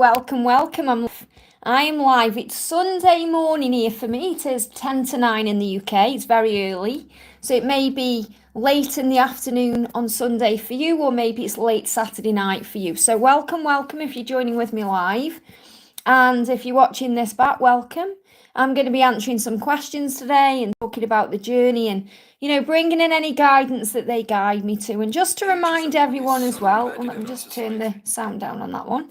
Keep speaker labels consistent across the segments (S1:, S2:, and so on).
S1: welcome. I am live. It's Sunday morning here for me. It is 10 to 9 in the UK. It's very early. So it may be late in the afternoon on Sunday for you, or maybe it's late Saturday night for you. So welcome if you're joining with me live. And if you're watching this back, welcome. I'm going to be answering some questions today and talking about the journey and, bringing in any guidance that they guide me to. And just to remind everyone as well, let me just turn the sound down on that one.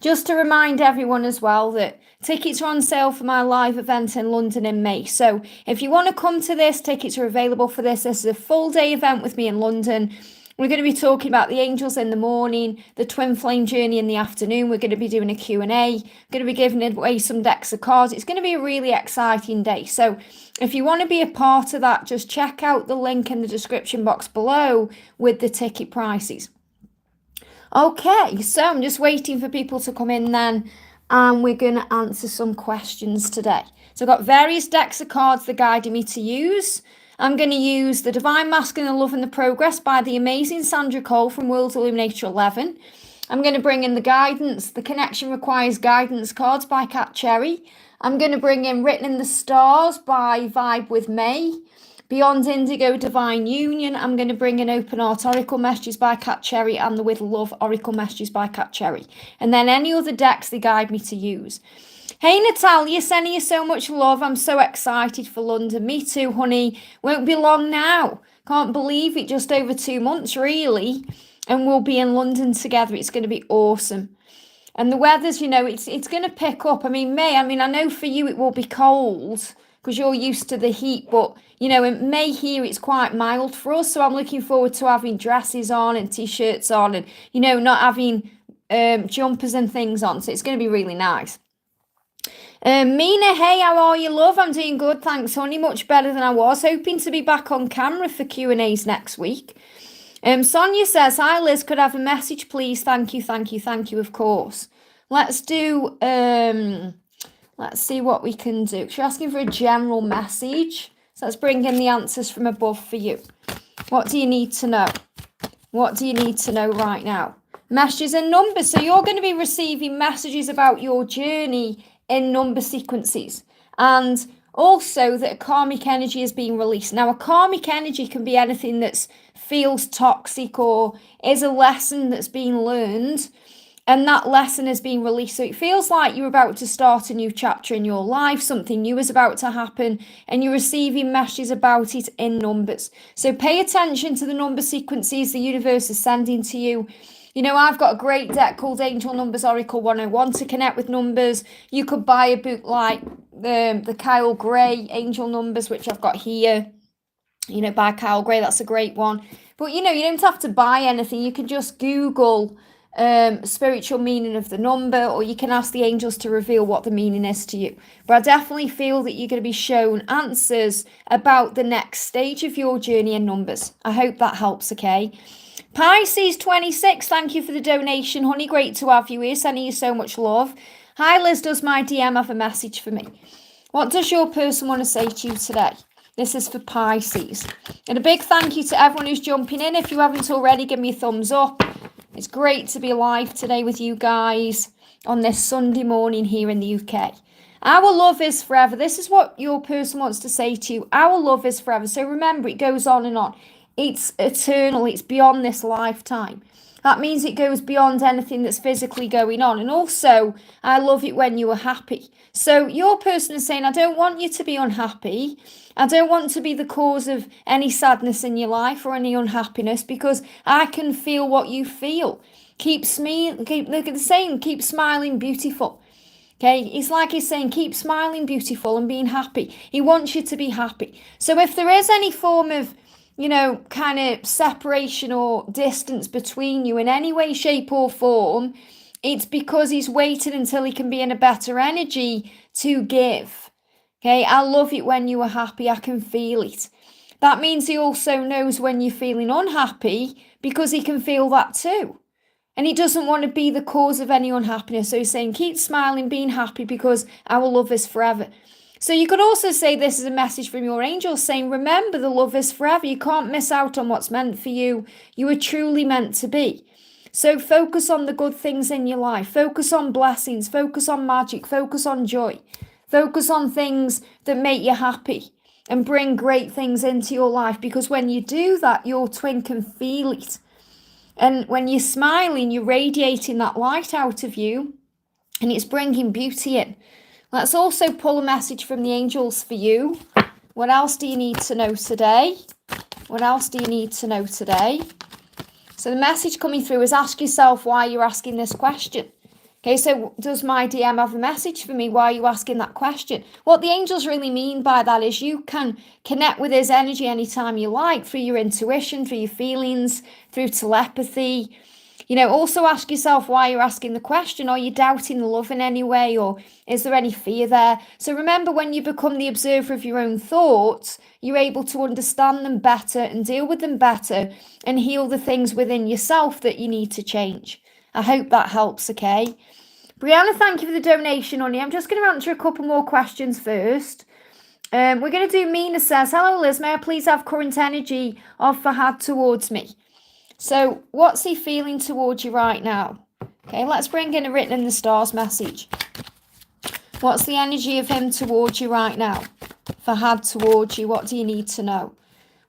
S1: Just to remind everyone as well that tickets are on sale for my live event in London in May. So if you want to come to this, tickets are available for this. This is a full day event with me in London. We're going to be talking about the angels in the morning, the twin flame journey in the afternoon. We're going to be doing a Q&A. We're going to be giving away some decks of cards. It's going to be a really exciting day. So if you want to be a part of that, just check out the link in the description box below with the ticket prices. Okay, so I'm just waiting for people to come in then, and we're going to answer some questions today. So I've got various decks of cards that guided me to use. I'm going to use the Divine Masculine, the Love and the Progress by the amazing Sandra Cole from World Illuminator 11. I'm going to bring in the guidance, the Connection Requires Guidance cards by Cat Cherry. I'm going to bring in Written in the Stars by Vibe with May. Beyond Indigo, Divine Union. I'm going to bring in Open Heart Oracle Messages by Cat Cherry and the With Love Oracle Messages by Cat Cherry. And then any other decks they guide me to use. Hey Natalia, sending you so much love. I'm so excited for London. Me too, honey. Won't be long now. Can't believe it. Just over 2 months, really. And we'll be in London together. It's going to be awesome. And the weather's, it's going to pick up. May, I know for you it will be cold because you're used to the heat. But, in May here it's quite mild for us. So I'm looking forward to having dresses on and T-shirts on and, not having jumpers and things on. So it's going to be really nice. Mina, hey, how are you, love? I'm doing good, thanks, honey. Much better than I was. Hoping to be back on camera for Q&As next week. Sonia says, hi, Liz. Could I have a message, please? Thank you, of course. Let's do, let's see what we can do. She's asking for a general message. So let's bring in the answers from above for you. What do you need to know? What do you need to know right now? Messages and numbers. So you're going to be receiving messages about your journey in number sequences, and also that a karmic energy is being released. Now, a karmic energy can be anything that feels toxic or is a lesson that's been learned, and that lesson is being released. So it feels like you're about to start a new chapter in your life, something new is about to happen, and you're receiving messages about it in numbers. So pay attention to the number sequences the universe is sending to you. I've got a great deck called Angel Numbers Oracle 101 to connect with numbers. You could buy a book like the Kyle Gray Angel Numbers, which I've got here, by Kyle Gray. That's a great one. But, you don't have to buy anything. You can just Google spiritual meaning of the number, or you can ask the angels to reveal what the meaning is to you. But I definitely feel that you're going to be shown answers about the next stage of your journey in numbers. I hope that helps, okay? Pisces 26, thank you for the donation, honey. Great to have you here. Sending you so much love. Hi, Liz. Does my DM have a message for me? What does your person want to say to you today? This is for Pisces. And a big thank you to everyone who's jumping in. If you haven't already, give me a thumbs up. It's great to be live today with you guys on this Sunday morning here in the UK. Our love is forever. This is what your person wants to say to you. Our love is forever. So remember, it goes on and on. It's eternal. It's beyond this lifetime. That means it goes beyond anything that's physically going on. And also, I love it when you are happy. So your person is saying, I don't want you to be unhappy. I don't want to be the cause of any sadness in your life or any unhappiness, because I can feel what you feel. Keep smiling, keep smiling, beautiful. Okay, it's like he's saying, keep smiling, beautiful, and being happy. He wants you to be happy. So if there is any form of kind of separation or distance between you in any way, shape or form, it's because he's waited until he can be in a better energy to give. Okay, I love it when you are happy. I can feel it. That means he also knows when you're feeling unhappy, because he can feel that too. And he doesn't want to be the cause of any unhappiness. So he's saying, keep smiling, being happy, because our love is forever. So you could also say this is a message from your angels saying, remember, the love is forever. You can't miss out on what's meant for you. You are truly meant to be. So focus on the good things in your life. Focus on blessings. Focus on magic. Focus on joy. Focus on things that make you happy and bring great things into your life, because when you do that, your twin can feel it. And when you're smiling, you're radiating that light out of you, and it's bringing beauty in. Let's also pull a message from the angels for you. What else do you need to know today? What else do you need to know today? So the message coming through is, ask yourself why you're asking this question. Okay, so does my DM have a message for me? Why are you asking that question? What the angels really mean by that is you can connect with his energy anytime you like, through your intuition, through your feelings, through telepathy. Also ask yourself why you're asking the question. Are you doubting the love in any way, or is there any fear there? So remember, when you become the observer of your own thoughts, you're able to understand them better and deal with them better and heal the things within yourself that you need to change. I hope that helps, okay? Brianna, thank you for the donation, honey. I'm just going to answer a couple more questions first. We're going to do Mina says, hello, Liz. May I please have current energy of Fahad towards me? So what's he feeling towards you right now? Okay, let's bring in a written in the stars message. What's the energy of him towards you right now? Fahad towards you, what do you need to know?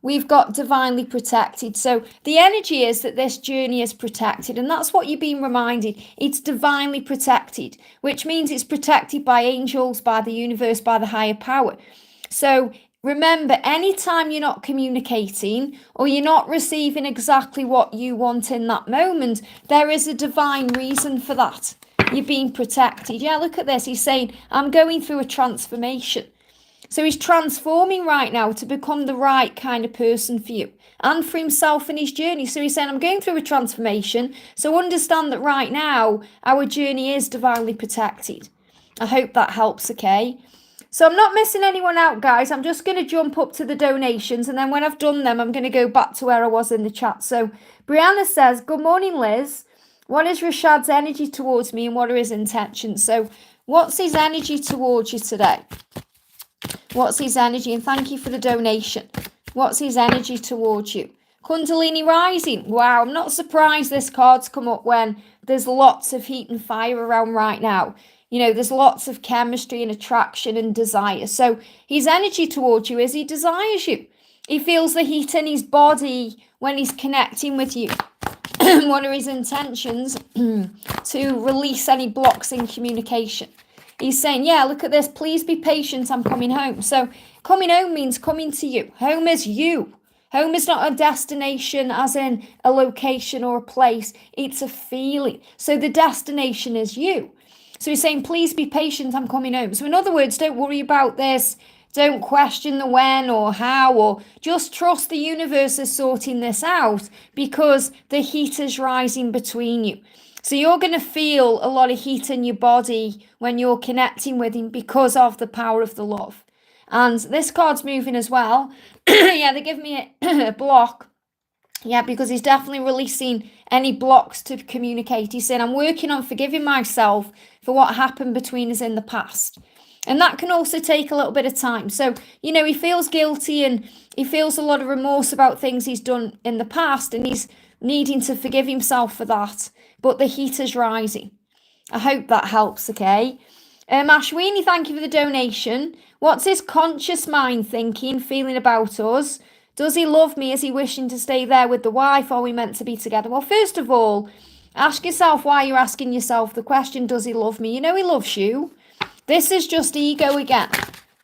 S1: We've got divinely protected. So the energy is that this journey is protected, and that's what you're being reminded. It's divinely protected, which means it's protected by angels, by the universe, by the higher power. So remember, anytime you're not communicating or you're not receiving exactly what you want in that moment, there is a divine reason for that. You're being protected. Yeah, look at this. He's saying, I'm going through a transformation. So he's transforming right now to become the right kind of person for you and for himself in his journey. So he's saying, I'm going through a transformation. So understand that right now, our journey is divinely protected. I hope that helps, okay? So I'm not missing anyone out, guys. I'm just going to jump up to the donations. And then when I've done them, I'm going to go back to where I was in the chat. So Brianna says, good morning, Liz. What is Rashad's energy towards me and what are his intentions? So what's his energy towards you today? What's his energy? And thank you for the donation. What's his energy towards you? Kundalini rising. Wow, I'm not surprised this card's come up when there's lots of heat and fire around right now. There's lots of chemistry and attraction and desire. So his energy towards you is he desires you. He feels the heat in his body when he's connecting with you. What are his intentions? To release any blocks in communication. He's saying, yeah, look at this. Please be patient. I'm coming home. So coming home means coming to you. Home is you. Home is not a destination as in a location or a place. It's a feeling. So the destination is you. So he's saying, please be patient. I'm coming home. So in other words, don't worry about this. Don't question the when or how, or just trust the universe is sorting this out, because the heat is rising between you. So you're going to feel a lot of heat in your body when you're connecting with him because of the power of the love. And this card's moving as well. Yeah, they give me a block. Yeah, because he's definitely releasing any blocks to communicate. He's saying, I'm working on forgiving myself for what happened between us in the past. And that can also take a little bit of time. So, he feels guilty and he feels a lot of remorse about things he's done in the past, and he's needing to forgive himself for that. But the heat is rising. I hope that helps, okay? Ashwini, thank you for the donation. What's his conscious mind thinking, feeling about us? Does he love me? Is he wishing to stay there with the wife? Are we meant to be together? Well, first of all, ask yourself why you're asking yourself the question, does he love me? He loves you. This is just ego again.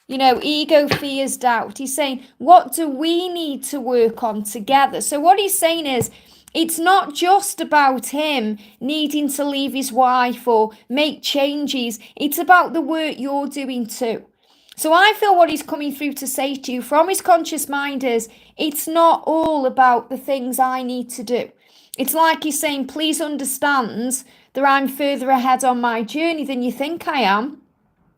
S1: Ego, fears, doubt. He's saying, what do we need to work on together? So what he's saying is, it's not just about him needing to leave his wife or make changes. It's about the work you're doing too. So I feel what he's coming through to say to you from his conscious mind is, it's not all about the things I need to do. It's like he's saying, please understand that I'm further ahead on my journey than you think I am.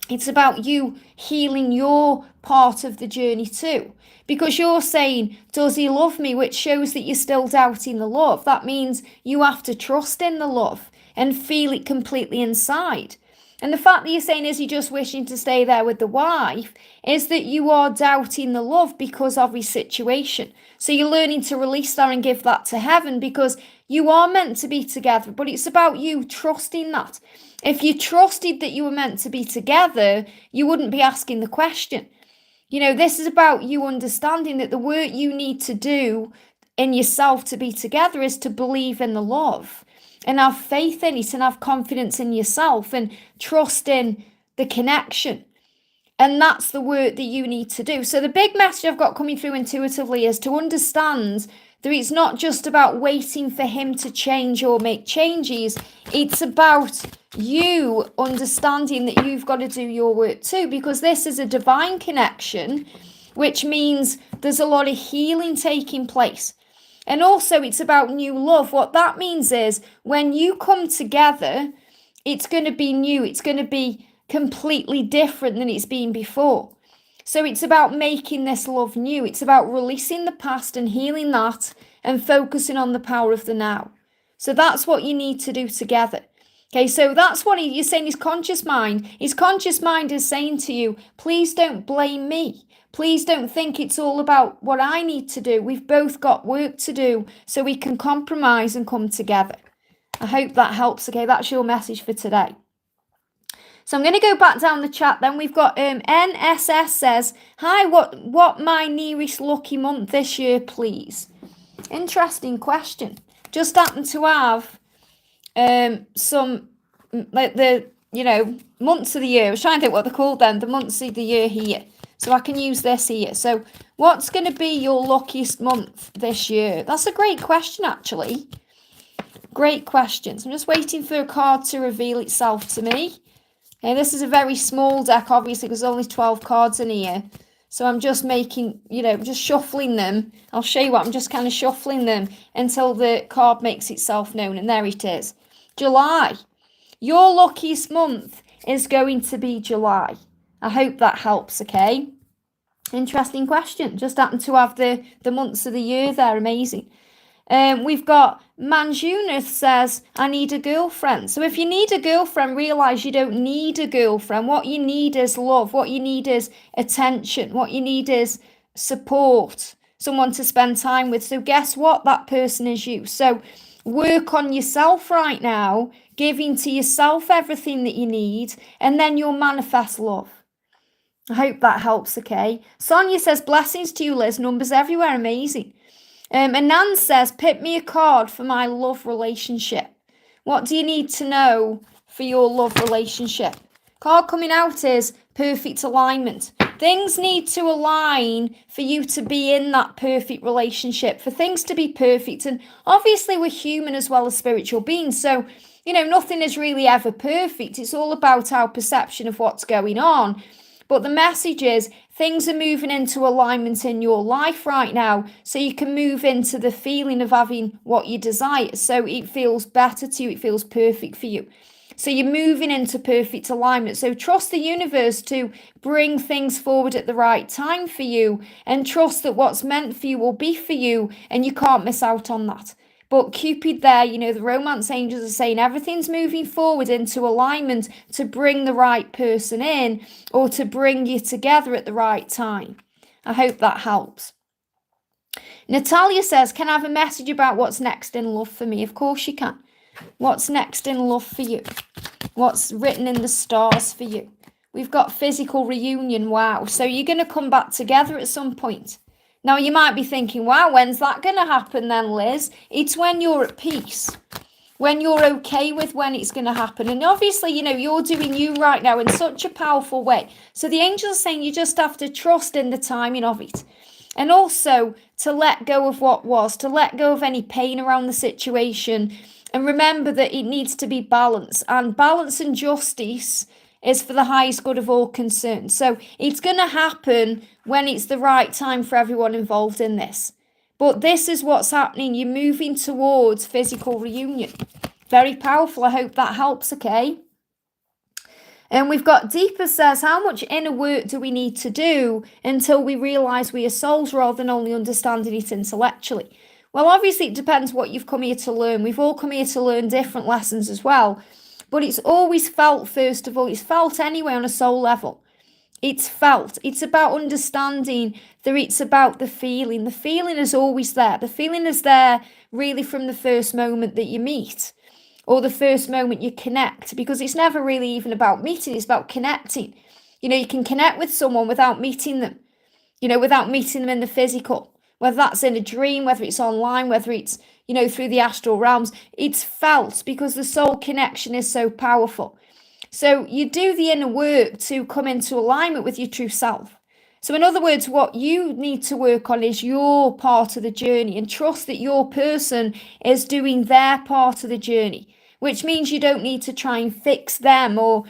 S1: It's about you healing your part of the journey too. Because you're saying, does he love me? Which shows that you're still doubting the love. That means you have to trust in the love and feel it completely inside. And the fact that you're saying, is he just wishing to stay there with the wife, is that you are doubting the love because of his situation. So you're learning to release that and give that to heaven, because You are meant to be together, but it's about you trusting that. If you trusted that you were meant to be together, you wouldn't be asking the question. This is about you understanding that the work you need to do in yourself to be together is to believe in the love and have faith in it and have confidence in yourself and trust in the connection. And that's the work that you need to do. So the big message I've got coming through intuitively is to understand that it's not just about waiting for him to change or make changes. It's about you understanding that you've got to do your work too, because this is a divine connection, which means there's a lot of healing taking place. And also it's about new love. What that means is when you come together, it's going to be new. It's going to be completely different than it's been before. So it's about making this love new. It's about releasing the past and healing that and focusing on the power of the now. So that's what you need to do together. Okay, so that's what you're saying, his conscious mind. His conscious mind is saying to you, please don't blame me. Please don't think it's all about what I need to do. We've both got work to do so we can compromise and come together. I hope that helps. Okay, that's your message for today. So I'm going to go back down the chat then. We've got NSS says, hi, what my nearest lucky month this year, please? Interesting question. Just happen to have some, like the, months of the year. I was trying to think what they're called then, the months of the year here. So I can use this here. So what's going to be your luckiest month this year? That's a great question, actually. Great question. So I'm just waiting for a card to reveal itself to me. Okay, this is a very small deck, obviously, because there's only 12 cards in here. So I'm just making, just shuffling them. I'll show you what, I'm just kind of shuffling them until the card makes itself known. And there it is. July. Your luckiest month is going to be July. I hope that helps, okay? Interesting question. Just happen to have the months of the year there. Amazing. We've got Manjunith says, I need a girlfriend. So if you need a girlfriend, realize you don't need a girlfriend. What you need is love. What you need is attention. What you need is support. Someone to spend time with. So guess what? That person is you. So work on yourself right now, giving to yourself everything that you need, and then you'll manifest love. I hope that helps, okay? Sonia says, blessings to you, Liz. Numbers everywhere. Amazing. And Nan says, pick me a card for my love relationship. What do you need to know for your love relationship? Card coming out is perfect alignment. Things need to align for you to be in that perfect relationship, for things to be perfect. And obviously we're human as well as spiritual beings. So, nothing is really ever perfect. It's all about our perception of what's going on. But the message is things are moving into alignment in your life right now, so you can move into the feeling of having what you desire. So it feels better to you. It feels perfect for you. So you're moving into perfect alignment. So trust the universe to bring things forward at the right time for you, and trust that what's meant for you will be for you, and you can't miss out on that. But Cupid there, the romance angels are saying everything's moving forward into alignment to bring the right person in or to bring you together at the right time. I hope that helps. Natalia says, can I have a message about what's next in love for me? Of course you can. What's next in love for you? What's written in the stars for you? We've got physical reunion. Wow. So you're going to come back together at some point. Now, you might be thinking, wow, when's that going to happen then, Liz? It's when you're at peace, when you're okay with when it's going to happen. And obviously, you're doing you right now in such a powerful way. So the angels are saying you just have to trust in the timing of it. And also to let go of what was, to let go of any pain around the situation. And remember that it needs to be balance. And balance and justice is for the highest good of all concerned. So it's going to happen when it's the right time for everyone involved in this. But this is what's happening. You're moving towards physical reunion. Very powerful. I hope that helps, okay? And we've got Deepa says, how much inner work do we need to do until we realise we are souls rather than only understanding it intellectually? Well, obviously it depends what you've come here to learn. We've all come here to learn different lessons as well. But it's always felt, first of all. It's felt anyway on a soul level. It's felt. It's about understanding that it's about the feeling. The feeling is always there. The feeling is there really from the first moment that you meet or the first moment you connect, because it's never really even about meeting, it's about connecting. You can connect with someone without meeting them, without meeting them in the physical, whether that's in a dream, whether it's online, whether it's, through the astral realms. It's felt because the soul connection is so powerful. So you do the inner work to come into alignment with your true self. So in other words, what you need to work on is your part of the journey, and trust that your person is doing their part of the journey, which means you don't need to try and fix them or,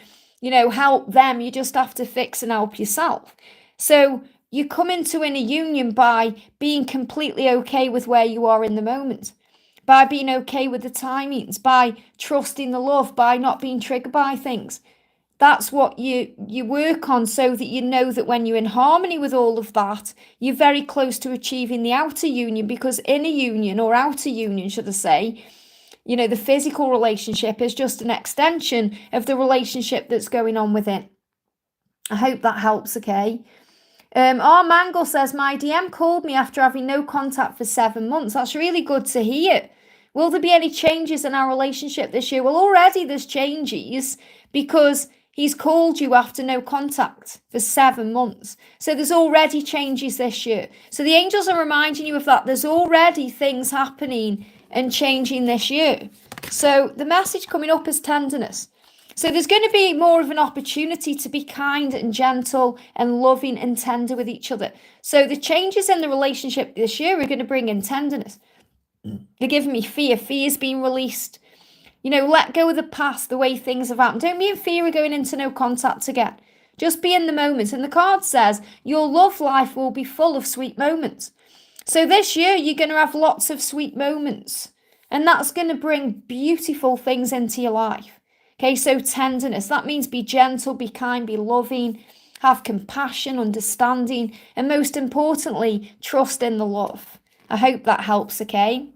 S1: help them. You just have to fix and help yourself. So you come into inner union by being completely okay with where you are in the moment, by being okay with the timings, by trusting the love, by not being triggered by things. That's what you work on, so that you know that when you're in harmony with all of that, you're very close to achieving the outer union, because inner union, or outer union, should I say, the physical relationship is just an extension of the relationship that's going on within. I hope that helps, okay? Our Mangle says, my DM called me after having no contact for 7 months. That's really good to hear. Will there be any changes in our relationship this year? Well, already there's changes, because he's called you after no contact for 7 months. So there's already changes this year. So the angels are reminding you of that. There's already things happening and changing this year. So the message coming up is tenderness. So there's going to be more of an opportunity to be kind and gentle and loving and tender with each other. So the changes in the relationship this year are going to bring in tenderness. They're giving me fear. Fear's being released. Let go of the past, the way things have happened. Don't be in fear of going into no contact again. Just be in the moment. And the card says your love life will be full of sweet moments. So this year you're going to have lots of sweet moments. And that's going to bring beautiful things into your life. Okay, so tenderness. That means be gentle, be kind, be loving, have compassion, understanding, and most importantly, trust in the love. I hope that helps, okay?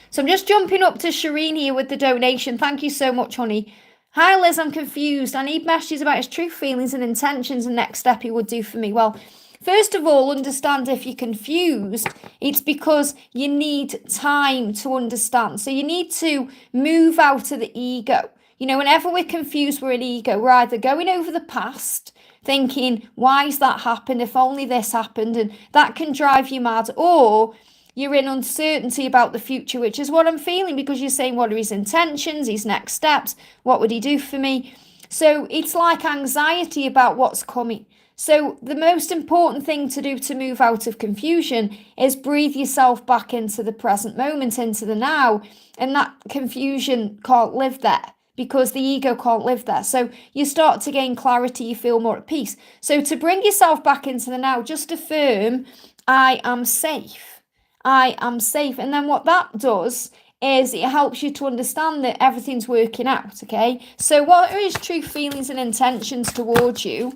S1: So I'm just jumping up to Shireen here with the donation. Thank you so much, honey. Hi, Liz, I'm confused. I need messages about his true feelings and intentions and next step he would do for me. Well, first of all, understand if you're confused, it's because you need time to understand. So you need to move out of the ego. Whenever we're confused, we're in ego. We're either going over the past, thinking, why's that happened? If only this happened. And that can drive you mad. Or you're in uncertainty about the future, which is what I'm feeling, because you're saying, what are his intentions, his next steps? What would he do for me? So it's like anxiety about what's coming. So the most important thing to do to move out of confusion is breathe yourself back into the present moment, into the now. And that confusion can't live there, because the ego can't live there. So you start to gain clarity, you feel more at peace. So to bring yourself back into the now, just affirm, I am safe. I am safe. And then what that does is it helps you to understand that everything's working out, okay? So what are his true feelings and intentions towards you?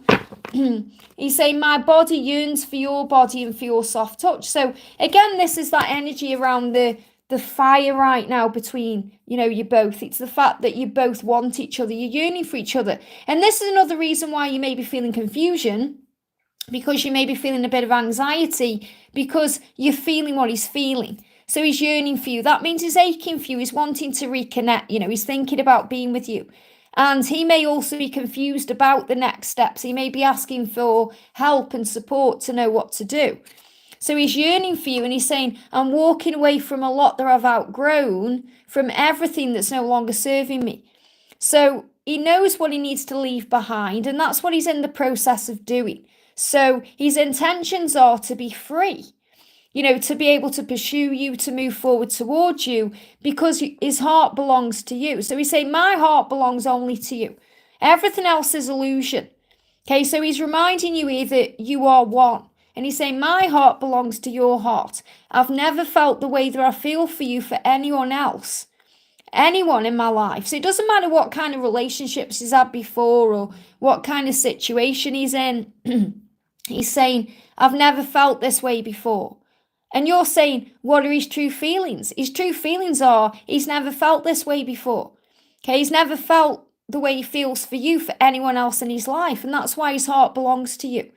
S1: He's saying, my body yearns for your body and for your soft touch. So again, this is that energy around the fire right now between, you both. It's the fact that you both want each other. You're yearning for each other. And this is another reason why you may be feeling confusion, because you may be feeling a bit of anxiety, because you're feeling what he's feeling. So he's yearning for you. That means he's aching for you. He's wanting to reconnect. He's thinking about being with you. And he may also be confused about the next steps. He may be asking for help and support to know what to do. So he's yearning for you, and he's saying, I'm walking away from a lot that I've outgrown, from everything that's no longer serving me. So he knows what he needs to leave behind, and that's what he's in the process of doing. So his intentions are to be free, to be able to pursue you, to move forward towards you, because his heart belongs to you. So he's saying, my heart belongs only to you. Everything else is illusion. Okay, so he's reminding you here that you are one. And he's saying, my heart belongs to your heart. I've never felt the way that I feel for you for anyone else, anyone in my life. So it doesn't matter what kind of relationships he's had before or what kind of situation he's in. He's saying, I've never felt this way before. And you're saying, what are his true feelings? His true feelings are, he's never felt this way before. Okay, he's never felt the way he feels for you for anyone else in his life. And that's why his heart belongs to you.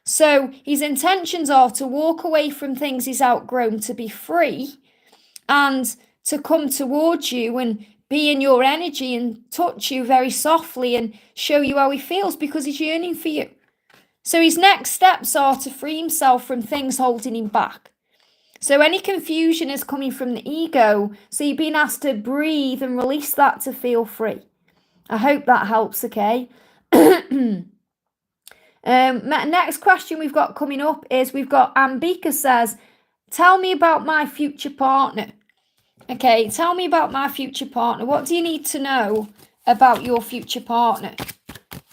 S1: So his intentions are to walk away from things he's outgrown, to be free, and to come towards you and be in your energy and touch you very softly and show you how he feels, because he's yearning for you. So his next steps are to free himself from things holding him back. So any confusion is coming from the ego. So you've been asked to breathe and release that to feel free. I hope that helps, okay? Next question we've got coming up is, we've got Ambika says, tell me about my future partner. Okay, tell me about my future partner. What do you need to know about your future partner?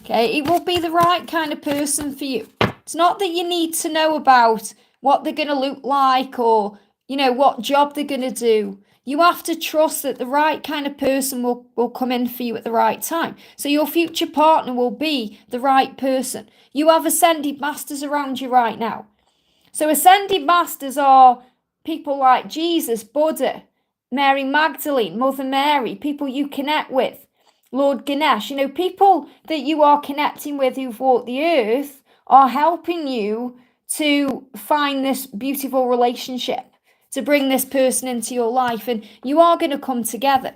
S1: Okay, it will be the right kind of person for you. It's not that you need to know about what they're going to look like or, what job they're going to do. You have to trust that the right kind of person will come in for you at the right time. So your future partner will be the right person. You have ascended masters around you right now. So ascended masters are people like Jesus, Buddha, Mary Magdalene, Mother Mary, people you connect with, Lord Ganesh. People that you are connecting with who've walked the earth are helping you to find this beautiful relationship, to bring this person into your life, and you are going to come together.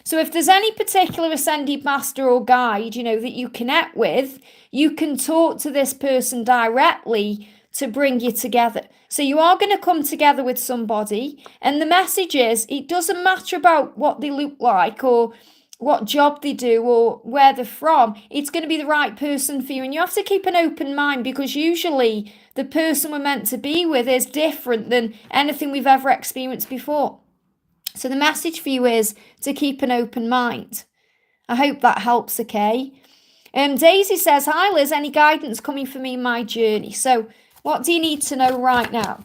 S1: So if there's any particular ascended master or guide, that you connect with, you can talk to this person directly to bring you together. So you are going to come together with somebody, and the message is, it doesn't matter about what they look like or what job they do or where they're from. It's going to be the right person for you, and you have to keep an open mind, because usually the person we're meant to be with is different than anything we've ever experienced before. So the message for you is to keep an open mind. I hope that helps, okay? Daisy says, hi Liz, any guidance coming for me in my journey? So what do you need to know right now?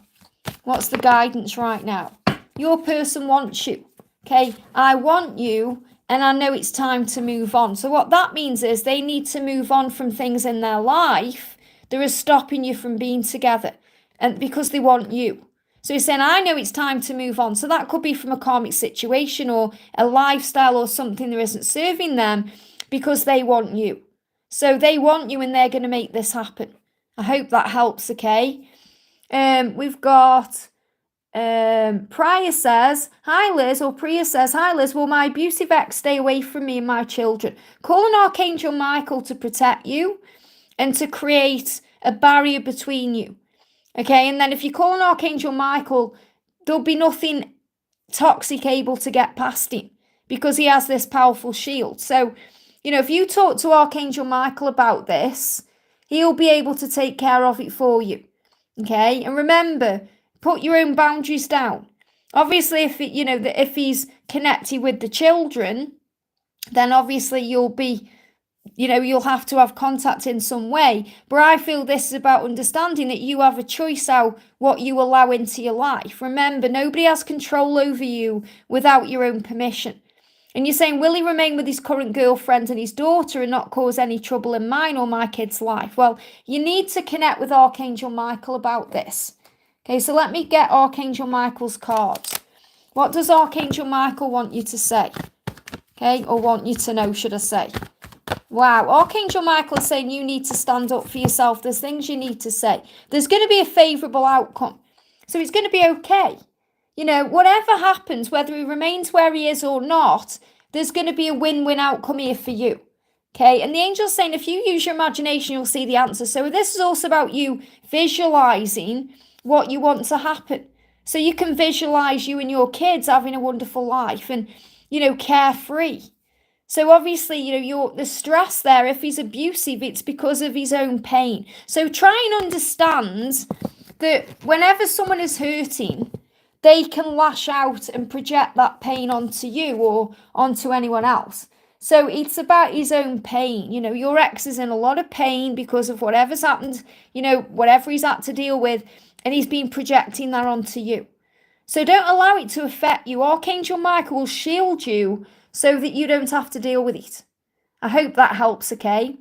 S1: What's the guidance right now? Your person wants you, okay? I want you, and I know it's time to move on. So what that means is they need to move on from things in their life that are stopping you from being together, and because they want you. So he's saying, I know it's time to move on. So that could be from a karmic situation or a lifestyle or something that isn't serving them, because they want you. So they want you, and they're going to make this happen. I hope that helps, okay? We've got Priya says, hi Liz, or Priya says, hi Liz, will my abusive ex stay away from me and my children? Call on Archangel Michael to protect you and to create a barrier between you. Okay, and then if you call on Archangel Michael, there'll be nothing toxic able to get past him, because he has this powerful shield. So, if you talk to Archangel Michael about this, he'll be able to take care of it for you. Okay, and remember, put your own boundaries down. Obviously, if he's connected with the children, then obviously you'll have to have contact in some way. But I feel this is about understanding that you have a choice what you allow into your life. Remember, nobody has control over you without your own permission. And you're saying, will he remain with his current girlfriend and his daughter and not cause any trouble in mine or my kid's life? Well, you need to connect with Archangel Michael about this. Okay, so let me get Archangel Michael's cards. What does Archangel Michael want you to say? Okay, or want you to know, should I say? Wow, Archangel Michael is saying you need to stand up for yourself. There's things you need to say. There's going to be a favourable outcome. So it's going to be okay. Whatever happens, whether he remains where he is or not, there's going to be a win-win outcome here for you. Okay, and the angel's saying if you use your imagination, you'll see the answer. So this is also about you visualising what you want to happen. So you can visualise you and your kids having a wonderful life and, carefree. So obviously, the stress there, if he's abusive, it's because of his own pain. So try and understand that whenever someone is hurting, they can lash out and project that pain onto you or onto anyone else. So it's about his own pain. Your ex is in a lot of pain because of whatever's happened, whatever he's had to deal with, and he's been projecting that onto you. So don't allow it to affect you. Archangel Michael will shield you so that you don't have to deal with it. I hope that helps, okay?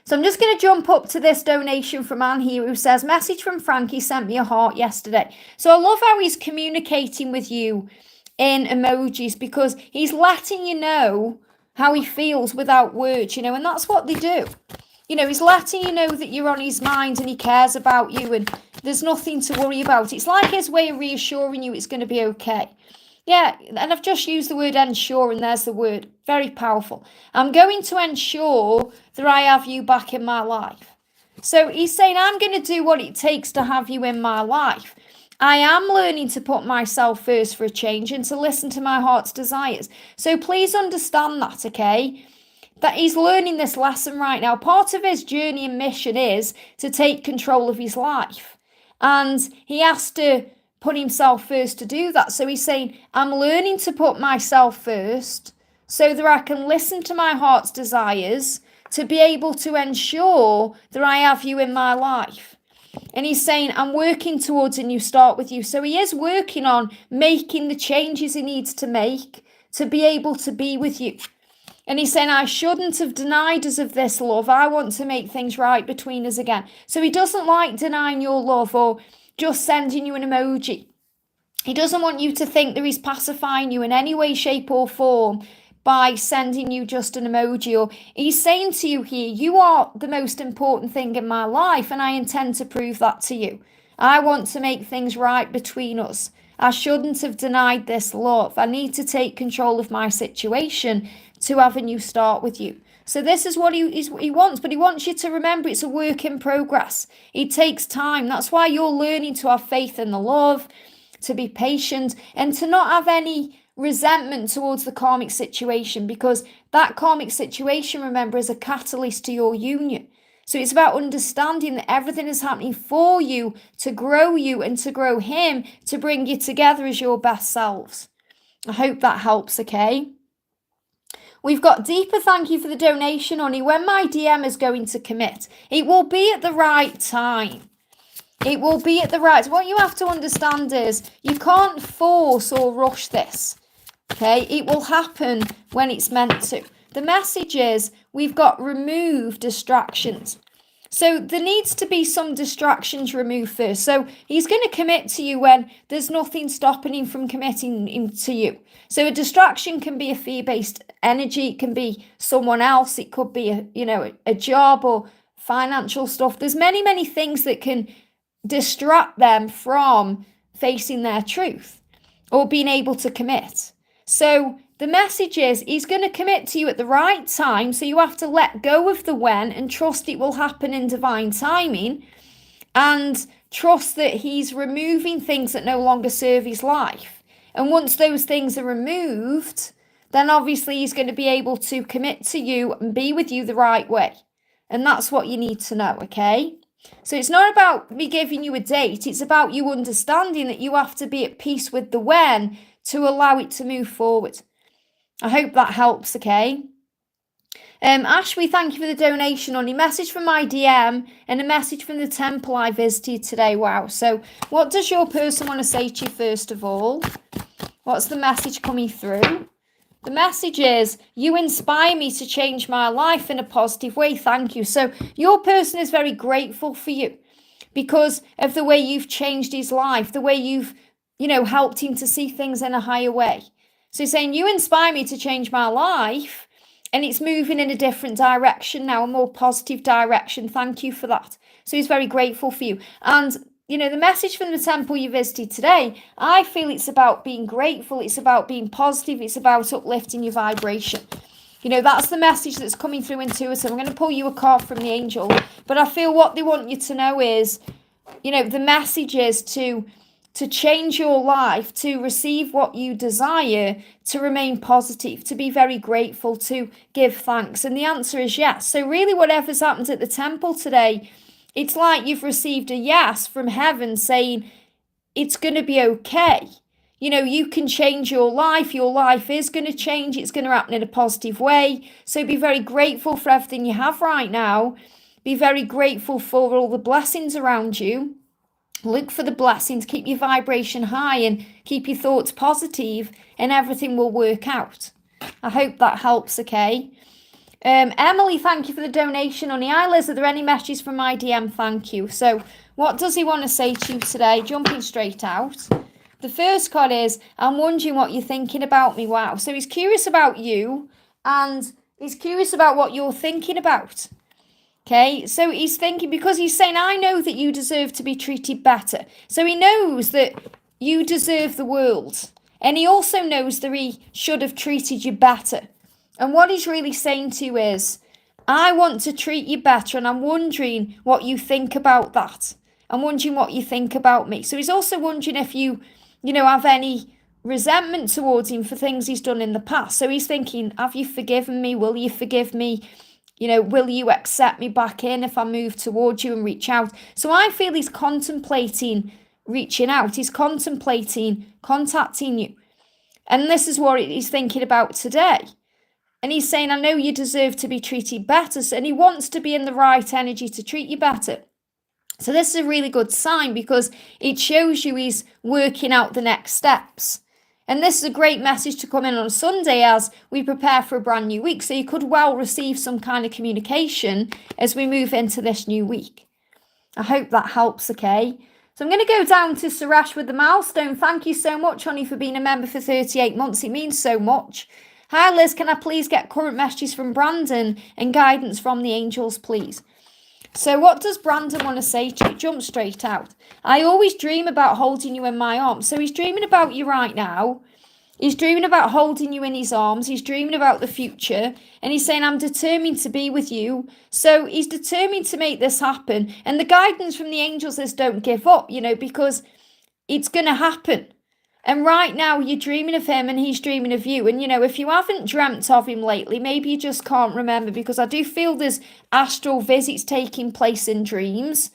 S1: So I'm just going to jump up to this donation from Anne here, who says, message from Frankie, sent me a heart yesterday. So I love how he's communicating with you in emojis, because he's letting you know how he feels without words, and that's what they do. He's letting you know that you're on his mind and he cares about you, and, There's nothing to worry about. It's like his way of reassuring you it's going to be okay. Yeah, and I've just used the word ensure, and there's the word. Very powerful. I'm going to ensure that I have you back in my life. So he's saying, I'm going to do what it takes to have you in my life. I am learning to put myself first for a change and to listen to my heart's desires. So please understand that, okay? That he's learning this lesson right now. Part of his journey and mission is to take control of his life. And he has to put himself first to do that. So he's saying, I'm learning to put myself first so that I can listen to my heart's desires to be able to ensure that I have you in my life. And he's saying, I'm working towards a new start with you. So he is working on making the changes he needs to make to be able to be with you. And he's saying, I shouldn't have denied us of this love. I want to make things right between us again. So he doesn't like denying your love or just sending you an emoji. He doesn't want you to think that he's pacifying you in any way, shape or form by sending you just an emoji. Or he's saying to you here, you are the most important thing in my life and I intend to prove that to you. I want to make things right between us. I shouldn't have denied this love. I need to take control of my situation to have a new start with you. So this is what he wants, but he wants you to remember it's a work in progress. It takes time. That's why you're learning to have faith in the love, to be patient, and to not have any resentment towards the karmic situation, because that karmic situation, remember, is a catalyst to your union. So it's about understanding that everything is happening for you to grow you and to grow him, to bring you together as your best selves. I hope that helps, okay? We've got Deepa, thank you for the donation, honey. When my DM is going to commit, it will be at the right time. It will be at the right time. What you have to understand is you can't force or rush this, okay? It will happen when it's meant to. The message is we've got remove distractions. So there needs to be some distractions removed first. So he's going to commit to you when there's nothing stopping him from committing to you. So a distraction can be a fear-based energy. It can be someone else. It could be a job or financial stuff. There's many, many things that can distract them from facing their truth or being able to commit. So the message is he's going to commit to you at the right time, so you have to let go of the when and trust it will happen in divine timing, and trust that he's removing things that no longer serve his life. And once those things are removed, then obviously he's going to be able to commit to you and be with you the right way. And that's what you need to know, okay? So it's not about me giving you a date, it's about you understanding that you have to be at peace with the when to allow it to move forward. I hope that helps, okay? Ashby, thank you for the donation, on a message from my DM and a message from the temple I visited today. Wow. So what does your person want to say to you first of all? What's the message coming through? The message is, you inspire me to change my life in a positive way. Thank you. So your person is very grateful for you because of the way you've changed his life, the way you've, helped him to see things in a higher way. So he's saying, you inspire me to change my life, and it's moving in a different direction now, a more positive direction. Thank you for that. So he's very grateful for you. And, the message from the temple you visited today, I feel it's about being grateful. It's about being positive. It's about uplifting your vibration. That's the message that's coming through intuitive. I'm going to pull you a card from the angel, but I feel what they want you to know is, the message is to change your life, to receive what you desire, to remain positive, to be very grateful, to give thanks. And the answer is yes. So really whatever's happened at the temple today, it's like you've received a yes from heaven saying it's going to be okay. You can change your life. Your life is going to change. It's going to happen in a positive way. So be very grateful for everything you have right now. Be very grateful for all the blessings around you. Look for the blessings, keep your vibration high and keep your thoughts positive, and everything will work out. I hope that helps, okay? Emily, thank you for the donation, honey. Hi, Liz, are there any messages from my DM? Thank you. So what does he want to say to you today? Jumping straight out. The first card is, I'm wondering what you're thinking about me. Wow. So he's curious about you, and he's curious about what you're thinking about. Okay, so he's thinking, because he's saying, I know that you deserve to be treated better. So he knows that you deserve the world. And he also knows that he should have treated you better. And what he's really saying to you is, I want to treat you better, and I'm wondering what you think about that. I'm wondering what you think about me. So he's also wondering if you have any resentment towards him for things he's done in the past. So he's thinking, have you forgiven me? Will you forgive me? Will you accept me back in if I move towards you and reach out? So I feel he's contemplating reaching out. He's contemplating contacting you. And this is what he's thinking about today. And he's saying, I know you deserve to be treated better. And he wants to be in the right energy to treat you better. So this is a really good sign, because it shows you he's working out the next steps. And this is a great message to come in on a Sunday as we prepare for a brand new week. So you could well receive some kind of communication as we move into this new week. I hope that helps, okay? So I'm going to go down to Suresh with the milestone. Thank you so much, honey, for being a member for 38 months. It means so much. Hi, Liz. Can I please get current messages from Brandon and guidance from the angels, please? So what does Brandon want to say to you? Jump straight out. I always dream about holding you in my arms. So he's dreaming about you right now. He's dreaming about holding you in his arms. He's dreaming about the future. And he's saying, I'm determined to be with you. So he's determined to make this happen. And the guidance from the angels is don't give up, because it's going to happen. And right now you're dreaming of him and he's dreaming of you. And, if you haven't dreamt of him lately, maybe you just can't remember, because I do feel there's astral visits taking place in dreams,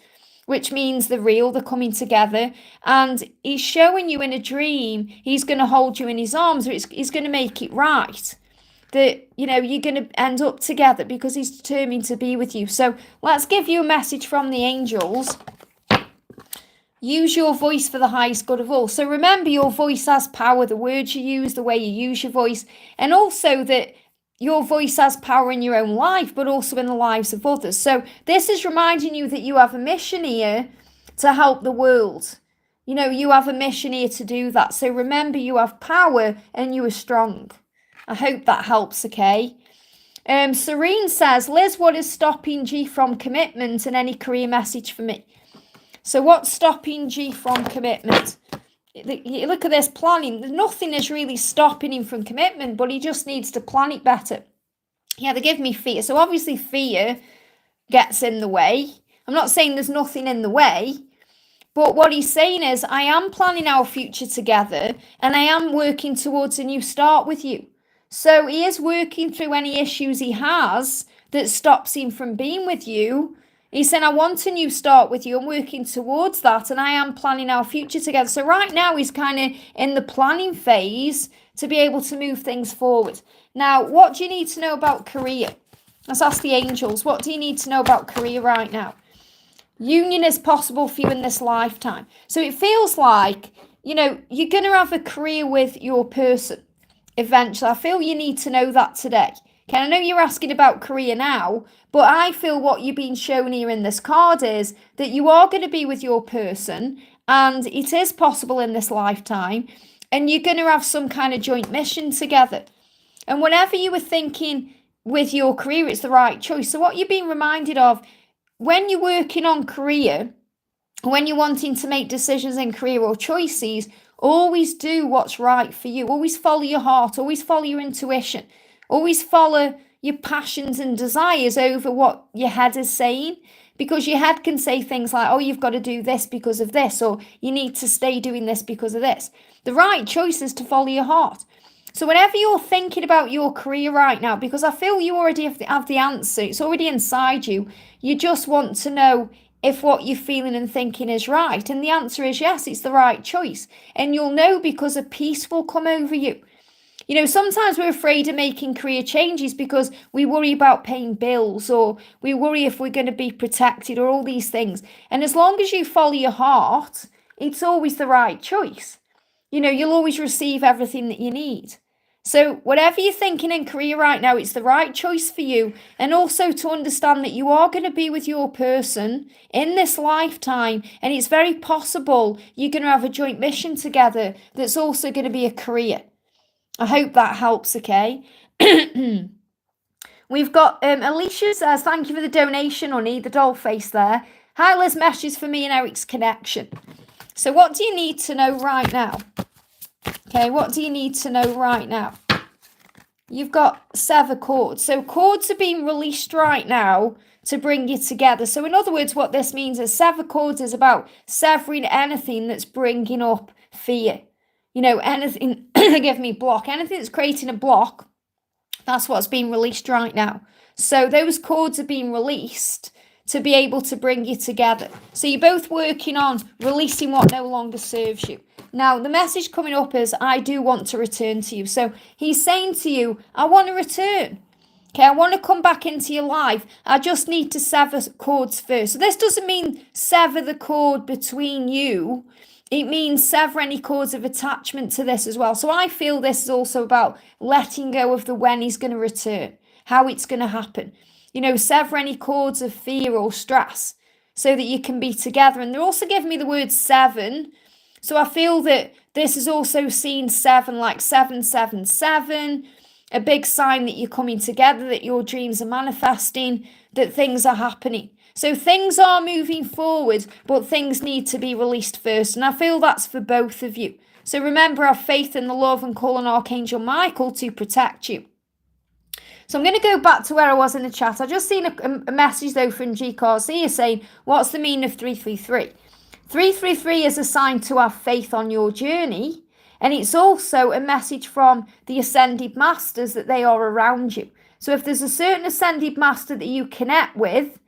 S1: which means they're real, they're coming together. And he's showing you in a dream, he's going to hold you in his arms, or he's going to make it right. That, you're going to end up together because he's determined to be with you. So let's give you a message from the angels. Use your voice for the highest good of all. So remember, your voice has power, the words you use, the way you use your voice, and also that your voice has power in your own life, but also in the lives of others. So this is reminding you that you have a mission here to help the world. You have a mission here to do that. So remember, you have power and you are strong. I hope that helps, okay? Serene says, Liz, what is stopping G from commitment, and any career message for me? So what's stopping G from commitment? You look at this planning. Nothing is really stopping him from commitment, but he just needs to plan it better. Yeah, they give me fear. So obviously fear gets in the way. I'm not saying there's nothing in the way, but what he's saying is, I am planning our future together and I am working towards a new start with you. So he is working through any issues he has that stops him from being with you. He's saying, I want a new start with you. I'm working towards that, and I am planning our future together. So right now he's kind of in the planning phase to be able to move things forward. Now, what do you need to know about career? Let's ask the angels. What do you need to know about career right now? Union is possible for you in this lifetime. So it feels like, you're going to have a career with your person eventually. I feel you need to know that today. Okay, I know you're asking about career now, but I feel what you're being shown here in this card is that you are going to be with your person, and it is possible in this lifetime, and you're going to have some kind of joint mission together. And whatever you were thinking with your career, it's the right choice. So what you're being reminded of when you're working on career, when you're wanting to make decisions in career or choices, always do what's right for you. Always follow your heart, always follow your intuition. Always follow your passions and desires over what your head is saying, because your head can say things like, oh, you've got to do this because of this, or you need to stay doing this because of this. The right choice is to follow your heart. So whenever you're thinking about your career right now, because I feel you already have the answer, it's already inside you, you just want to know if what you're feeling and thinking is right. And the answer is yes, it's the right choice. And you'll know because a peace will come over you. Sometimes we're afraid of making career changes because we worry about paying bills, or we worry if we're going to be protected, or all these things. And as long as you follow your heart, it's always the right choice. You'll always receive everything that you need. So whatever you're thinking in career right now, it's the right choice for you. And also to understand that you are going to be with your person in this lifetime. And it's very possible you're going to have a joint mission together that's also going to be a career. I hope that helps, okay? We've got Alicia says, thank you for the donation, honey, the doll face there. Hi, Liz, messages for me and Eric's connection. So what do you need to know right now? Okay, what do you need to know right now? You've got sever cords. So cords are being released right now to bring you together. So in other words, what this means is sever cords is about severing anything that's bringing up fear. You know, anything, give me block, anything that's creating a block, that's what's being released right now. So those cords are being released to be able to bring you together. So you're both working on releasing what no longer serves you. Now, the message coming up is, I do want to return to you. So he's saying to you, I want to return. Okay, I want to come back into your life. I just need to sever cords first. So this doesn't mean sever the cord between you. It means sever any cords of attachment to this as well. So I feel this is also about letting go of the when he's going to return, how it's going to happen. You know, sever any cords of fear or stress so that you can be together. And they're also giving me the word 7. So I feel that this is also seen 7 like 777, a big sign that you're coming together, that your dreams are manifesting, that things are happening. So things are moving forward, but things need to be released first. And I feel that's for both of you. So remember, have faith in the love and call on Archangel Michael to protect you. So I'm going to go back to where I was in the chat. I just seen a message though from G Garcia saying, what's the meaning of 333? 333 is a sign to have faith on your journey. And it's also a message from the Ascended Masters that they are around you. So if there's a certain Ascended Master that you connect with,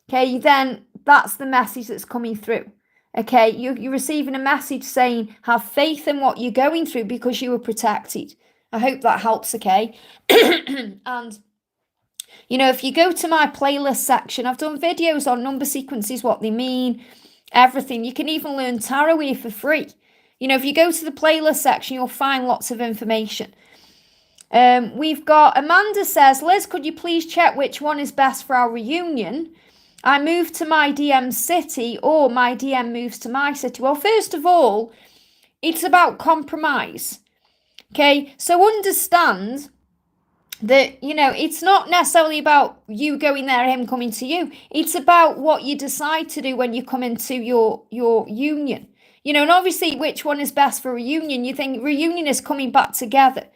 S1: okay, then that's the message that's coming through. Okay, you're receiving a message saying, have faith in what you're going through because you were protected. I hope that helps, okay? And, you know, if you go to my playlist section, I've done videos on number sequences, what they mean, everything. You can even learn tarot here for free. You know, if you go to the playlist section, you'll find lots of information. We've got Amanda says, Liz, could you please check which one is best for our reunion? I move to my DM city or my DM moves to my city. Well, first of all, it's about compromise. Okay, so understand that, you know, it's not necessarily about you going there, him coming to you. It's about what you decide to do when you come into your union. You know, and obviously which one is best for reunion? You think reunion is coming back together.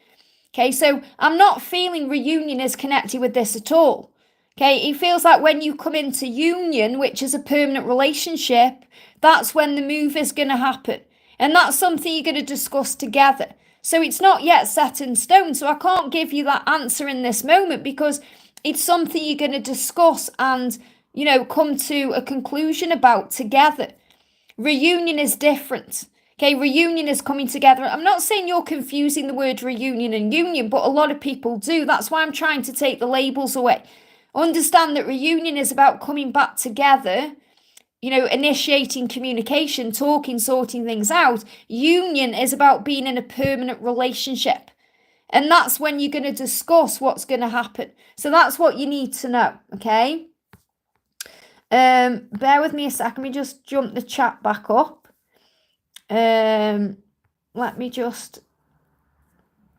S1: Okay, so I'm not feeling reunion is connected with this at all. Okay, it feels like when you come into union, which is a permanent relationship, that's when the move is going to happen. And that's something you're going to discuss together. So it's not yet set in stone. So I can't give you that answer in this moment because it's something you're going to discuss and, you know, come to a conclusion about together. Reunion is different. Okay, reunion is coming together. I'm not saying you're confusing the word reunion and union, but a lot of people do. That's why I'm trying to take the labels away. Understand that reunion is about coming back together, you know, initiating communication, talking, sorting things out. Union is about being in a permanent relationship. And that's when you're going to discuss what's going to happen. So that's what you need to know, okay? Bear with me a second. Let me just jump the chat back up. Let me just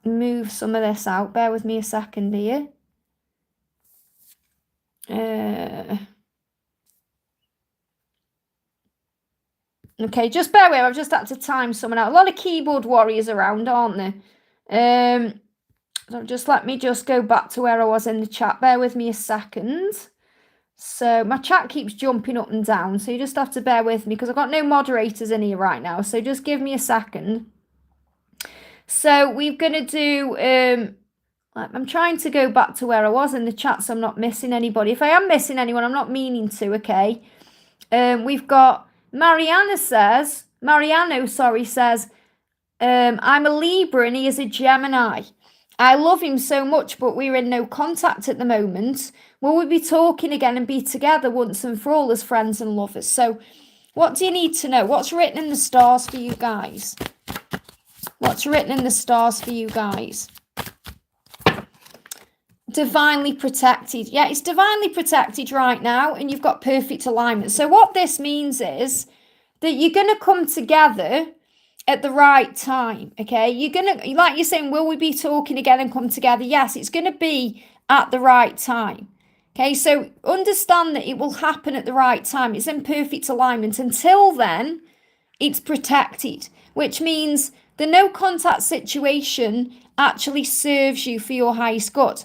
S1: move some of this out. Bear with me a second here. Okay, just bear with. I've just had to time someone out. A lot of keyboard warriors around, aren't there? So just let me just go back to where I was in the chat. Bear with me a second. So my chat keeps jumping up and down, so you just have to bear with me because I've got no moderators in here right now. So just give me a second. So we're going to do... I'm trying to go back to where I was in the chat so I'm not missing anybody. If I am missing anyone, I'm not meaning to, okay? We've got Mariano says, I'm a Libra and he is a Gemini. I love him so much, but we're in no contact at the moment. Will we be talking again and be together once and for all as friends and lovers? So what do you need to know? What's written in the stars for you guys? What's written in the stars for you guys? Divinely protected. Yeah, it's divinely protected right now and you've got perfect alignment. So what this means is that you're going to come together at the right time, okay? You're going to, like you're saying, will we be talking again and come together? Yes, it's going to be at the right time. Okay, so understand that it will happen at the right time. It's in perfect alignment. Until then, it's protected, which means the no contact situation actually serves you for your highest good.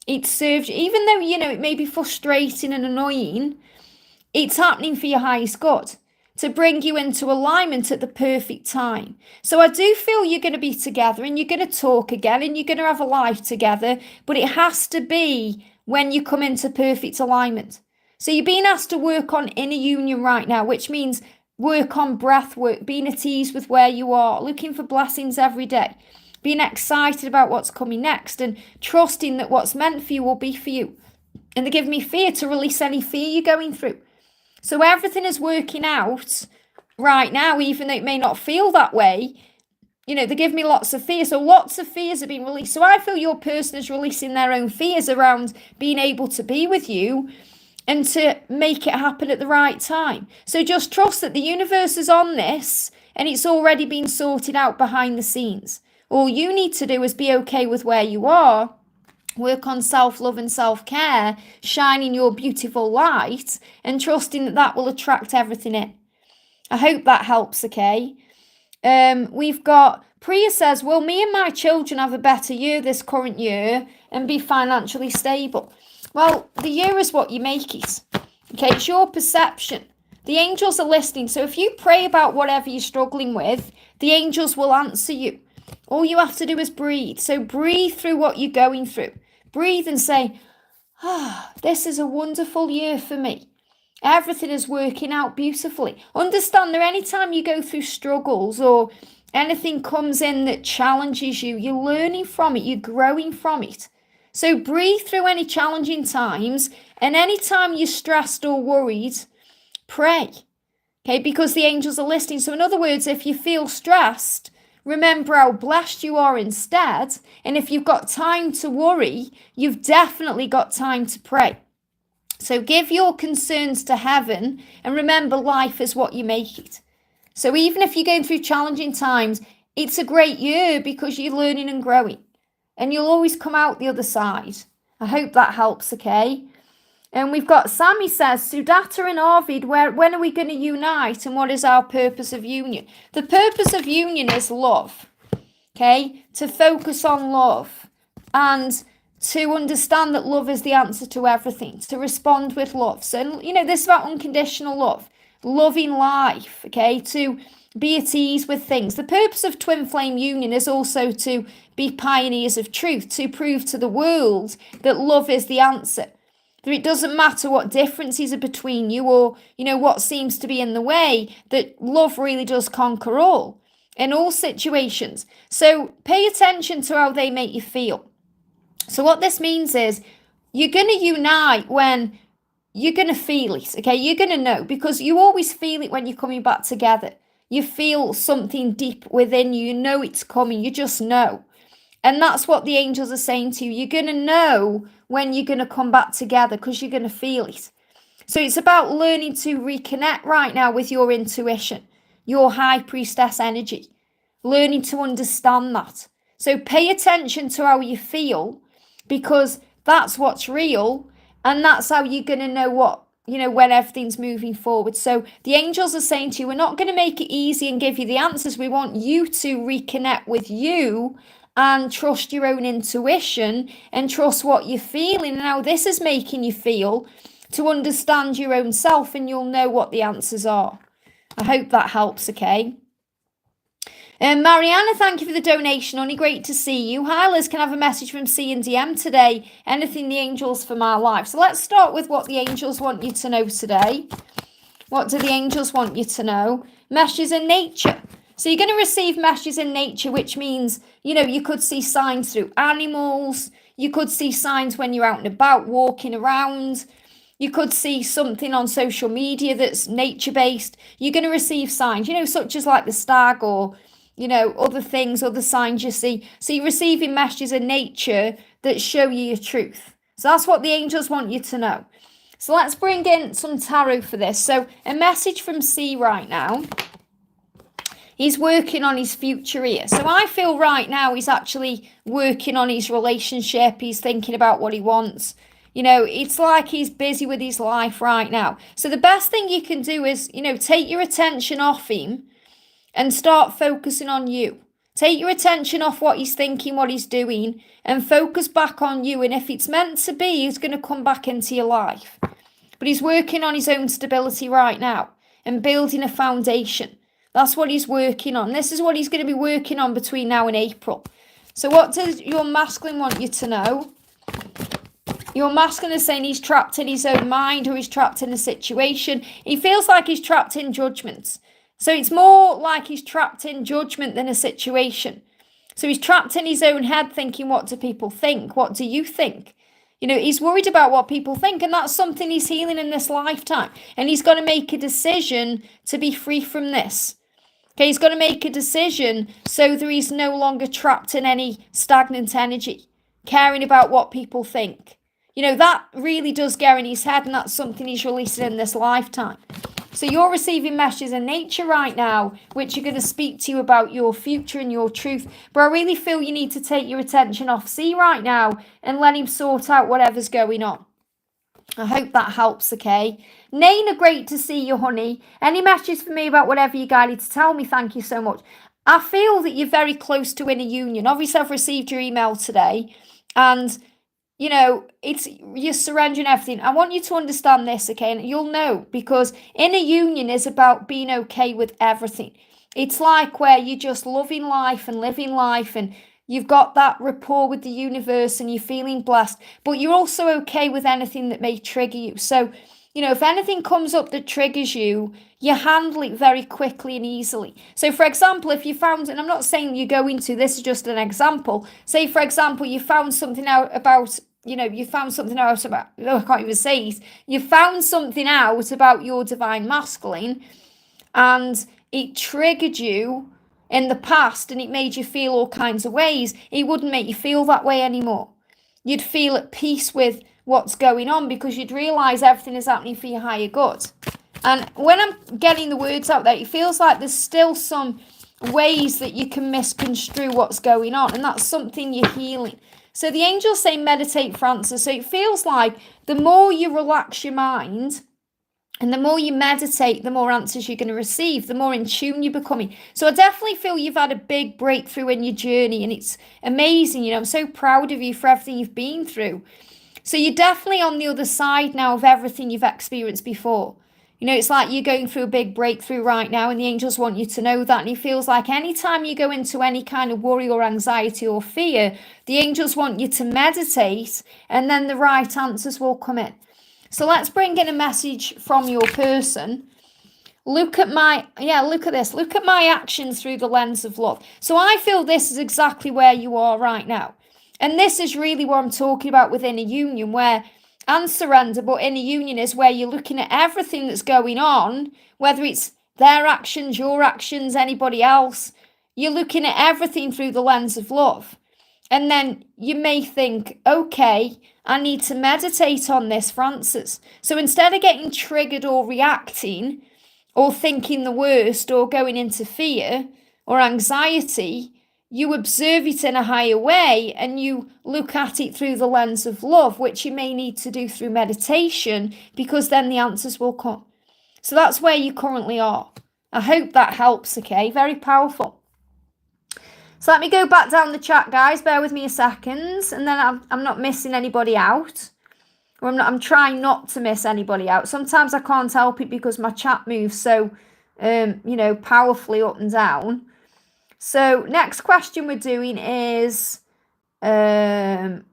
S1: It serves you, even though, it may be frustrating and annoying, it's happening for your highest good, to bring you into alignment at the perfect time. So I do feel you're going to be together and you're going to talk again and you're going to have a life together, but it has to be when you come into perfect alignment. So you're being asked to work on inner union right now, which means work on breath work, being at ease with where you are, looking for blessings every day, being excited about what's coming next and trusting that what's meant for you will be for you. And they give me fear to release any fear you're going through. So everything is working out right now, even though it may not feel that way. They give me lots of fear. So lots of fears are being released. So I feel your person is releasing their own fears around being able to be with you and to make it happen at the right time. So just trust that the universe is on this and it's already been sorted out behind the scenes. All you need to do is be okay with where you are, work on self-love and self-care, shining your beautiful light and trusting that that will attract everything in. I hope that helps, okay? We've got Priya says, will me and my children have a better year this current year and be financially stable? Well, the year is what you make it. Okay, it's your perception. The angels are listening. So if you pray about whatever you're struggling with, the angels will answer you. All you have to do is breathe. So breathe through what you're going through. Breathe and say, this is a wonderful year for me. Everything is working out beautifully. Understand that anytime you go through struggles or anything comes in that challenges you, you're learning from it, you're growing from it. So breathe through any challenging times, and anytime you're stressed or worried, pray. Okay, because the angels are listening. So in other words, if you feel stressed, remember how blessed you are instead. And if you've got time to worry, you've definitely got time to pray. So give your concerns to heaven and remember life is what you make it. So even if you're going through challenging times, it's a great year because you're learning and growing. And you'll always come out the other side. I hope that helps, okay? And we've got Sammy says, Sudata and Arvid, when are we going to unite and what is our purpose of union? The purpose of union is love, okay? To focus on love and to understand that love is the answer to everything, to respond with love. So, this is about unconditional love, loving life, okay? To be at ease with things. The purpose of twin flame union is also to be pioneers of truth, to prove to the world that love is the answer. That it doesn't matter what differences are between you or, what seems to be in the way, that love really does conquer all in all situations. So pay attention to how they make you feel. So what this means is you're going to unite when you're going to feel it, okay? You're going to know, because you always feel it when you're coming back together. You feel something deep within you. You know it's coming. You just know. And that's what the angels are saying to you. You're going to know when you're going to come back together because you're going to feel it. So it's about learning to reconnect right now with your intuition, your high priestess energy, learning to understand that. So pay attention to how you feel, because that's what's real, and that's how you're going to know what, when everything's moving forward. So the angels are saying to you, we're not going to make it easy and give you the answers. We want you to reconnect with you and trust your own intuition and trust what you're feeling and how this is making you feel, to understand your own self, and you'll know what the answers are. I hope that helps, okay? Mariana, thank you for the donation, honey. Great to see you. Hi, Liz, can I have a message from C and DM today? Anything the angels for my life? So let's start with what the angels want you to know today. What do the angels want you to know? Messages in nature. So you're going to receive messages in nature, which means, you could see signs through animals. You could see signs when you're out and about, walking around. You could see something on social media that's nature-based. You're going to receive signs, such as like the stag or, other things, other signs you see. So you're receiving messages in nature that show you your truth. So that's what the angels want you to know. So let's bring in some tarot for this. So a message from C right now He's working on his future here. So I feel right now he's actually working on his relationship. He's thinking about what he wants. You know, it's like he's busy with his life right now. So the best thing you can do is, you know, take your attention off him and start focusing on you. Take your attention off what he's thinking, what he's doing, and focus back on you. And if it's meant to be, he's going to come back into your life. But he's working on his own stability right now and building a foundation. That's what he's working on. This is what he's going to be working on between now and April. So what does your masculine want you to know? Your masculine is saying he's trapped in his own mind, or he's trapped in a situation. He feels like he's trapped in judgments. So it's more like he's trapped in judgment than a situation. So he's trapped in his own head thinking, what do people think? What do you think? You know, he's worried about what people think, and that's something he's healing in this lifetime. And he's got to make a decision to be free from this. Okay, he's got to make a decision so that he's no longer trapped in any stagnant energy, caring about what people think. You know, that really does get in his head, and that's something he's releasing in this lifetime. So you're receiving messages in nature right now, which are going to speak to you about your future and your truth. But I really feel you need to take your attention off C right now and let him sort out whatever's going on. I hope that helps, okay? Naina, great to see you, honey. Any messages for me about whatever you guided to tell me? Thank you so much. I feel that you're very close to inner union. Obviously, I've received your email today, and you know, you're surrendering everything. I want you to understand this, okay? And you'll know, because inner union is about being okay with everything. It's like where you're just loving life and living life, and you've got that rapport with the universe and you're feeling blessed, but you're also okay with anything that may trigger you. So, you know, if anything comes up that triggers you, you handle it very quickly and easily. So, for example, if you found, and I'm not saying you're going to, this is just an example. Say, for example, you found something out about, you found something out about, I can't even say it. You found something out about your divine masculine, and it triggered you in the past and it made you feel all kinds of ways. It wouldn't make you feel that way anymore. You'd feel at peace with what's going on, because you'd realise everything is happening for your higher good. And when I'm getting the words out there, it feels like there's still some ways that you can misconstrue what's going on, and that's something you're healing. So the angels say meditate for answers. So it feels like the more you relax your mind and the more you meditate, the more answers you're going to receive, the more in tune you're becoming. So I definitely feel you've had a big breakthrough in your journey, and it's amazing. You know, I'm so proud of you for everything you've been through. So you're definitely on the other side now of everything you've experienced before. You know, it's like you're going through a big breakthrough right now, and the angels want you to know that. And it feels like anytime you go into any kind of worry or anxiety or fear, the angels want you to meditate, and then the right answers will come in. So let's bring in a message from your person. Look at this. Look at my actions through the lens of love. So I feel this is exactly where you are right now. And this is really what I'm talking about with inner union, and surrender, but inner union is where you're looking at everything that's going on, whether it's their actions, your actions, anybody else. You're looking at everything through the lens of love. And then you may think, okay, I need to meditate on this for answers. So instead of getting triggered or reacting or thinking the worst or going into fear or anxiety, you observe it in a higher way and you look at it through the lens of love, which you may need to do through meditation, because then the answers will come. So that's where you currently are. I hope that helps, okay? Very powerful. So let me go back down the chat, guys. Bear with me a second, and then I'm not missing anybody out. Or I'm trying not to miss anybody out. Sometimes I can't help it because my chat moves so, powerfully up and down. So next question we're doing is, Sheila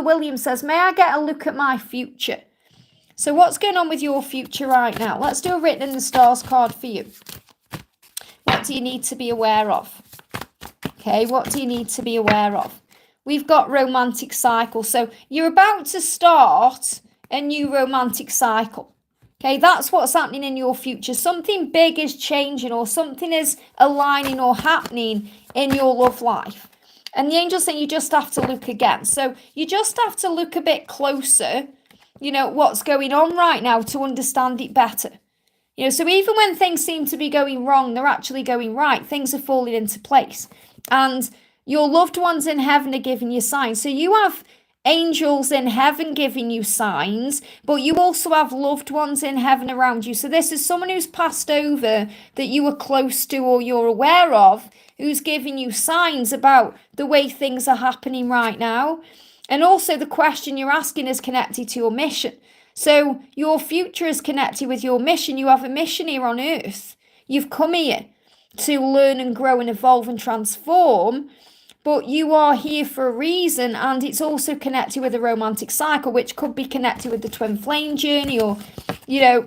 S1: Williams says, may I get a look at my future? So what's going on with your future right now? Let's do a written in the stars card for you. What do you need to be aware of? Okay, what do you need to be aware of? We've got romantic cycle. So you're about to start a new romantic cycle. Okay, that's what's happening in your future. Something big is changing, or something is aligning or happening in your love life. And the angels say you just have to look again. So you just have to look a bit closer, what's going on right now to understand it better. So even when things seem to be going wrong, they're actually going right. Things are falling into place. And your loved ones in heaven are giving you signs. So you have angels in heaven giving you signs, but you also have loved ones in heaven around you. So this is someone who's passed over that you were close to or you're aware of, who's giving you signs about the way things are happening right now. And also the question you're asking is connected to your mission. So your future is connected with your mission. You have a mission here on earth. You've come here to learn and grow and evolve and transform, but you are here for a reason, and it's also connected with a romantic cycle, which could be connected with the twin flame journey or,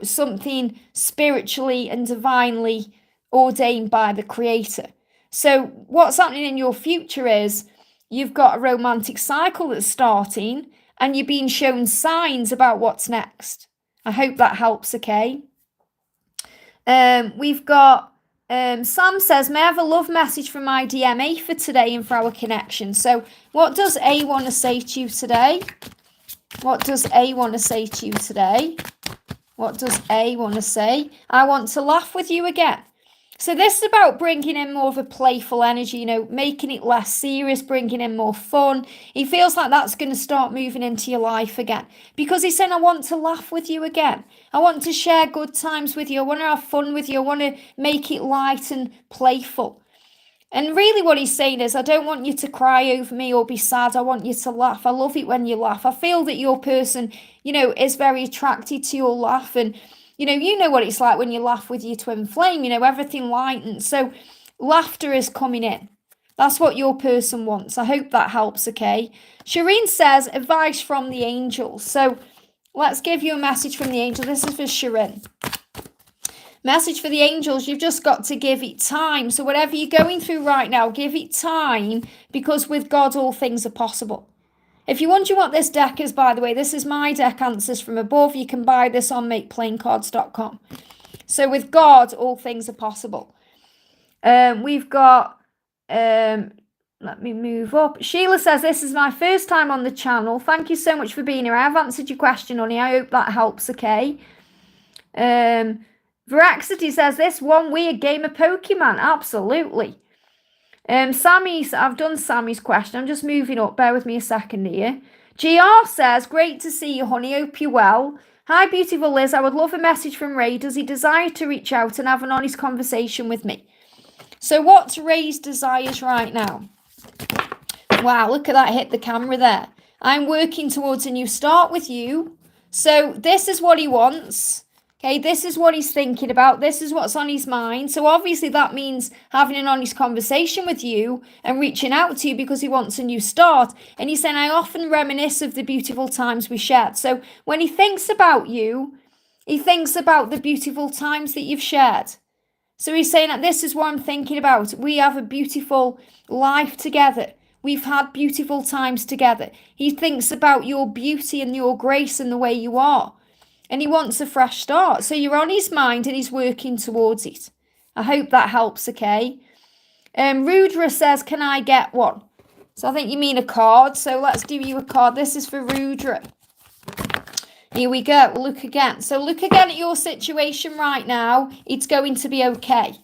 S1: something spiritually and divinely ordained by the Creator. So what's happening in your future is you've got a romantic cycle that's starting, and you're being shown signs about what's next. I hope that helps, okay? We've got Sam says, may I have a love message from my DMA for today and for our connection? So what does A want to say to you today? What does A want to say to you today? What does A want to say? I want to laugh with you again. So this is about bringing in more of a playful energy, making it less serious, bringing in more fun. He feels like that's going to start moving into your life again, because he's saying, I want to laugh with you again. I want to share good times with you. I want to have fun with you. I want to make it light and playful. And really what he's saying is, I don't want you to cry over me or be sad. I want you to laugh. I love it when you laugh. I feel that your person, is very attracted to your laugh. And you know what it's like when you laugh with your twin flame, everything lightens. So laughter is coming in. That's what your person wants. I hope that helps, okay? Shireen says, advice from the angels. So let's give you a message from the angel. This is for Shireen. Message for the angels, you've just got to give it time. So whatever you're going through right now, give it time, because with God, all things are possible. If you're wondering what this deck is, by the way, this is my deck, Answers from Above. You can buy this on makeplaincards.com. So with God, all things are possible. We've got, let me move up. Sheila says, this is my first time on the channel. Thank you so much for being here. I have answered your question, honey. I hope that helps, okay? Veraxity says, this one weird game of Pokemon. Absolutely. Sammy's, I've done Sammy's question. I'm just moving up. Bear with me a second here. GR says, great to see you, honey. Hope you're well. Hi, beautiful Liz. I would love a message from Ray. Does he desire to reach out and have an honest conversation with me? So what's Ray's desires right now? Wow, look at that. Hit the camera there. I'm working towards a new start with you. So this is what he wants. Okay, this is what he's thinking about. This is what's on his mind. So obviously that means having an honest conversation with you and reaching out to you because he wants a new start. And he's saying, I often reminisce of the beautiful times we shared. So when he thinks about you, he thinks about the beautiful times that you've shared. So he's saying that this is what I'm thinking about. We have a beautiful life together. We've had beautiful times together. He thinks about your beauty and your grace and the way you are. And he wants a fresh start. So you're on his mind and he's working towards it. I hope that helps, okay? Rudra says, can I get one? So I think you mean a card. So let's do you a card. This is for Rudra. Here we go. We'll look again. So look again at your situation right now. It's going to be okay.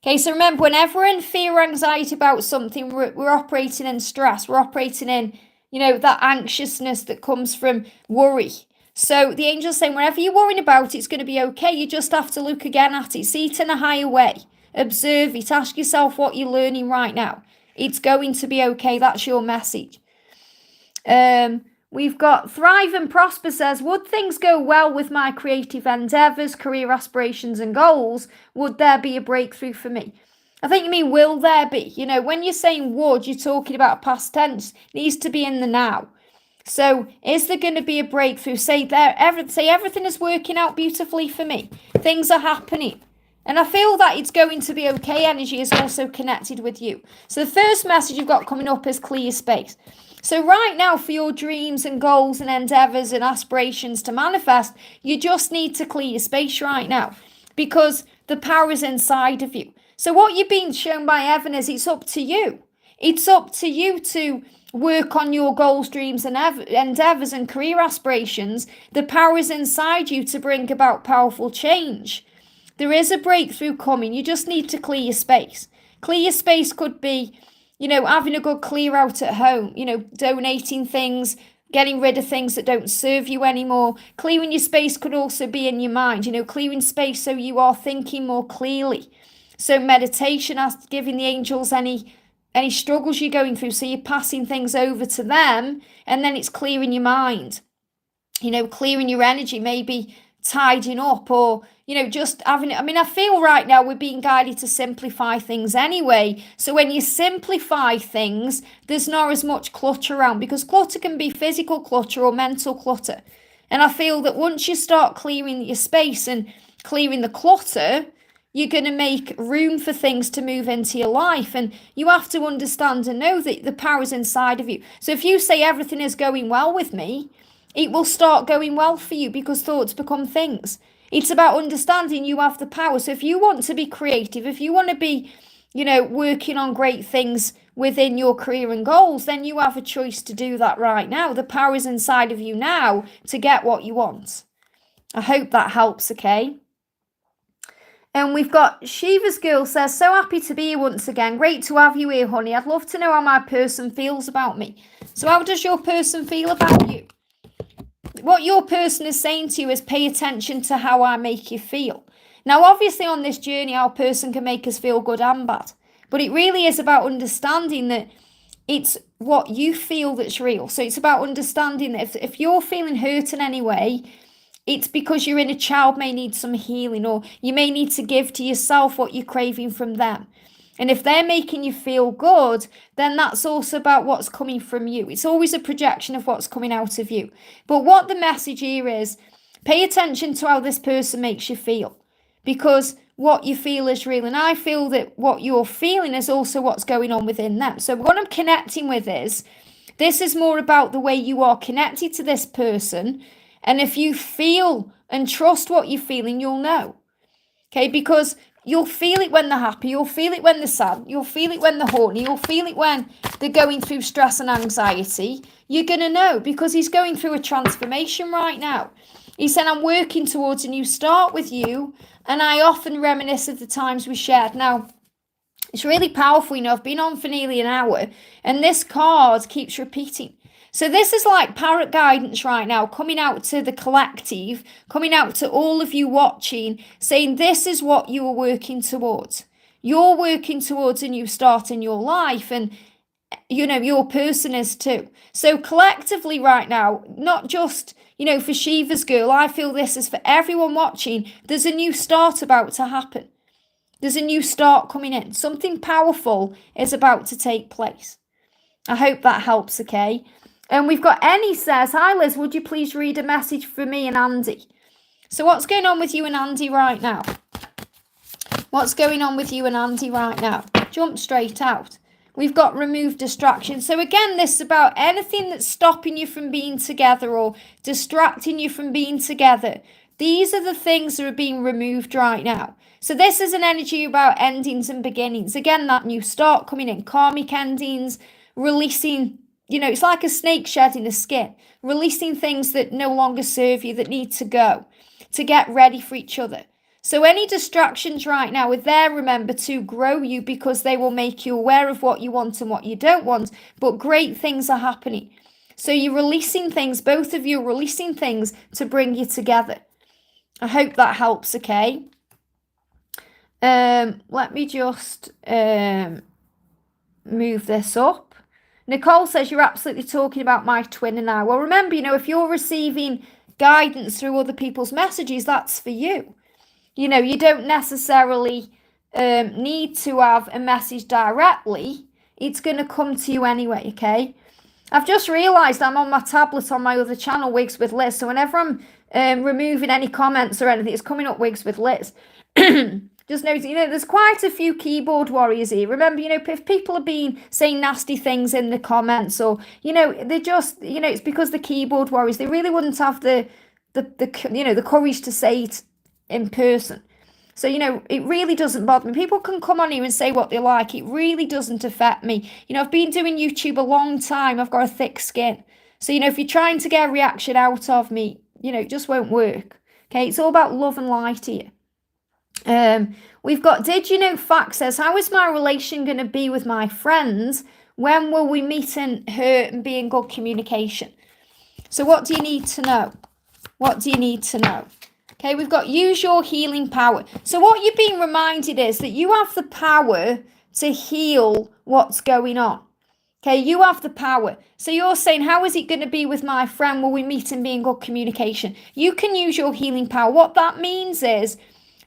S1: Okay, so remember, whenever we're in fear or anxiety about something, we're operating in stress. We're operating in, that anxiousness that comes from worry. So the angel's saying, whenever you're worrying about it, it's going to be okay. You just have to look again at it. See it in a higher way. Observe it. Ask yourself what you're learning right now. It's going to be okay. That's your message. We've got Thrive and Prosper says, would things go well with my creative endeavours, career aspirations and goals? Would there be a breakthrough for me? I think you mean, will there be? When you're saying would, you're talking about past tense. It needs to be in the now. So is there going to be a breakthrough? Say everything is working out beautifully for me. Things are happening. And I feel that it's going to be okay. Energy is also connected with you. So the first message you've got coming up is clear space. So right now, for your dreams and goals and endeavours and aspirations to manifest, you just need to clear your space right now, because the power is inside of you. So what you're being shown by heaven is it's up to you. It's up to you to work on your goals, dreams and endeavours and career aspirations. The power is inside you to bring about powerful change. There is a breakthrough coming. You just need to clear your space. Clear your space could be, having a good clear out at home, donating things, getting rid of things that don't serve you anymore. Clearing your space could also be in your mind, clearing space so you are thinking more clearly. So meditation, giving the angels any struggles you're going through, so you're passing things over to them, and then it's clearing your mind, clearing your energy, maybe tidying up, or just having it. I feel right now we're being guided to simplify things anyway. So when you simplify things, there's not as much clutter around, because clutter can be physical clutter or mental clutter. And I feel that once you start clearing your space and clearing the clutter, you're going to make room for things to move into your life. And you have to understand and know that the power is inside of you. So if you say everything is going well with me, it will start going well for you, because thoughts become things. It's about understanding you have the power. So if you want to be creative, if you want to be, working on great things within your career and goals, then you have a choice to do that right now. The power is inside of you now to get what you want. I hope that helps, okay? And we've got Shiva's Girl says, so happy to be here once again. Great to have you here, honey. I'd love to know how my person feels about me. So how does your person feel about you? What your person is saying to you is, pay attention to how I make you feel. Now, obviously on this journey, our person can make us feel good and bad. But it really is about understanding that it's what you feel that's real. So it's about understanding that if you're feeling hurt in any way, it's because your inner child may need some healing, or you may need to give to yourself what you're craving from them. And if they're making you feel good, then that's also about what's coming from you. It's always a projection of what's coming out of you. But what the message here is, pay attention to how this person makes you feel, because what you feel is real. And I feel that what you're feeling is also what's going on within them. So what I'm connecting with is, this is more about the way you are connected to this person. And if you feel and trust what you're feeling, you'll know. Okay, because you'll feel it when they're happy, you'll feel it when they're sad, you'll feel it when they're horny, you'll feel it when they're going through stress and anxiety. You're going to know, because he's going through a transformation right now. He said, I'm working towards a new start with you, and I often reminisce of the times we shared. Now, it's really powerful, I've been on for nearly an hour, and this card keeps repeating. So this is like parrot guidance right now, coming out to the collective, coming out to all of you watching, saying this is what you are working towards. You're working towards a new start in your life, and your person is too. So collectively right now, not just, for Shiva's Girl, I feel this is for everyone watching. There's a new start about to happen. There's a new start coming in. Something powerful is about to take place. I hope that helps, okay? And we've got Annie says, hi Liz, would you please read a message for me and Andy? So what's going on with you and Andy right now? What's going on with you and Andy right now? Jump straight out. We've got remove distraction. So again, this is about anything that's stopping you from being together or distracting you from being together. These are the things that are being removed right now. So this is an energy about endings and beginnings. Again, that new start coming in, karmic endings, releasing. It's like a snake shedding a skin, releasing things that no longer serve you, that need to go, to get ready for each other. So any distractions right now are there, remember, to grow you, because they will make you aware of what you want and what you don't want. But great things are happening. So you're releasing things, both of you are releasing things to bring you together. I hope that helps, okay? Let me just move this up. Nicole says, you're absolutely talking about my twin and I. Well, remember, if you're receiving guidance through other people's messages, that's for you. You don't necessarily need to have a message directly. It's going to come to you anyway, okay? I've just realised I'm on my tablet on my other channel, Wigs with Liz. So whenever I'm removing any comments or anything, it's coming up Wigs with Liz. Just notice, there's quite a few keyboard warriors here. Remember, if people are saying nasty things in the comments, or, they're just, it's because the keyboard warriors, they really wouldn't have the courage to say it in person. So, it really doesn't bother me. People can come on here and say what they like. It really doesn't affect me. I've been doing YouTube a long time. I've got a thick skin. So, if you're trying to get a reaction out of me, it just won't work. Okay, it's all about love and light here. We've got, did you know Fact says, how is my relation going to be with my friends? When will we meet and hurt and be in good communication? So what do you need to know? What do you need to know? Okay, we've got use your healing power. So what you're being reminded is that you have the power to heal what's going on. Okay, you have the power. So you're saying, how is it going to be with my friend? Will we meet and be in good communication? You can use your healing power. What that means is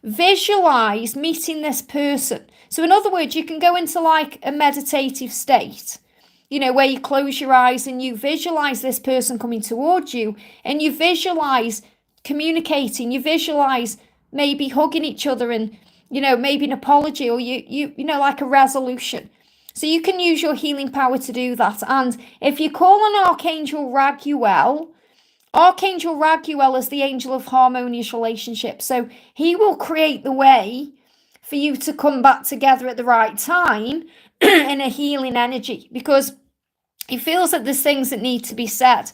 S1: visualize meeting this person. So in other words, you can go into like a meditative state, you know, where you close your eyes and you visualize this person coming towards you, and you visualize communicating, you visualize maybe hugging each other and, you know, maybe an apology or you know, like a resolution. So you can use your healing power to do that. And if you call on Archangel Raguel is the angel of harmonious relationships. So he will create the way for you to come back together at the right time in a healing energy, because he feels that there's things that need to be said.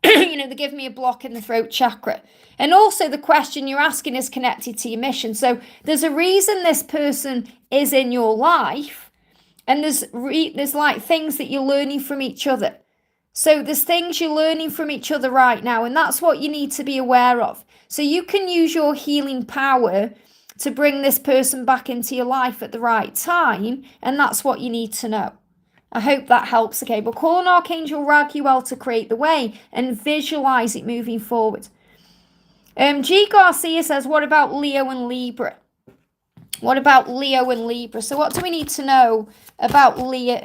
S1: You know, they give me a block in the throat chakra. And also the question you're asking is connected to your mission. So there's a reason this person is in your life. And there's like things that you're learning from each other. So there's things you're learning from each other right now. And that's what you need to be aware of. So you can use your healing power to bring this person back into your life at the right time. And that's what you need to know. I hope that helps. Okay, but call on Archangel Raguel to create the way and visualize it moving forward. G. Garcia says, what about Leo and Libra? What about Leo and Libra? So what do we need to know about Leo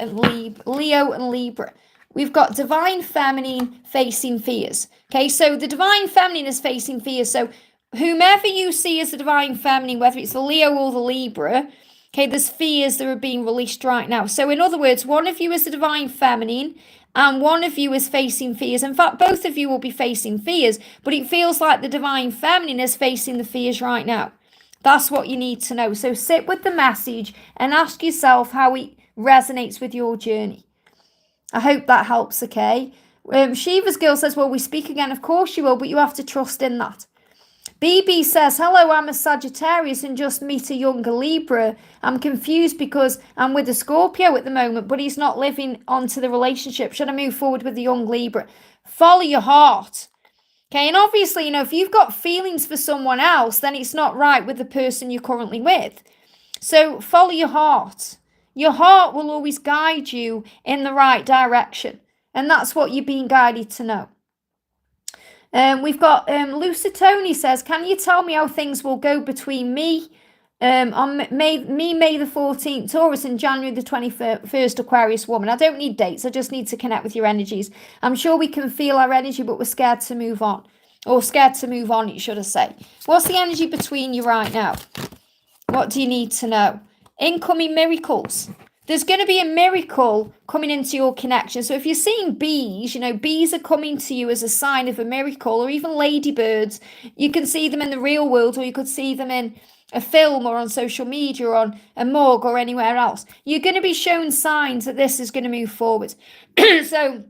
S1: and Libra? We've got divine feminine facing fears. Okay, so the divine feminine is facing fears. So whomever you see as the divine feminine, whether it's the Leo or the Libra, okay, there's fears that are being released right now. So in other words, one of you is the divine feminine and one of you is facing fears. In fact, both of you will be facing fears, but it feels like the divine feminine is facing the fears right now. That's what you need to know. So sit with the message and ask yourself how it resonates with your journey. I hope that helps, okay? Shiva's girl says, well, we speak again. Of course you will, but you have to trust in that. BB says, hello, I'm a Sagittarius and just meet a younger Libra. I'm confused because I'm with a Scorpio at the moment, but he's not living onto the relationship. Should I move forward with the young Libra? Follow your heart. Okay, and obviously, you know, if you've got feelings for someone else, then it's not right with the person you're currently with. So follow your heart. Your heart will always guide you in the right direction. And that's what you're being guided to know. We've got Lucy Tony says, can you tell me how things will go between me on May the 14th Taurus and January the 21st Aquarius woman? I don't need dates. I just need to connect with your energies. I'm sure we can feel our energy, but we're scared to move on. Or scared to move on, you should have said. What's the energy between you right now? What do you need to know? Incoming miracles. There's going to be a miracle coming into your connection. So if you're seeing bees, you know, bees are coming to you as a sign of a miracle, or even ladybirds. You can see them in the real world, or you could see them in a film or on social media or on a mug or anywhere else. You're going to be shown signs that this is going to move forward. So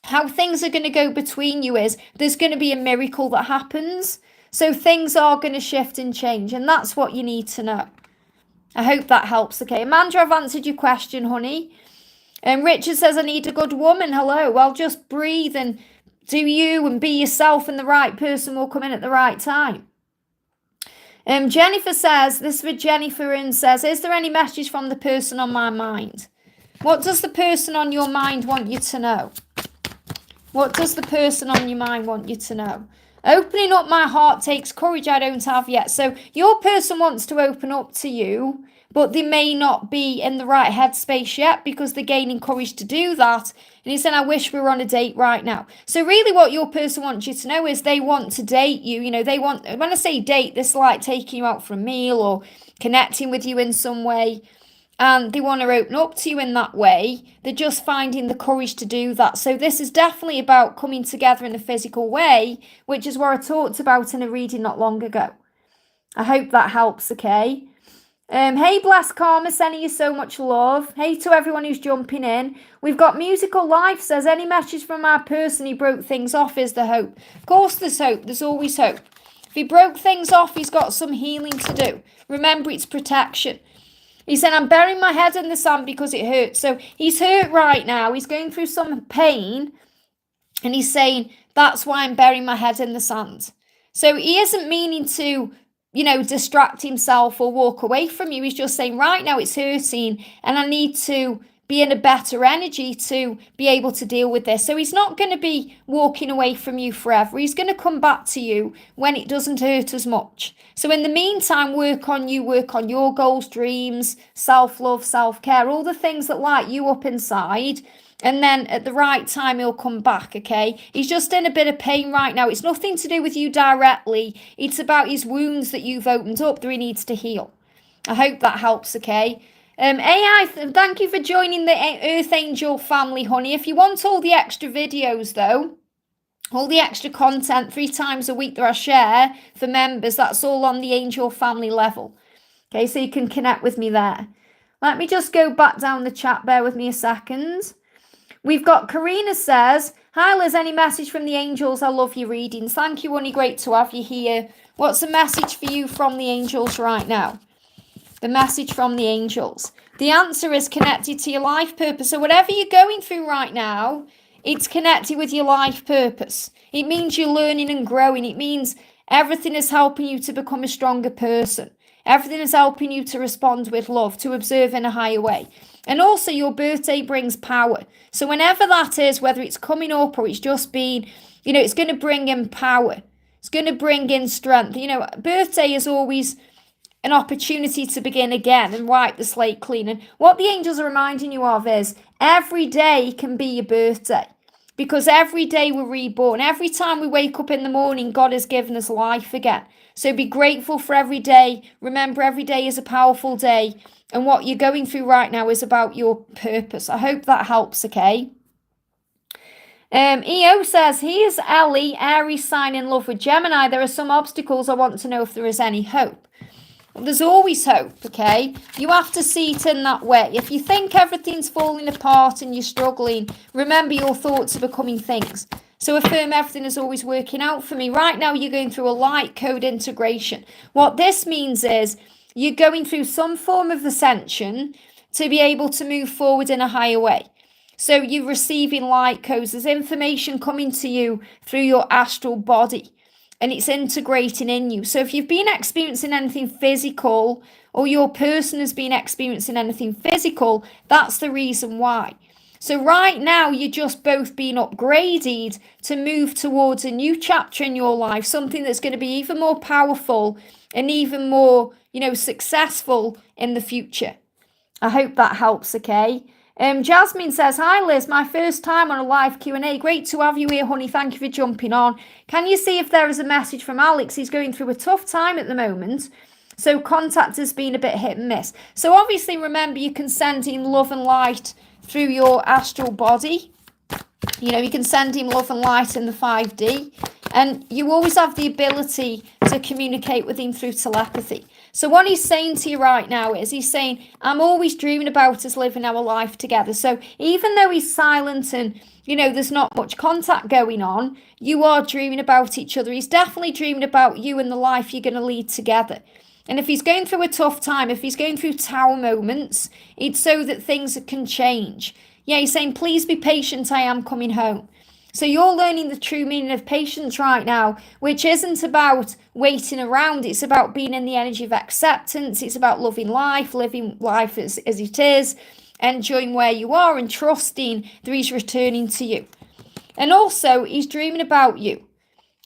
S1: how things are going to go between you is there's going to be a miracle that happens. So things are going to shift and change. And that's what you need to know. I hope that helps. Okay, Amanda, I've answered your question, honey. And Richard says, I need a good woman. Hello. Well, just breathe and do you and be yourself, and the right person will come in at the right time. Jennifer says, this is for Jennifer, and says, is there any message from the person on my mind? What does the person on your mind want you to know? What does the person on your mind want you to know? Opening up my heart takes courage I don't have yet. So your person wants to open up to you, but they may not be in the right headspace yet because they're gaining courage to do that. And he said, I wish we were on a date right now. So really what your person wants you to know is they want to date you. You know, they want, when I say date, this is like taking you out for a meal or connecting with you in some way. And they want to open up to you in that way. They're just finding the courage to do that. So this is definitely about coming together in a physical way, which is what I talked about in a reading not long ago. I hope that helps, okay? Hey, Blessed Karma, sending you so much love. Hey to everyone who's jumping in. We've got Musical Life says, any message from our person who broke things off? Is there hope? Of course there's hope. There's always hope. If he broke things off, he's got some healing to do. Remember, it's protection. He said, I'm burying my head in the sand because it hurts. So he's hurt right now. He's going through some pain. And he's saying, that's why I'm burying my head in the sand. So he isn't meaning to, distract himself or walk away from you. He's just saying, right now it's hurting and I need to be in a better energy to be able to deal with this. So he's not going to be walking away from you forever. He's going to come back to you when it doesn't hurt as much. So in the meantime, work on you, work on your goals, dreams, self-love, self-care, all the things that light you up inside. And then at the right time, he'll come back, okay? He's just in a bit of pain right now. It's nothing to do with you directly. It's about his wounds that you've opened up that he needs to heal. I hope that helps, okay? AI, thank you for joining the Earth Angel family, honey. If you want all the extra videos, though, all the extra content 3 times a week that I share for members, that's all on the Angel family level. Okay, so you can connect with me there. Let me just go back down the chat. Bear with me a second. We've got Karina says, hi Liz, any message from the angels? I love your readings. Thank you, honey. Great to have you here. What's the message for you from the angels right now? The message from the angels. The answer is connected to your life purpose. So whatever you're going through right now, it's connected with your life purpose. It means you're learning and growing. It means everything is helping you to become a stronger person. Everything is helping you to respond with love, to observe in a higher way. And also your birthday brings power. So whenever that is, whether it's coming up or it's just been, it's going to bring in power. It's going to bring in strength. Birthday is always an opportunity to begin again and wipe the slate clean. And what the angels are reminding you of is every day can be your birthday. Because every day we're reborn. Every time we wake up in the morning, God has given us life again. So be grateful for every day. Remember, every day is a powerful day. And what you're going through right now is about your purpose. I hope that helps, okay? EO says, here's Ellie, Aries sign in love with Gemini. There are some obstacles. I want to know if there is any hope. Well, there's always hope, okay? You have to see it in that way. If you think everything's falling apart and you're struggling, remember your thoughts are becoming things. So affirm everything is always working out for me. Right now, you're going through a light code integration. What this means is you're going through some form of ascension to be able to move forward in a higher way. So you're receiving light codes. There's information coming to you through your astral body and it's integrating in you. So if you've been experiencing anything physical or your person has been experiencing anything physical, that's the reason why. So right now, you're just both being upgraded to move towards a new chapter in your life, something that's going to be even more powerful and even more, successful in the future. I hope that helps, okay? Jasmine says, hi Liz, my first time on a live Q&A. Great to have you here, honey. Thank you for jumping on. Can you see if there is a message from Alex? He's going through a tough time at the moment. So contact has been a bit hit and miss. So obviously, remember, you can send in love and light through your astral body. You can send him love and light in the 5D. And you always have the ability to communicate with him through telepathy. So what he's saying to you right now is he's saying, I'm always dreaming about us living our life together. So even though he's silent and, there's not much contact going on, you are dreaming about each other. He's definitely dreaming about you and the life you're going to lead together. And if he's going through a tough time, if he's going through tower moments, it's so that things can change. Yeah, he's saying, please be patient, I am coming home. So you're learning the true meaning of patience right now, which isn't about waiting around. It's about being in the energy of acceptance. It's about loving life, living life as it is, enjoying where you are and trusting that he's returning to you. And also, he's dreaming about you.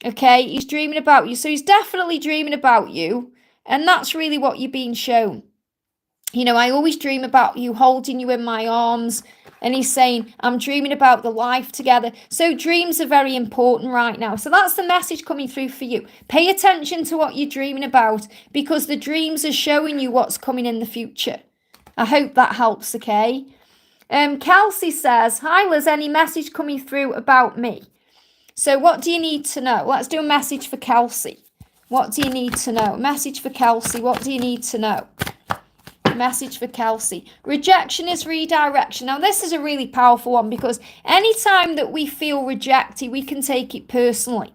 S1: Okay, he's dreaming about you. So he's definitely dreaming about you. And that's really what you're being shown. I always dream about you, holding you in my arms. And he's saying, I'm dreaming about the life together. So dreams are very important right now. So that's the message coming through for you. Pay attention to what you're dreaming about because the dreams are showing you what's coming in the future. I hope that helps, okay? Kelsey says, hi Liz, any message coming through about me? So what do you need to know? Let's do a message for Kelsey. What do you need to know? Message for Kelsey. What do you need to know? Message for Kelsey. Rejection is redirection. Now, this is a really powerful one because anytime that we feel rejected, we can take it personally.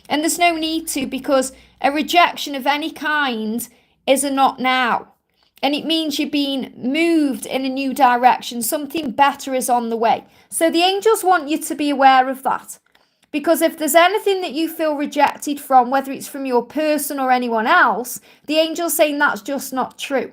S1: And there's no need to, because a rejection of any kind is a not now. And it means you're being moved in a new direction. Something better is on the way. So the angels want you to be aware of that. Because if there's anything that you feel rejected from, whether it's from your person or anyone else, the angel's saying that's just not true.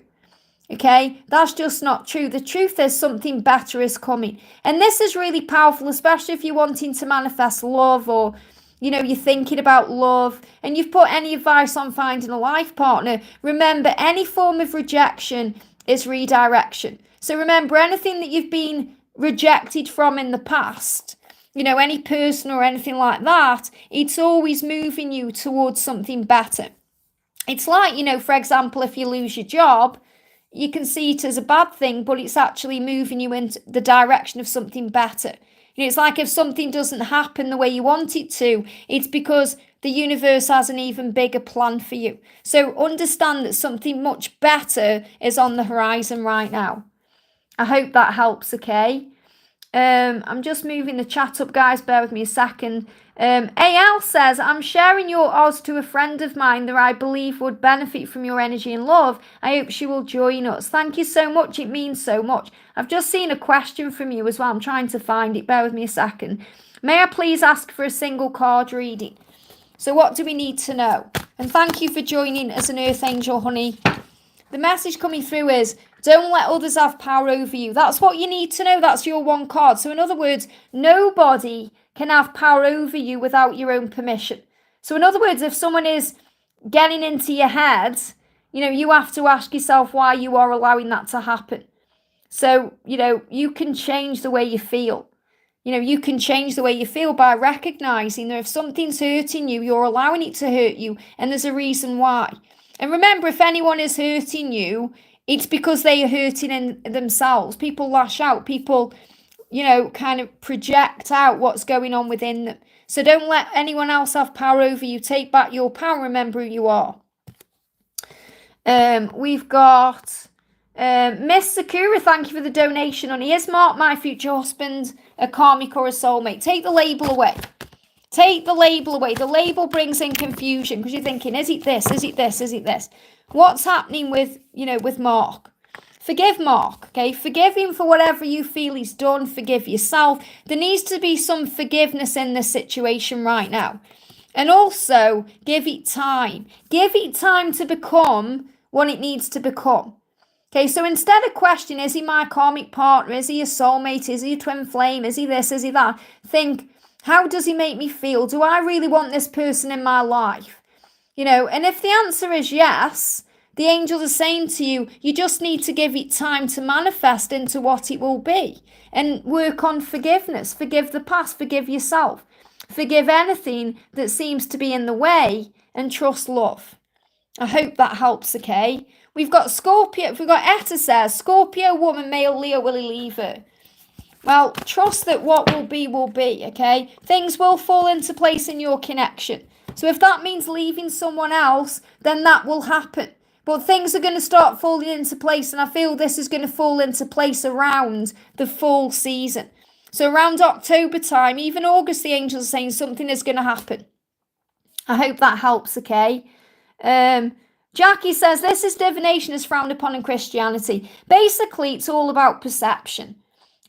S1: Okay, that's just not true. The truth is something better is coming. And this is really powerful, especially if you're wanting to manifest love, or you're thinking about love and you've put any advice on finding a life partner. Remember, any form of rejection is redirection. So remember, anything that you've been rejected from in the past, any person or anything like that, it's always moving you towards something better. It's like, for example, if you lose your job, you can see it as a bad thing, but it's actually moving you into the direction of something better. It's like if something doesn't happen the way you want it to, it's because the universe has an even bigger plan for you. So understand that something much better is on the horizon right now. I hope that helps, okay? I'm just moving the chat up, guys. Bear with me a second. AL says, I'm sharing your odds to a friend of mine that I believe would benefit from your energy and love. I hope she will join us. Thank you so much. It means so much. I've just seen a question from you as well. I'm trying to find it. Bear with me a second. May I please ask for a single card reading? So what do we need to know? And thank you for joining as an Earth Angel, honey. The message coming through is, don't let others have power over you. That's what you need to know. That's your one card. So in other words, nobody can have power over you without your own permission. So in other words, if someone is getting into your head, you have to ask yourself why you are allowing that to happen. So, you can change the way you feel. You can change the way you feel by recognizing that if something's hurting you, you're allowing it to hurt you, and there's a reason why. And remember, if anyone is hurting you, it's because they are hurting in themselves. People lash out. People, kind of project out what's going on within them. So don't let anyone else have power over you. Take back your power. Remember who you are. We've got Miss Sakura. Thank you for the donation, honey. Is Mark my future husband a karmic or a soulmate? Take the label away. Take the label away. The label brings in confusion because you're thinking, is it this? Is it this? Is it this? What's happening with, with Mark? Forgive Mark, okay? Forgive him for whatever you feel he's done. Forgive yourself. There needs to be some forgiveness in this situation right now. And also, give it time. Give it time to become what it needs to become. Okay, so instead of questioning, is he my karmic partner? Is he a soulmate? Is he a twin flame? Is he this? Is he that? Think, how does he make me feel? Do I really want this person in my life? And if the answer is yes, the angels are saying to you, you just need to give it time to manifest into what it will be. And work on forgiveness. Forgive the past. Forgive yourself. Forgive anything that seems to be in the way, and trust love. I hope that helps, okay? We've got Scorpio. We've got Etta says, Scorpio woman, male, Leo, will he leave her? Well, trust that what will be, okay? Things will fall into place in your connection. So if that means leaving someone else, then that will happen. But things are going to start falling into place, and I feel this is going to fall into place around the fall season. So around October time, even August, the angels are saying something is going to happen. I hope that helps, okay? Jackie says, this is divination is frowned upon in Christianity. Basically, it's all about perception.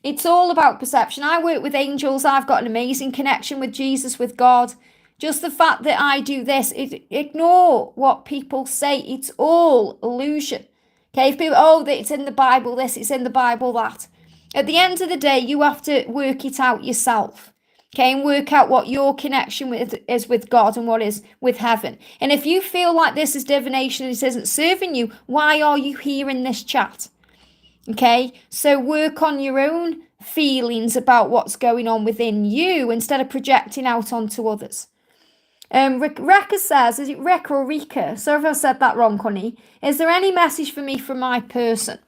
S1: It's all about perception. I work with angels. I've got an amazing connection with Jesus, with God. Just the fact that I do this, ignore what people say. It's all illusion. Okay, if people, it's in the Bible this, it's in the Bible that. At the end of the day, you have to work it out yourself. Okay, and work out what your connection is with God and what is with heaven. And if you feel like this is divination and it isn't serving you, why are you here in this chat? Okay, so work on your own feelings about what's going on within you instead of projecting out onto others. Reka says, is it Reka or Rika? Sorry if I said that wrong, honey. Is there any message for me from my person?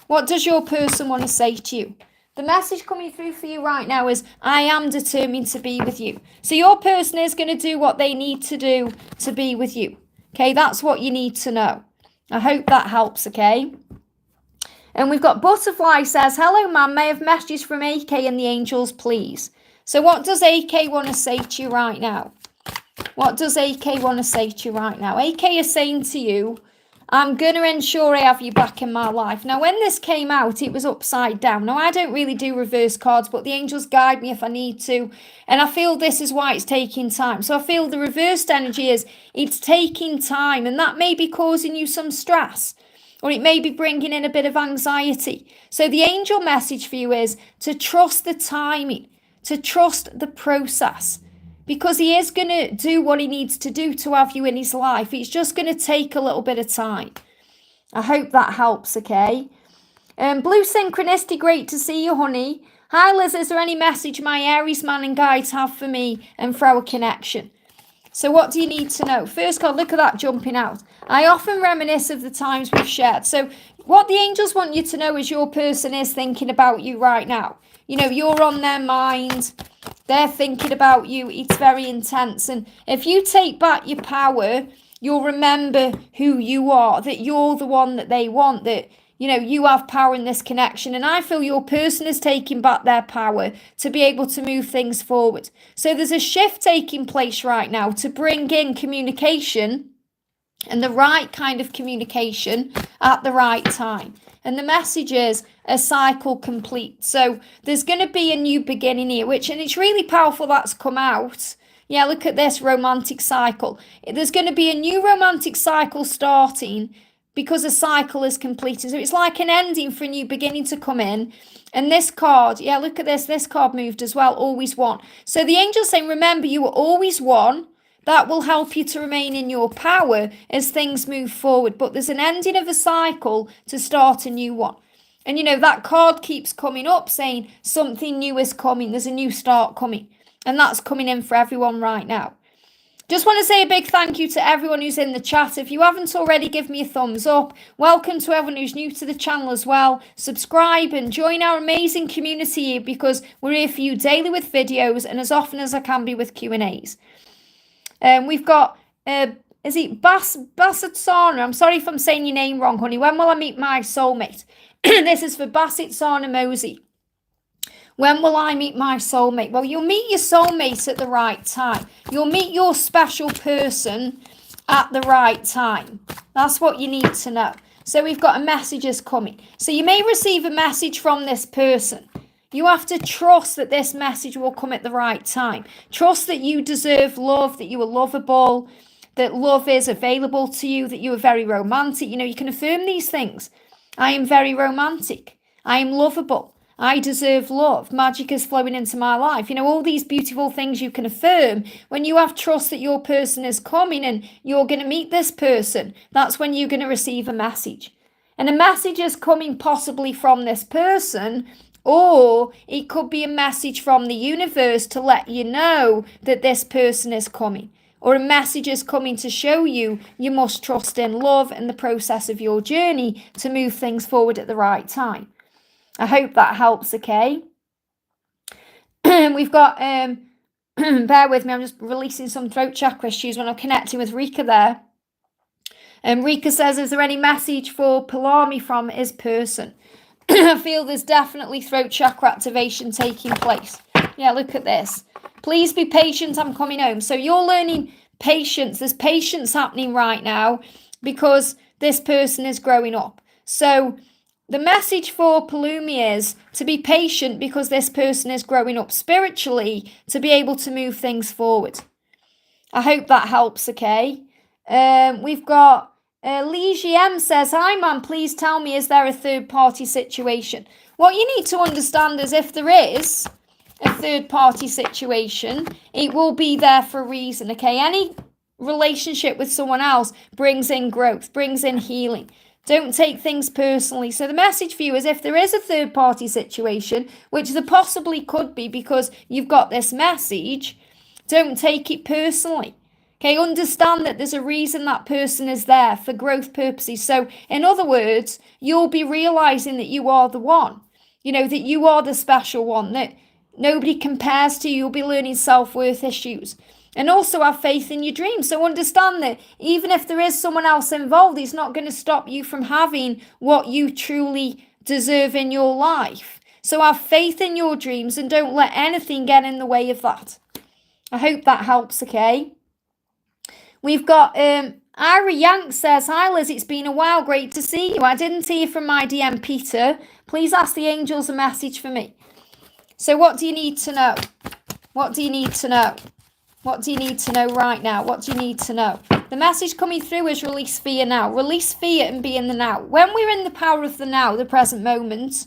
S1: What does your person want to say to you? The message coming through for you right now is, I am determined to be with you. So your person is going to do what they need to do to be with you. Okay, that's what you need to know. I hope that helps, okay? And we've got Butterfly says, hello, ma'am. May I have messages from AK and the angels, please? So what does AK want to say to you right now? What does AK want to say to you right now? AK is saying to you, I'm going to ensure I have you back in my life. Now, when this came out, it was upside down. Now, I don't really do reverse cards, but the angels guide me if I need to. And I feel this is why it's taking time. So I feel the reversed energy is it's taking time, and that may be causing you some stress, or it may be bringing in a bit of anxiety. So the angel message for you is to trust the timing, to trust the process, because he is going to do what he needs to do to have you in his life. It's just going to take a little bit of time. I hope that helps, okay? Blue Synchronicity, great to see you, honey. Hi, Liz, is there any message my Aries man and guides have for me and for our connection? So what do you need to know? First card, look at that jumping out. I often reminisce of the times we've shared. So what the angels want you to know is your person is thinking about you right now. You know, you're on their mind. They're thinking about you. It's very intense. And if you take back your power, you'll remember who you are, that you're the one that they want, that, you know, you have power in this connection. And I feel your person is taking back their power to be able to move things forward. So there's a shift taking place right now to bring in communication, and the right kind of communication at the right time. And the message is a cycle complete. So there's going to be a new beginning here, and it's really powerful that's come out. Yeah, look at this romantic cycle. There's going to be a new romantic cycle starting because a cycle is completed. So it's like an ending for a new beginning to come in. And this card, yeah, look at this. This card moved as well, always one. So the angel's saying, remember, you were always one. That will help you to remain in your power as things move forward. But there's an ending of a cycle to start a new one. And, you know, that card keeps coming up saying something new is coming. There's a new start coming. And that's coming in for everyone right now. Just want to say a big thank you to everyone who's in the chat. If you haven't already, give me a thumbs up. Welcome to everyone who's new to the channel as well. Subscribe and join our amazing community here, because we're here for you daily with videos and as often as I can be with Q&As. We've got, is it Bassetsana? I'm sorry if I'm saying your name wrong, honey. When will I meet my soulmate? This is for Bassetsana Mosey. When will I meet my soulmate? Well, you'll meet your soulmate at the right time. You'll meet your special person at the right time. That's what you need to know. So we've got a messages coming. So you may receive a message from this person. You have to trust that this message will come at the right time. Trust that you deserve love, that you are lovable, that love is available to you, that you are very romantic. You know, you can affirm these things. I am very romantic. I am lovable. I deserve love. Magic is flowing into my life. You know, all these beautiful things you can affirm. When you have trust that your person is coming and you're going to meet this person, that's when you're going to receive a message. And a message is coming possibly from this person, or it could be a message from the universe to let you know that this person is coming. Or a message is coming to show you you must trust in love and the process of your journey to move things forward at the right time. I hope that helps, okay? We've got, bear with me, I'm just releasing some throat chakra issues when I'm connecting with Rika there. Rika says, is there any message for Palami from his person? I feel there's definitely throat chakra activation taking place. Yeah, look at this. Please be patient, I'm coming home. So you're learning patience. There's patience happening right now because this person is growing up. So the message for Palumi is to be patient because this person is growing up spiritually to be able to move things forward. I hope that helps, okay? We've got Lee GM says, hi, man, please tell me, is there a third-party situation? What you need to understand is if there is a third-party situation, it will be there for a reason, okay? Any relationship with someone else brings in growth, brings in healing. Don't take things personally. So the message for you is if there is a third-party situation, which there possibly could be because you've got this message, don't take it personally. Okay, understand that there's a reason that person is there for growth purposes. So in other words, you'll be realizing that you are the one, you know, that you are the special one, that nobody compares to you. You'll be learning self-worth issues and also have faith in your dreams. So understand that even if there is someone else involved, it's not going to stop you from having what you truly deserve in your life. So have faith in your dreams and don't let anything get in the way of that. I hope that helps, okay? We've got Ira Yank says, hi Liz, it's been a while, great to see you. I didn't hear from my DM Peter. Please ask the angels a message for me. So what do you need to know? What do you need to know? What do you need to know right now? What do you need to know? The message coming through is release fear now. Release fear and be in the now. When we're in the power of the now, the present moment,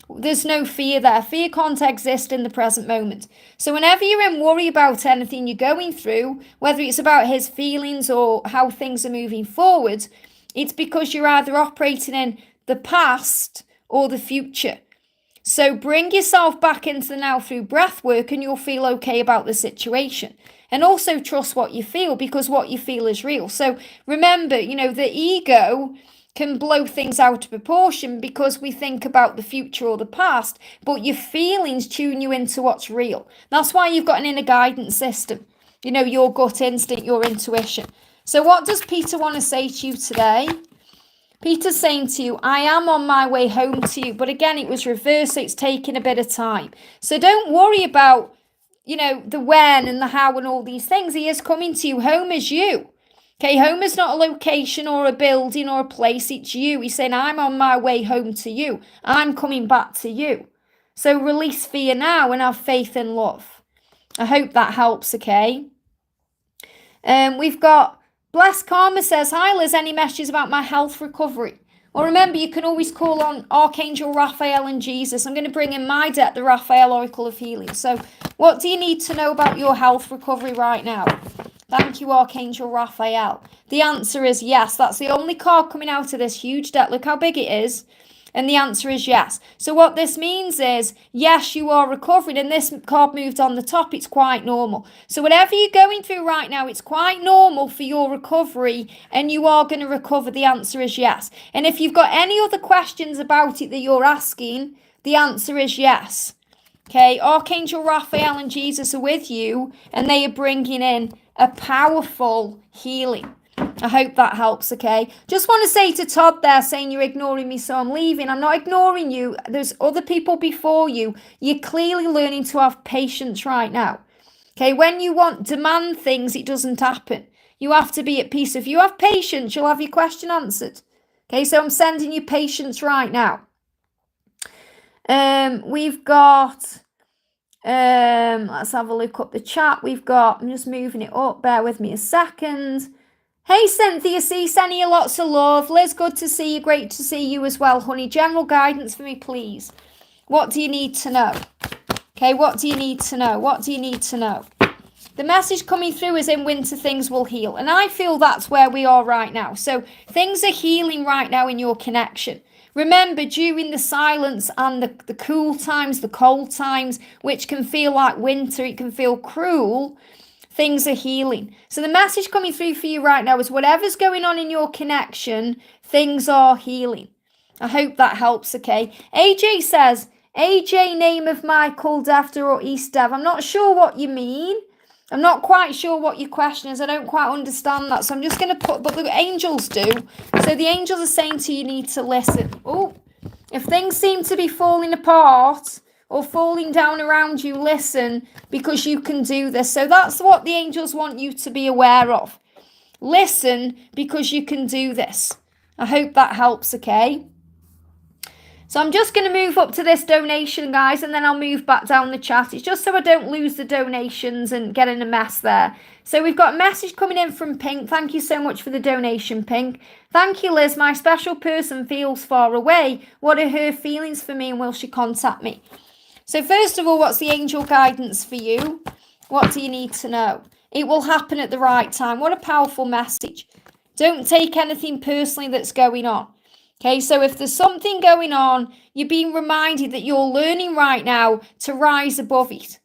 S1: there's no fear there. Fear can't exist in the present moment. So whenever you're in worry about anything you're going through, whether it's about his feelings or how things are moving forward, it's because you're either operating in the past or the future. So bring yourself back into the now through breath work and you'll feel okay about the situation. And also trust what you feel, because what you feel is real. So remember, the ego can blow things out of proportion because we think about the future or the past, but your feelings tune you into what's real. That's why you've got an inner guidance system, your gut instinct, your intuition. So what does Peter want to say to you today? Peter's saying to you, I am on my way home to you. But again, it was reversed, so it's taking a bit of time. So don't worry about, the when and the how and all these things. He is coming to you. Home is you. Okay, home is not a location or a building or a place. It's you. He's saying, I'm on my way home to you. I'm coming back to you. So release fear now and have faith and love. I hope that helps, okay? We've got Blessed Karma says, hi Liz, any messages about my health recovery? Well, remember, you can always call on Archangel Raphael and Jesus. I'm going to bring in my deck, the Raphael Oracle of Healing. So what do you need to know about your health recovery right now? Thank you, Archangel Raphael. The answer is yes. That's the only card coming out of this huge deck. Look how big it is. And the answer is yes. So what this means is, yes, you are recovering. And this card moved on the top. It's quite normal. So whatever you're going through right now, it's quite normal for your recovery. And you are going to recover. The answer is yes. And if you've got any other questions about it that you're asking, the answer is yes. Okay, Archangel Raphael and Jesus are with you. And they are bringing in a powerful healing. I hope that helps, okay? Just want to say to Todd there, saying you're ignoring me, so I'm leaving. I'm not ignoring you. There's other people before you. You're clearly learning to have patience right now. Okay, when you demand things, it doesn't happen. You have to be at peace. If you have patience, you'll have your question answered. Okay, so I'm sending you patience right now. We've got... let's have a look up the chat. I'm just moving it up. Bear with me a second. Hey, Cynthia C, sending you lots of love. Liz, good to see you. Great to see you as well, honey. General guidance for me, please. What do you need to know? Okay, what do you need to know? What do you need to know? The message coming through is in winter things will heal. And I feel that's where we are right now. So things are healing right now in your connection. Remember, during the silence and the cool times, the cold times, which can feel like winter, it can feel cruel, things are healing. So the message coming through for you right now is whatever's going on in your connection, things are healing. I hope that helps, okay? AJ says, AJ, name of my called after or East Dev. I'm not sure what you mean. I'm not quite sure what your question is. I don't quite understand that. So I'm just going to but the angels do. So the angels are saying to you, you need to listen. Oh, if things seem to be falling apart or falling down around you, listen, because you can do this. So that's what the angels want you to be aware of. Listen, because you can do this. I hope that helps, okay? So I'm just going to move up to this donation, guys, and then I'll move back down the chat. It's just so I don't lose the donations and get in a mess there. So we've got a message coming in from Pink. Thank you so much for the donation, Pink. Thank you, Liz. My special person feels far away. What are her feelings for me and will she contact me? So first of all, what's the angel guidance for you? What do you need to know? It will happen at the right time. What a powerful message. Don't take anything personally that's going on. Okay, so if there's something going on, you're being reminded that you're learning right now to rise above it,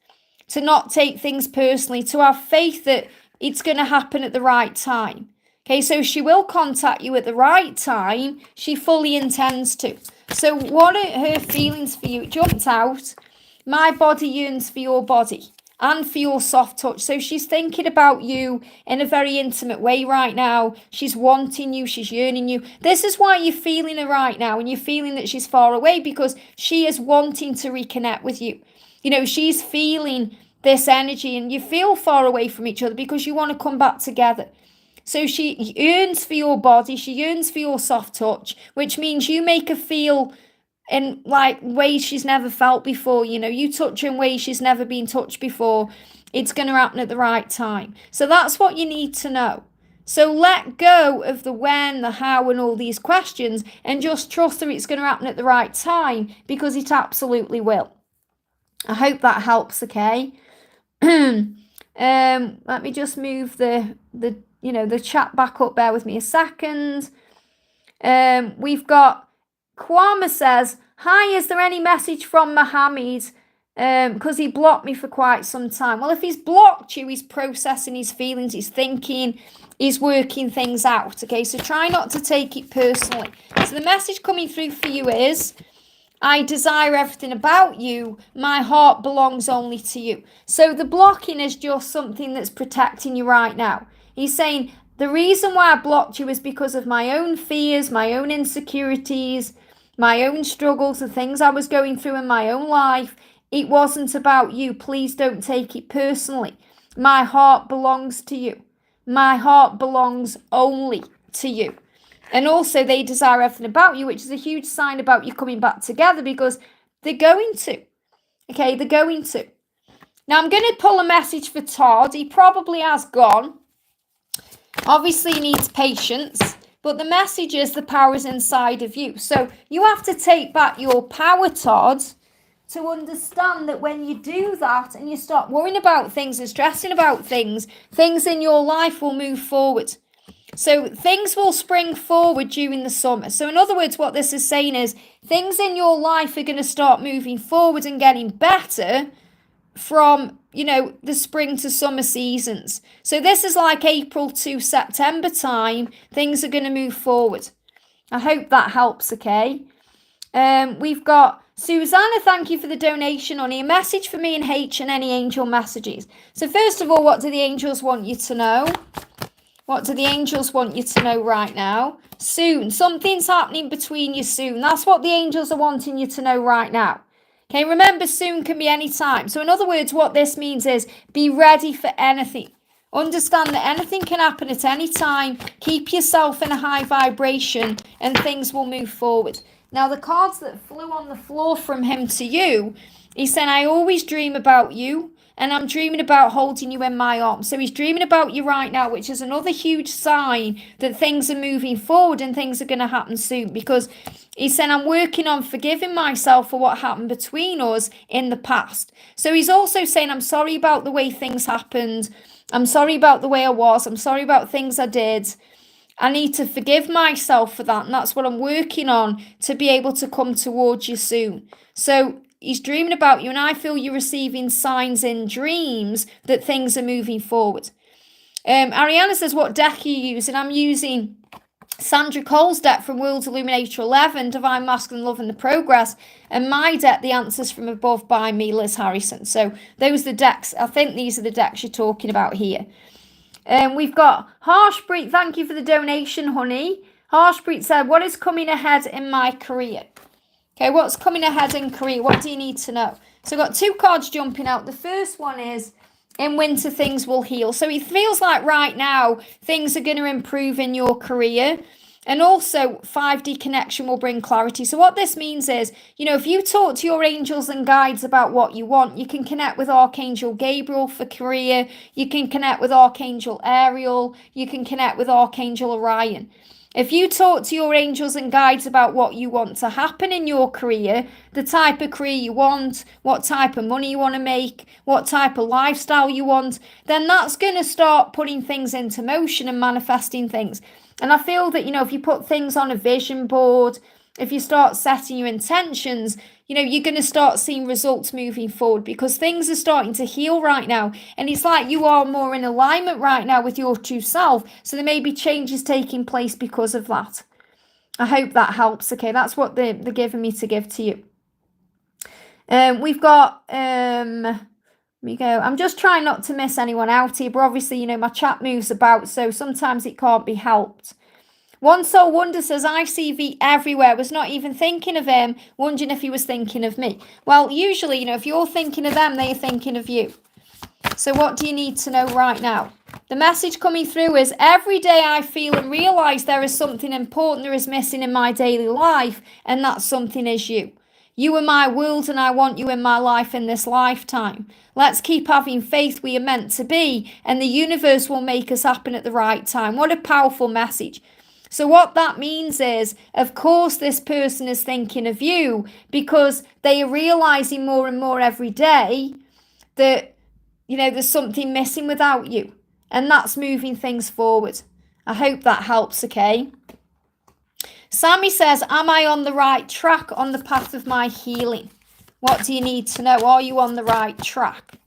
S1: to not take things personally, to have faith that it's going to happen at the right time. Okay, so she will contact you at the right time. She fully intends to. So what are her feelings for you? It jumped out. My body yearns for your body and for your soft touch. So she's thinking about you in a very intimate way right now. She's wanting you. She's yearning you. This is why you're feeling her right now. And you're feeling that she's far away because she is wanting to reconnect with you. You know, she's feeling this energy and you feel far away from each other because you want to come back together. So she yearns for your body, she yearns for your soft touch, which means you make her feel in like ways she's never felt before. You know, you touch her in ways she's never been touched before. It's going to happen at the right time. So that's what you need to know. So let go of the when, the how, and all these questions, and just trust that it's going to happen at the right time, because it absolutely will. I hope that helps. Okay. Let me just move the chat back up. Bear with me a second. We've got Kwame says, hi, is there any message from Mohammed? Because he blocked me for quite some time. Well, if he's blocked you, he's processing his feelings, he's thinking, he's working things out. Okay, so try not to take it personally. So the message coming through for you is, I desire everything about you. My heart belongs only to you. So the blocking is just something that's protecting you right now. He's saying, the reason why I blocked you is because of my own fears, my own insecurities, my own struggles, the things I was going through in my own life. It wasn't about you. Please don't take it personally. My heart belongs to you. My heart belongs only to you. And also they desire everything about you, which is a huge sign about you coming back together, because they're going to. Okay, they're going to. Now I'm going to pull a message for Todd. He probably has gone. Obviously he needs patience, but the message is the power is inside of you. So you have to take back your power, Todd, to understand that when you do that and you stop worrying about things and stressing about things, things in your life will move forward. So things will spring forward during the summer. So in other words, what this is saying is things in your life are going to start moving forward and getting better from, the spring to summer seasons. So this is like April to September time. Things are going to move forward. I hope that helps, okay? We've got Susanna, thank you for the donation, honey. A message for me and H and any angel messages. So first of all, what do the angels want you to know? What do the angels want you to know right now? Soon. Something's happening between you soon. That's what the angels are wanting you to know right now. Okay, remember, soon can be any time. So in other words, what this means is be ready for anything. Understand that anything can happen at any time. Keep yourself in a high vibration and things will move forward. Now, the cards that flew on the floor from him to you, he said, I always dream about you, and I'm dreaming about holding you in my arms. So he's dreaming about you right now, which is another huge sign that things are moving forward and things are going to happen soon, because he said, I'm working on forgiving myself for what happened between us in the past. So he's also saying, I'm sorry about the way things happened. I'm sorry about the way I was. I'm sorry about things I did. I need to forgive myself for that, and that's what I'm working on to be able to come towards you soon. So he's dreaming about you, and I feel you're receiving signs in dreams that things are moving forward. Ariana says, what deck are you using? I'm using Sandra Cole's deck from World's Illuminator 11, Divine Masculine Love and the Progress, and my deck, The Answers from Above by me, Liz Harrison. So those are the decks. I think these are the decks you're talking about here. We've got Harshpreet, thank you for the donation, honey. Harshpreet said, what is coming ahead in my career? Okay, what's coming ahead in career? What do you need to know? So I've got two cards jumping out. The first one is, in winter things will heal. So it feels like right now things are going to improve in your career. And also 5D connection will bring clarity. So what this means is, if you talk to your angels and guides about what you want, you can connect with Archangel Gabriel for career. You can connect with Archangel Ariel. You can connect with Archangel Orion. If you talk to your angels and guides about what you want to happen in your career, the type of career you want, what type of money you want to make, what type of lifestyle you want, then that's going to start putting things into motion and manifesting things. And I feel that, if you put things on a vision board, if you start setting your intentions, you're going to start seeing results moving forward, because things are starting to heal right now. And it's like you are more in alignment right now with your true self. So there may be changes taking place because of that. I hope that helps. Okay, that's what they're giving me to give to you. We've got, we go. I'm just trying not to miss anyone out here, but obviously, my chat moves about, so sometimes it can't be helped. One Soul Wonder says, I see V everywhere. Was not even thinking of him, wondering if he was thinking of me. Well, usually, if you're thinking of them, they're thinking of you. So what do you need to know right now? The message coming through is every day I feel and realise there is something important that is missing in my daily life, and that something is you. You are my world and I want you in my life in this lifetime. Let's keep having faith we are meant to be, and the universe will make us happen at the right time. What a powerful message. So what that means is, of course, this person is thinking of you because they are realising more and more every day that, there's something missing without you. And that's moving things forward. I hope that helps, okay? Sammy says, am I on the right track on the path of my healing? What do you need to know? Are you on the right track?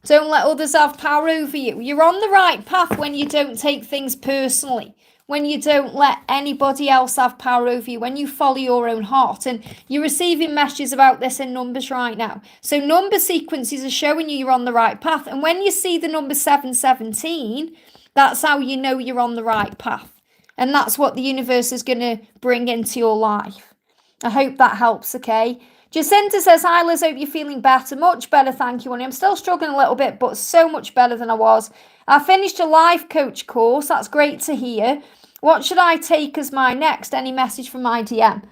S1: Don't let others have power over you. You're on the right path when you don't take things personally, when you don't let anybody else have power over you, when you follow your own heart. And you're receiving messages about this in numbers right now. So number sequences are showing you're on the right path. And when you see the number 717, that's how you know you're on the right path. And that's what the universe is going to bring into your life. I hope that helps, okay? Jacinta says, hi Liz, hope you're feeling better. Much better, thank you, honey. I'm still struggling a little bit, but so much better than I was. I finished a life coach course. That's great to hear. What should I take as my next? Any message from my DM?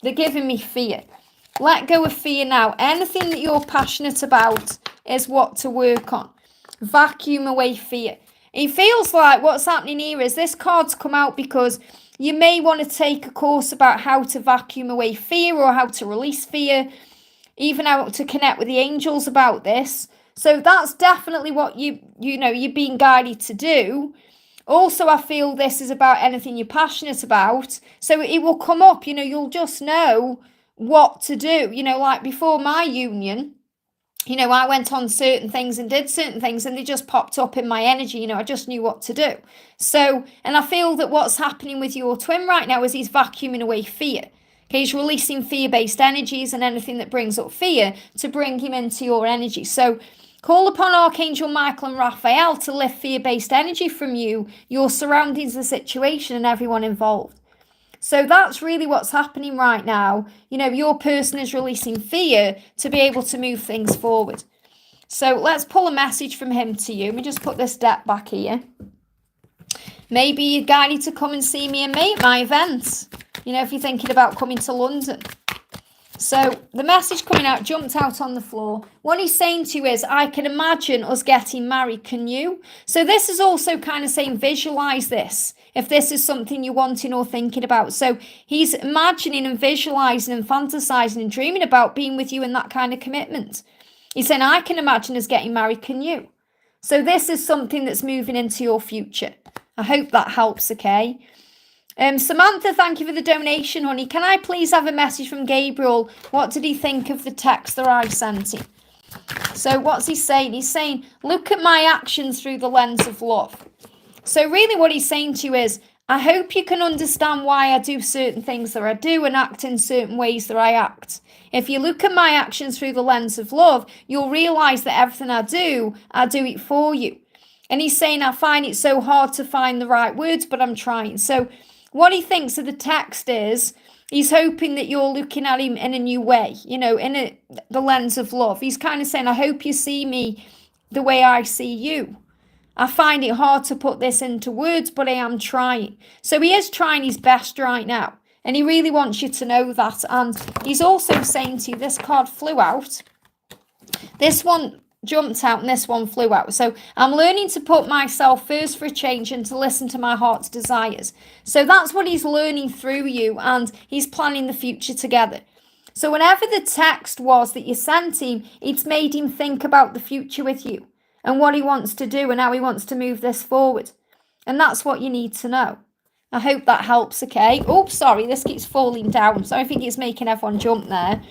S1: They're giving me fear. Let go of fear now. Anything that you're passionate about is what to work on. Vacuum away fear. It feels like what's happening here is this card's come out because you may want to take a course about how to vacuum away fear or how to release fear, even how to connect with the angels about this. So that's definitely what you're being guided to do. Also, I feel this is about anything you're passionate about. So it will come up, you'll just know what to do. Like before my union, I went on certain things and did certain things and they just popped up in my energy. I just knew what to do. So, and I feel that what's happening with your twin right now is he's vacuuming away fear. Okay, he's releasing fear-based energies and anything that brings up fear to bring him into your energy. So call upon Archangel Michael and Raphael to lift fear-based energy from you, your surroundings, the situation, and everyone involved. So that's really what's happening right now. Your person is releasing fear to be able to move things forward. So let's pull a message from him to you. Let me just put this deck back here. Maybe you're guided to come and see me and me at my events. If you're thinking about coming to London. So the message coming out jumped out on the floor. What he's saying to you is, I can imagine us getting married. Can you? So this is also kind of saying, visualize this. If this is something you're wanting or thinking about. So he's imagining and visualizing and fantasizing and dreaming about being with you in that kind of commitment. He's saying, I can imagine us getting married. Can you? So this is something that's moving into your future. I hope that helps, okay? Samantha, thank you for the donation, honey. Can I please have a message from Gabriel? What did he think of the text that I sent him? So what's he saying? He's saying, look at my actions through the lens of love. So really what he's saying to you is, I hope you can understand why I do certain things that I do and act in certain ways that I act. If you look at my actions through the lens of love, you'll realise that everything I do it for you. And he's saying, I find it so hard to find the right words, but I'm trying. So what he thinks of the text is, he's hoping that you're looking at him in a new way, the lens of love. He's kind of saying, I hope you see me the way I see you. I find it hard to put this into words, but I am trying. So he is trying his best right now. And he really wants you to know that. And he's also saying to you, this card flew out. This one jumped out and this one flew out. So I'm learning to put myself first for a change and to listen to my heart's desires. So that's what he's learning through you, and he's planning the future together. So whenever the text was that you sent him, it's made him think about the future with you and what he wants to do and how he wants to move this forward. And that's what you need to know. I hope that helps, okay? Oh, sorry, this keeps falling down. So I think it's making everyone jump there.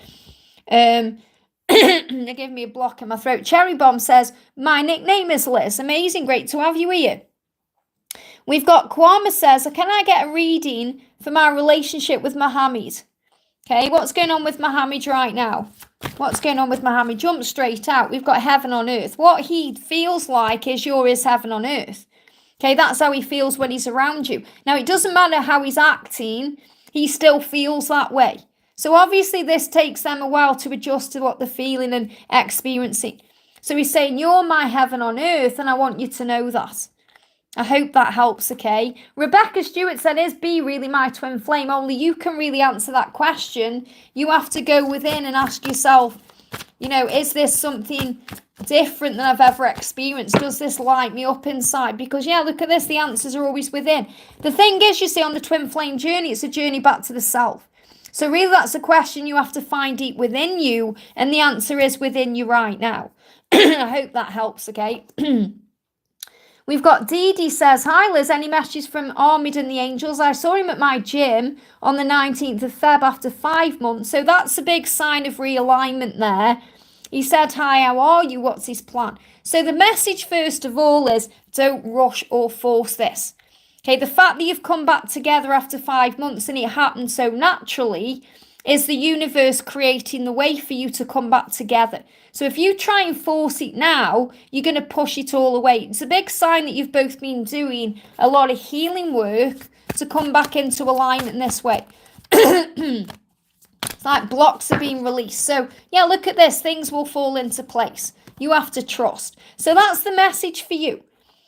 S1: They gave me a block in my throat. Cherry Bomb says, my nickname is Liz. Amazing, great to have you here. We've got Kwame says, can I get a reading for my relationship with Mohammed? Okay, what's going on with Mohammed right now? What's going on with Mohammed? Jump straight out. We've got heaven on earth. What he feels like is you're his heaven on earth. Okay, that's how he feels when he's around you. Now, it doesn't matter how he's acting. He still feels that way. So obviously this takes them a while to adjust to what they're feeling and experiencing. So he's saying, you're my heaven on earth, and I want you to know that. I hope that helps, okay? Rebecca Stewart said, is B really my twin flame? Only you can really answer that question. You have to go within and ask yourself, you know, is this something different than I've ever experienced? Does this light me up inside? Because, yeah, look at this. The answers are always within. The thing is, you see, on the twin flame journey, it's a journey back to the self. So really, that's a question you have to find deep within you. And the answer is within you right now. I hope that helps, okay? We've got Dee Dee says, hi Liz, any messages from Ahmed and the Angels? I saw him at my gym on the 19th of Feb after 5 months. So that's a big sign of realignment there. He said, hi, how are you? What's his plan? So the message, first of all, is don't rush or force this. Okay, the fact that you've come back together after 5 months and it happened so naturally is the universe creating the way for you to come back together. So if you try and force it now, you're going to push it all away. It's a big sign that you've both been doing a lot of healing work to come back into alignment this way. It's like blocks are being released. So yeah, look at this. Things will fall into place. You have to trust. So that's the message for you.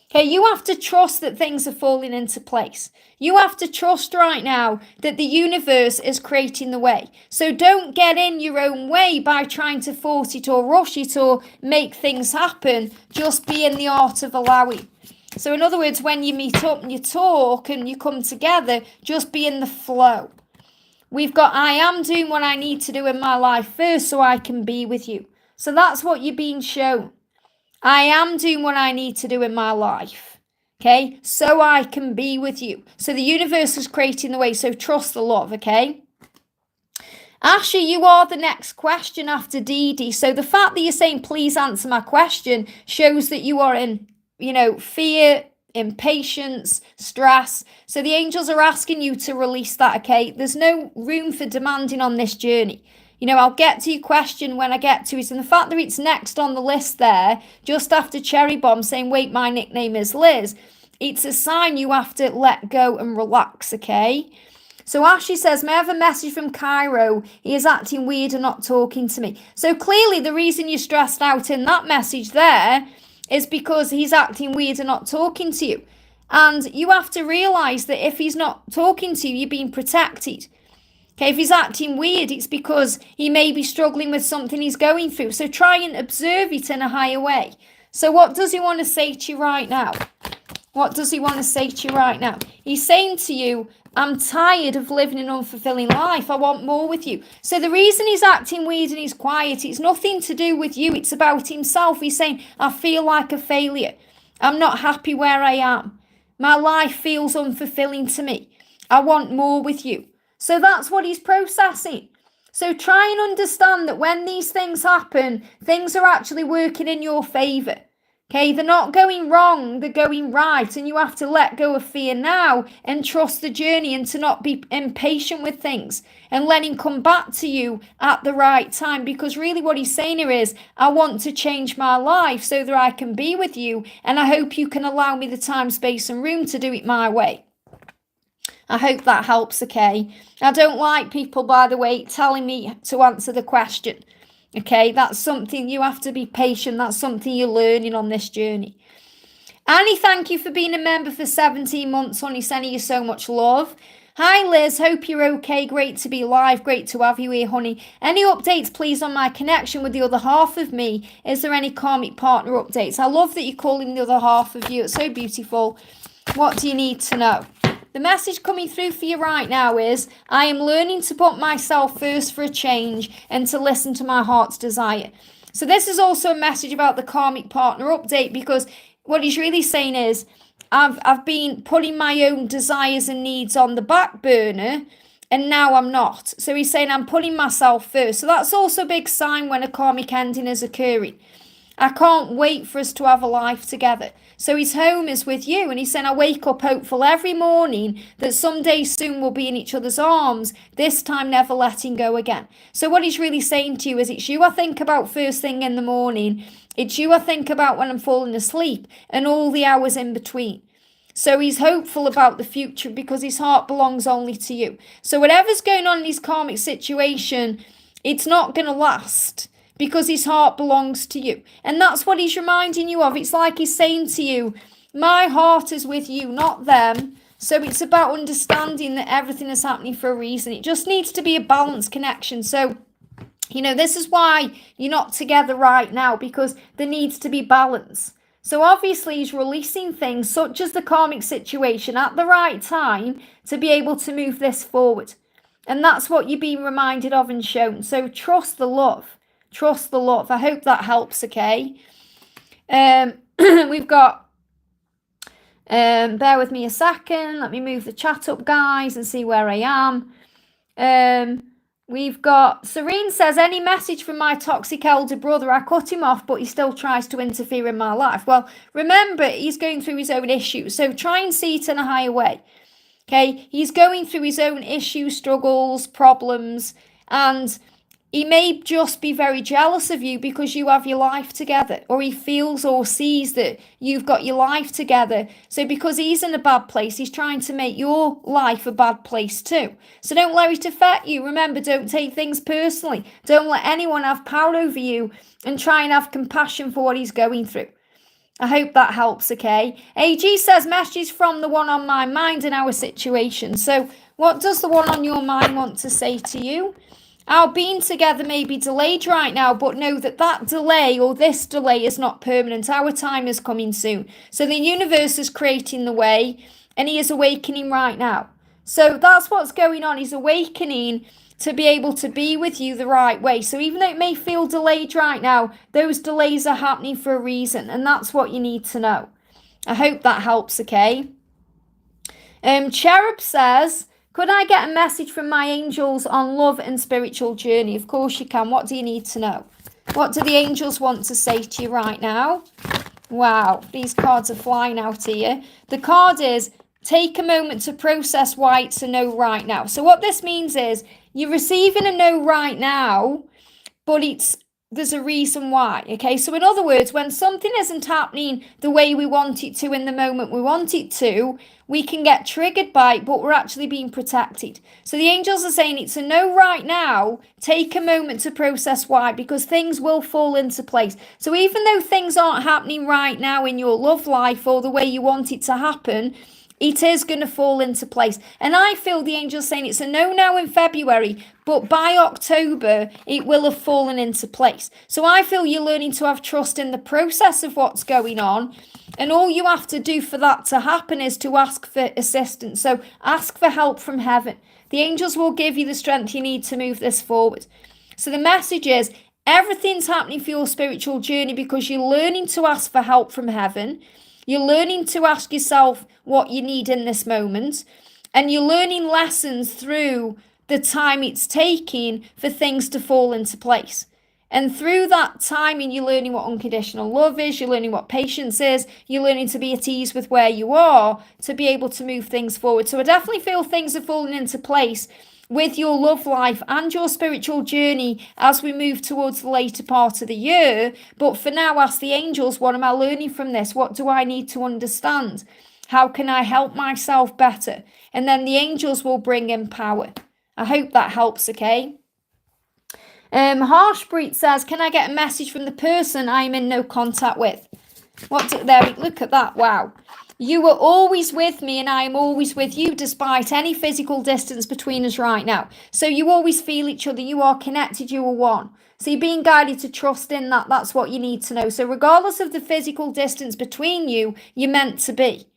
S1: Okay, you have to trust that things are falling into place. You have to trust right now that the universe is creating the way. So don't get in your own way by trying to force it or rush it or make things happen. Just be in the art of allowing. So in other words, when you meet up and you talk and you come together, just be in the flow. We've got, I am doing what I need to do in my life first so I can be with you. So that's what you're being shown. I am doing what I need to do in my life, okay, so I can be with you. So the universe is creating the way, so trust the love, okay? Asha, you are the next question after Dee Dee. So the fact that you're saying, please answer my question, shows that you are in, fear, impatience, stress. So the angels are asking you to release that, okay? There's no room for demanding on this journey. I'll get to your question when I get to it. And the fact that it's next on the list there, just after Cherry Bomb saying, wait, my nickname is Liz, it's a sign you have to let go and relax, okay? So Ashley says, may I have a message from Cairo? He is acting weird and not talking to me. So clearly the reason you're stressed out in that message there is because he's acting weird and not talking to you. And you have to realise that if he's not talking to you, you're being protected. Okay, if he's acting weird, it's because he may be struggling with something he's going through. So try and observe it in a higher way. So what does he want to say to you right now? What does he want to say to you right now? He's saying to you, I'm tired of living an unfulfilling life. I want more with you. So the reason he's acting weird and he's quiet, it's nothing to do with you. It's about himself. He's saying, I feel like a failure. I'm not happy where I am. My life feels unfulfilling to me. I want more with you. So that's what he's processing. So try and understand that when these things happen, things are actually working in your favour. Okay, they're not going wrong, they're going right. And you have to let go of fear now and trust the journey and to not be impatient with things and let him come back to you at the right time. Because really what he's saying here is, I want to change my life so that I can be with you. And I hope you can allow me the time, space and room to do it my way. I hope that helps, okay? I don't like people, by the way, telling me to answer the question, okay? That's something you have to be patient. That's something you're learning on this journey. Annie, thank you for being a member for 17 months, honey. Sending you so much love. Hi, Liz. Hope you're okay. Great to be live. Great to have you here, honey. Any updates, please, on my connection with the other half of me? Is there any karmic partner updates? I love that you're calling the other half of you. It's so beautiful. What do you need to know? The message coming through for you right now is, I am learning to put myself first for a change and to listen to my heart's desire. So this is also a message about the karmic partner update, because what he's really saying is, I've been putting my own desires and needs on the back burner, and now I'm not. So he's saying I'm putting myself first. So that's also a big sign when a karmic ending is occurring. I can't wait for us to have a life together. So his home is with you. And he's saying, I wake up hopeful every morning that someday soon we'll be in each other's arms, this time never letting go again. So what he's really saying to you is, it's you I think about first thing in the morning. It's you I think about when I'm falling asleep and all the hours in between. So he's hopeful about the future because his heart belongs only to you. So whatever's going on in his karmic situation, it's not going to last. because his heart belongs to you. And that's what he's reminding you of. It's like he's saying to you, my heart is with you, not them. So it's about understanding that everything is happening for a reason. It just needs to be a balanced connection. So, this is why you're not together right now, because there needs to be balance. So obviously he's releasing things such as the karmic situation at the right time to be able to move this forward. And that's what you're being reminded of and shown. So trust the love. Trust the love. I hope that helps, okay? We've got, bear with me a second. Let me move the chat up, guys, and see where I am. We've got, Serene says, any message from my toxic elder brother? I cut him off, but he still tries to interfere in my life. Well, remember, he's going through his own issues. So try and see it in a higher way. Okay, he's going through his own issues, struggles, problems, and he may just be very jealous of you because you have your life together, or he feels or sees that you've got your life together. So because he's in a bad place, he's trying to make your life a bad place too. So don't let it affect you. Remember, don't take things personally. Don't let anyone have power over you, and try and have compassion for what he's going through. I hope that helps, okay? AG says, messages from the one on my mind in our situation. So what does the one on your mind want to say to you? Our being together may be delayed right now, but know that that delay or this delay is not permanent. Our time is coming soon. So the universe is creating the way, and he is awakening right now. So that's what's going on. He's awakening to be able to be with you the right way. So even though it may feel delayed right now, those delays are happening for a reason, and that's what you need to know. I hope that helps, okay? Cherub says, could I get a message from my angels on love and spiritual journey? Of course you can. What do you need to know? What do the angels want to say to you right now? Wow, these cards are flying out here. The card is, take a moment to process why it's a no right now. So what this means is, you're receiving a no right now, but there's a reason why, okay? So in other words, when something isn't happening the way we want it to in the moment we want it to, we can get triggered by it, but we're actually being protected. So the angels are saying it's a no right now. Take a moment to process why, because things will fall into place. So even though things aren't happening right now in your love life or the way you want it to happen, it is going to fall into place. And I feel the angels saying it's a no now in February, but by October, it will have fallen into place. So I feel you're learning to have trust in the process of what's going on. And all you have to do for that to happen is to ask for assistance. So ask for help from heaven. The angels will give you the strength you need to move this forward. So the message is, everything's happening for your spiritual journey because you're learning to ask for help from heaven. You're learning to ask yourself what you need in this moment, and you're learning lessons through the time it's taking for things to fall into place. And through that timing, you're learning what unconditional love is, you're learning what patience is, you're learning to be at ease with where you are to be able to move things forward. So I definitely feel things are falling into place with your love life and your spiritual journey as we move towards the later part of the year. But for now, ask the angels, what am I learning from this? What do I need to understand? How can I help myself better? And then the angels will bring in power. I hope that helps, okay? Harshpreet says, can I get a message from the person I'm in no contact with? Look at that, wow. You were always with me and I am always with you despite any physical distance between us right now. So you always feel each other, you are connected, you are one. So you're being guided to trust in that, that's what you need to know. So regardless of the physical distance between you, you're meant to be.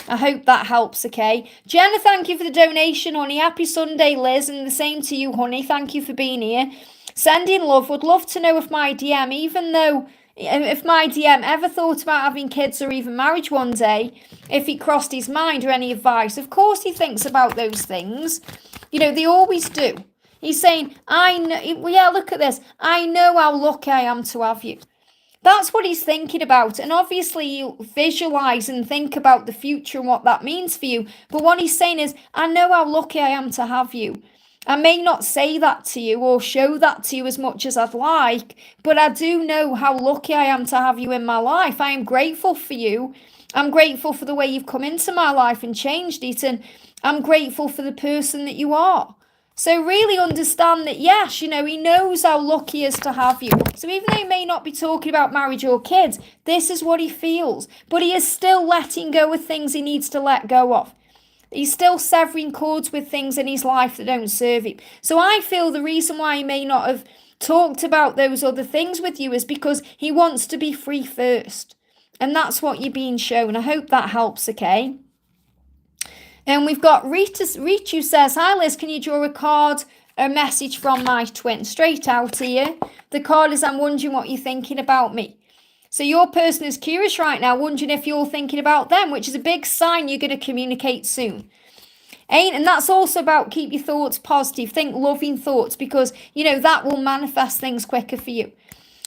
S1: I hope that helps, okay? Jenna, thank you for the donation, honey. Happy Sunday, Liz, and the same to you, honey. Thank you for being here. Sending love. Would love to know if my DM, if my DM ever thought about having kids or even marriage one day, if he crossed his mind or any advice. Of course he thinks about those things. They always do. He's saying, I know, yeah, look at this. I know how lucky I am to have you. That's what he's thinking about. And obviously you visualize and think about the future and what that means for you. But what he's saying is, I know how lucky I am to have you. I may not say that to you or show that to you as much as I'd like, but I do know how lucky I am to have you in my life. I am grateful for you. I'm grateful for the way you've come into my life and changed it. And I'm grateful for the person that you are. So really understand that, yes, he knows how lucky he is to have you. So even though he may not be talking about marriage or kids, this is what he feels. But he is still letting go of things he needs to let go of. He's still severing cords with things in his life that don't serve him. So I feel the reason why he may not have talked about those other things with you is because he wants to be free first. And that's what you're being shown. I hope that helps, okay? And we've got Ritu says, hi Liz, can you draw a card, a message from my twin? Straight out here. The card is, I'm wondering what you're thinking about me. So your person is curious right now, wondering if you're thinking about them, which is a big sign you're going to communicate soon. And that's also about keep your thoughts positive. Think loving thoughts because, that will manifest things quicker for you.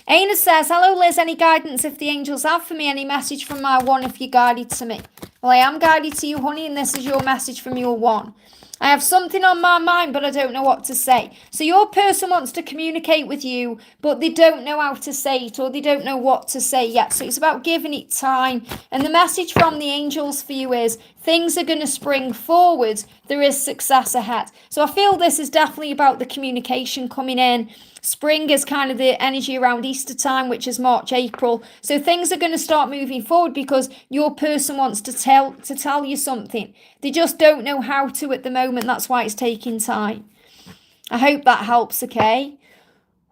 S1: Aina says, hello Liz, any guidance if the angels have for me? Any message from my one if you're guided to me? Well, I am guided to you, honey, and this is your message from your one. I have something on my mind, but I don't know what to say. So your person wants to communicate with you, but they don't know how to say it or they don't know what to say yet. So it's about giving it time. And the message from the angels for you is things are going to spring forward. There is success ahead. So I feel this is definitely about the communication coming in. Spring is kind of the energy around Easter time, which is March, April. So things are going to start moving forward because your person wants to tell you something. They just don't know how to at the moment. That's why it's taking time. I hope that helps, okay?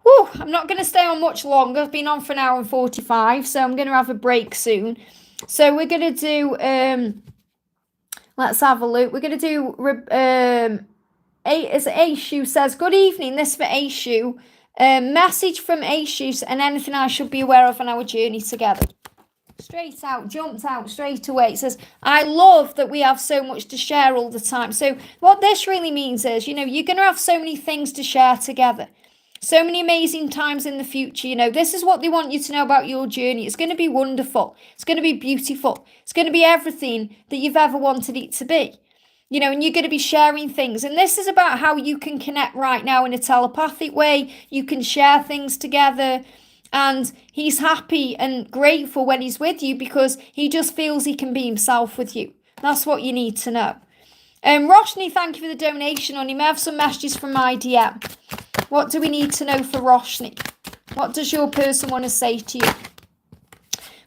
S1: Whew, I'm not going to stay on much longer. I've been on for an hour and 45, so I'm going to have a break soon. So we're going to do, let's have a look. We're going to do, Aishu says, good evening. This for Aishu. Message from Aishu and anything I should be aware of on our journey together. Straight out, jumped out straight away. It says, I love that we have so much to share all the time. So what this really means is, you're going to have so many things to share together. So many amazing times in the future. This is what they want you to know about your journey. It's going to be wonderful. It's going to be beautiful. It's going to be everything that you've ever wanted it to be. And you're going to be sharing things. And this is about how you can connect right now in a telepathic way. You can share things together. And he's happy and grateful when he's with you because he just feels he can be himself with you. That's what you need to know. Roshni, thank you for the donation. On you may have some messages from my DM. What do we need to know for Roshni? What does your person want to say to you?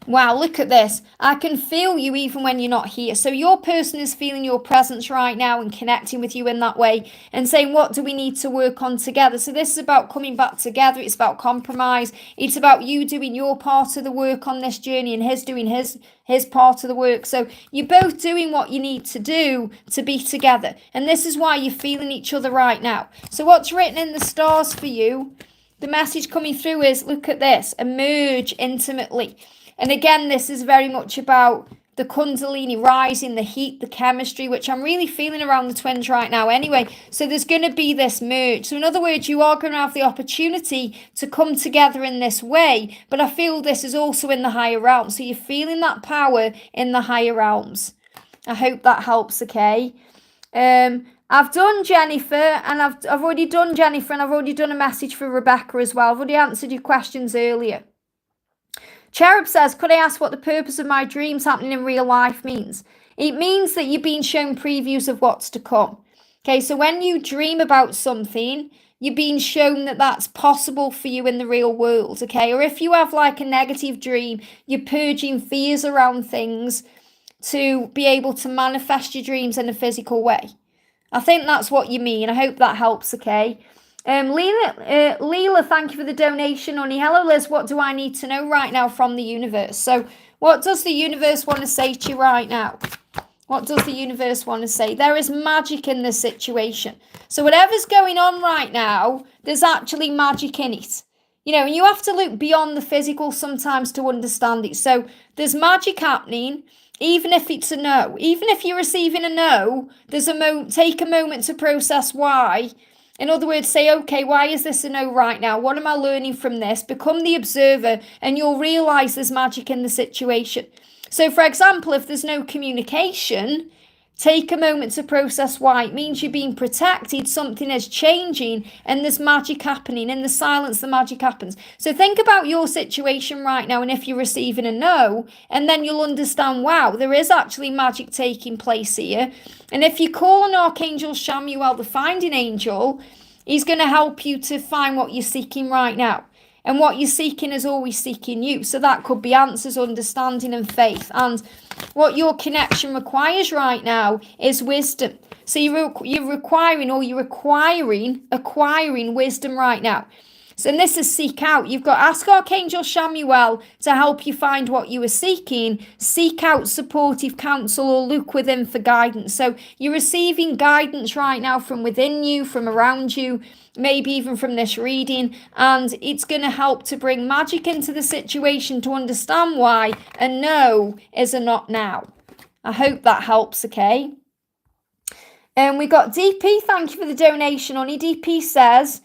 S1: Wow, look at this. I can feel you even when you're not here. So your person is feeling your presence right now and connecting with you in that way and saying, what do we need to work on together? So this is about coming back together. It's about compromise. It's about you doing your part of the work on this journey and his doing his part of the work. So you're both doing what you need to do to be together. And this is why you're feeling each other right now. So what's written in the stars for you, the message coming through is, look at this, emerge intimately. And again, this is very much about the Kundalini rising, the heat, the chemistry, which I'm really feeling around the twins right now anyway. So there's going to be this merge. So in other words, you are going to have the opportunity to come together in this way. But I feel this is also in the higher realms. So you're feeling that power in the higher realms. I hope that helps, okay? I've done Jennifer, and I've already done Jennifer, and I've already done a message for Rebecca as well. I've already answered your questions earlier. Cherub says, could I ask what the purpose of my dreams happening in real life means? It means that you're being shown previews of what's to come. Okay, so when you dream about something, you're being shown that that's possible for you in the real world, okay? Or if you have like a negative dream, you're purging fears around things to be able to manifest your dreams in a physical way. I think that's what you mean. I hope that helps, okay? Leela, thank you for the donation, honey. Hello, Liz. What do I need to know right now from the universe? So what does the universe want to say to you right now? What does the universe want to say? There is magic in this situation. So whatever's going on right now, there's actually magic in it. And you have to look beyond the physical sometimes to understand it. So there's magic happening, even if it's a no. Even if you're receiving a no, there's take a moment to process why. In other words, say, okay, why is this a no right now? What am I learning from this? Become the observer and you'll realise there's magic in the situation. So, for example, if there's no communication, Take a moment to process why. It means you're being protected, something is changing, and there's magic happening. In the silence, the magic happens. So think about your situation right now, and if you're receiving a no, and then you'll understand, wow, there is actually magic taking place here. And if you call on Archangel Chamuel, the finding angel, he's going to help you to find what you're seeking right now. And what you're seeking is always seeking you. So that could be answers, understanding, and faith. And what your connection requires right now is wisdom. So you're acquiring wisdom right now. So and this is seek out. You've got ask Archangel Chamuel to help you find what you are seeking. Seek out supportive counsel or look within for guidance. So you're receiving guidance right now from within you, from around you, maybe even from this reading. And it's going to help to bring magic into the situation to understand why a no is a not now. I hope that helps, okay? And we got DP. Thank you for the donation, honey. DP says,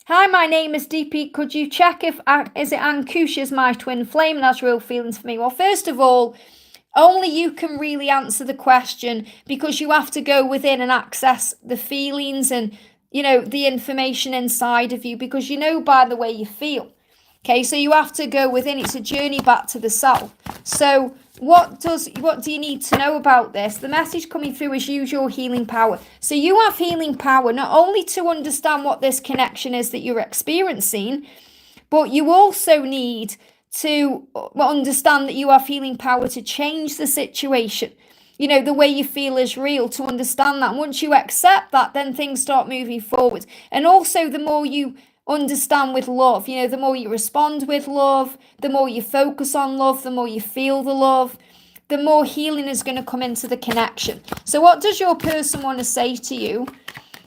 S1: hi, my name is DP. Could you check if is it Ankush is my twin flame and has real feelings for me? Well, first of all, only you can really answer the question, because you have to go within and access the feelings and, you know, the information inside of you, because you know by the way you feel. Okay, so you have to go within. It's a journey back to the self. So what do you need to know about this? The message coming through is use your healing power. So you have healing power not only to understand what this connection is that you're experiencing, but you also need to understand that you have healing power to change the situation. You know, the way you feel is real, to understand that. And once you accept that, then things start moving forward. And also, the more you understand with love, you know, the more you respond with love, the more you focus on love, the more you feel the love, the more healing is going to come into the connection. So what does your person want to say to you?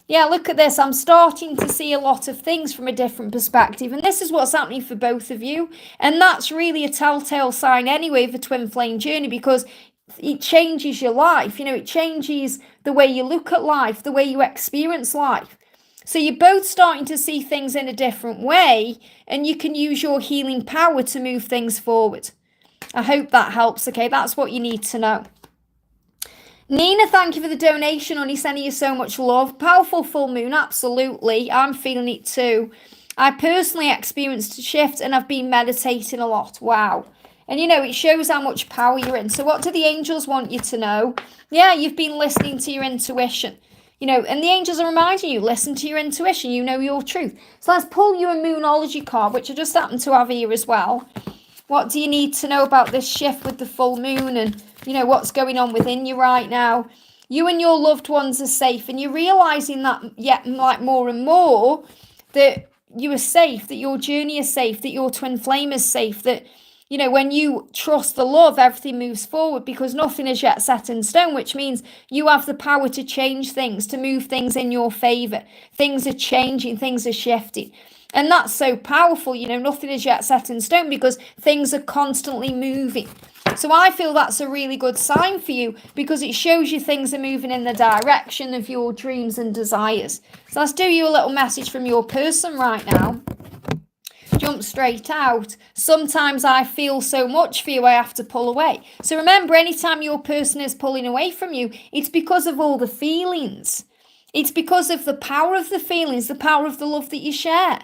S1: Yeah, look at this. I'm starting to see a lot of things from a different perspective. And this is what's happening for both of you. And that's really a telltale sign anyway of a twin flame journey, because it changes your life. You know, it changes the way you look at life, the way you experience life. So you're both starting to see things in a different way, and you can use your healing power to move things forward. I hope that helps, okay? That's what you need to know. Nina, thank you for the donation, honey. Sending you so much love. Powerful full moon, absolutely. I'm feeling it too. I personally experienced a shift, and I've been meditating a lot. Wow. And, you know, it shows how much power you're in. So what do the angels want you to know? Yeah, you've been listening to your intuition. You know, and the angels are reminding you, listen to your intuition, you know your truth. So let's pull you a Moonology card, which I just happen to have here as well. What do you need to know about this shift with the full moon and, you know, what's going on within you right now? You and your loved ones are safe, and you're realising that yet like more and more that you are safe, that your journey is safe, that your twin flame is safe, that, you know, when you trust the love, everything moves forward, because nothing is yet set in stone, which means you have the power to change things, to move things in your favour. Things are changing, things are shifting. And that's so powerful, you know, nothing is yet set in stone, because things are constantly moving. So I feel that's a really good sign for you, because it shows you things are moving in the direction of your dreams and desires. So let's do you a little message from your person right now. Jump straight out. Sometimes I feel so much for you, I have to pull away. So remember, anytime your person is pulling away from you, it's because of all the feelings. It's because of the power of the feelings, the power of the love that you share.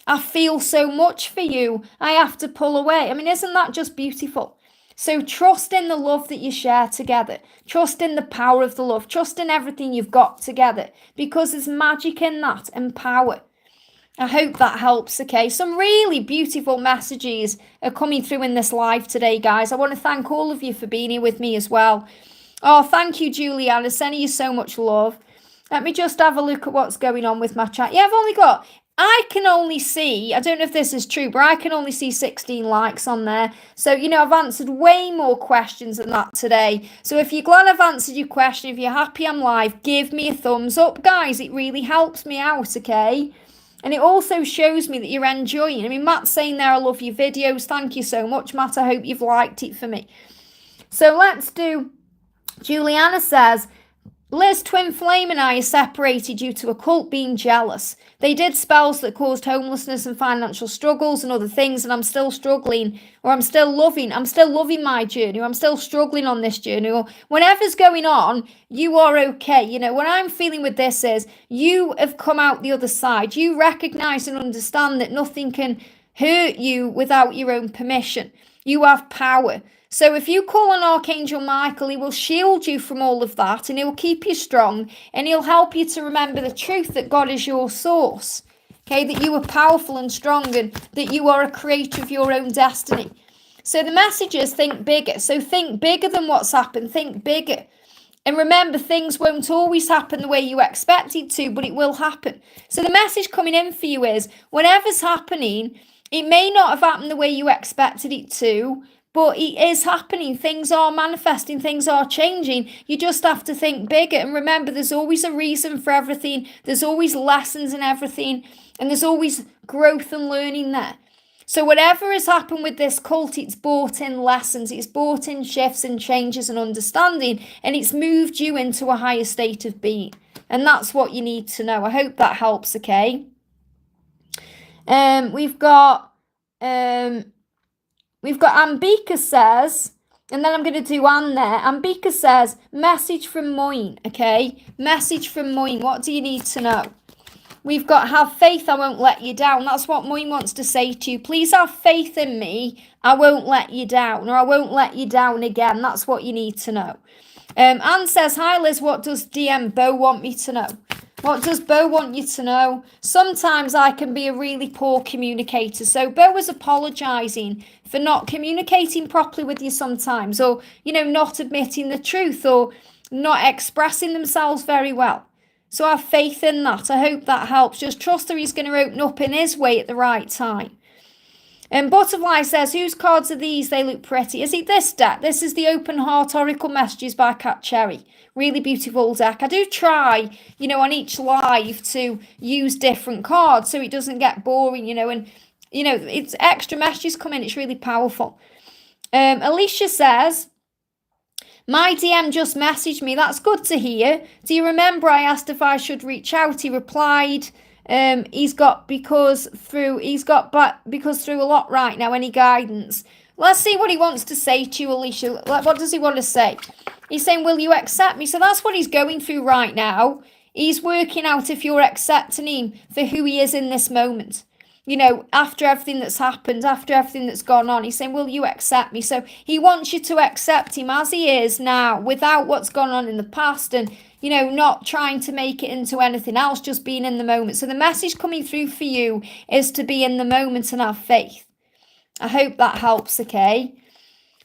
S1: I feel so much for you, I have to pull away. I mean, isn't that just beautiful? So trust in the love that you share together. Trust in the power of the love. Trust in everything you've got together, because there's magic in that and power. I hope that helps, okay? Some really beautiful messages are coming through in this live today, guys. I want to thank all of you for being here with me as well. Oh, thank you, Juliana. Sending you so much love. Let me just have a look at what's going on with my chat. Yeah, I can only see, I don't know if this is true, but I can only see 16 likes on there. So, you know, I've answered way more questions than that today. So if you're glad I've answered your question, if you're happy I'm live, give me a thumbs up, guys. It really helps me out, okay? And it also shows me that you're enjoying. I mean, Matt's saying there, I love your videos. Thank you so much, Matt. I hope you've liked it for me. So let's do, Juliana says, Liz, twin flame and I are separated due to a cult being jealous. They did spells that caused homelessness and financial struggles and other things, and I'm still struggling, or I'm still loving my journey, or I'm still struggling on this journey, or whatever's going on, you are okay. You know, what I'm feeling with this is you have come out the other side. You recognize and understand that nothing can hurt you without your own permission. You have power. So if you call on Archangel Michael, he will shield you from all of that, and he will keep you strong, and he'll help you to remember the truth that God is your source. Okay, that you are powerful and strong, and that you are a creator of your own destiny. So the message is think bigger. So think bigger than what's happened. Think bigger. And remember, things won't always happen the way you expect it to, but it will happen. So the message coming in for you is, whatever's happening, it may not have happened the way you expected it to, but it is happening. Things are manifesting. Things are changing. You just have to think bigger. And remember, there's always a reason for everything. There's always lessons in everything. And there's always growth and learning there. So whatever has happened with this cult, it's brought in lessons. It's brought in shifts and changes and understanding. And it's moved you into a higher state of being. And that's what you need to know. I hope that helps, okay? We've got Ambika says, and then I'm going to do Anne there. Ambika says, message from Moyne, okay? Message from Moyne. What do you need to know? We've got have faith, I won't let you down. That's what Moyne wants to say to you. Please have faith in me. I won't let you down, or I won't let you down again. That's what you need to know. Anne says, hi Liz, what does DM Bo want me to know? What does Bo want you to know? Sometimes I can be a really poor communicator. So Bo was apologising for not communicating properly with you sometimes, or, you know, not admitting the truth, or not expressing themselves very well. So have faith in that. I hope that helps. Just trust that he's going to open up in his way at the right time. And Butterfly says, whose cards are these? They look pretty. Is it this deck? This is the Open Heart Oracle Messages by Cat Cherry. Really beautiful deck. I do try, you know, on each live to use different cards so it doesn't get boring, you know, and, you know, it's extra messages come in. It's really powerful. Alicia says, my DM just messaged me. That's good to hear. Do you remember I asked if I should reach out? He replied, because through a lot right now. Any guidance? Let's see what he wants to say to you, Alicia. What does he want to say? He's saying, will you accept me? So that's what he's going through right now. He's working out if you're accepting him for who he is in this moment. You know, after everything that's happened, after everything that's gone on, he's saying, will you accept me? So he wants you to accept him as he is now, without what's gone on in the past, and, you know, not trying to make it into anything else, just being in the moment. So the message coming through for you is to be in the moment and have faith. I hope that helps, okay?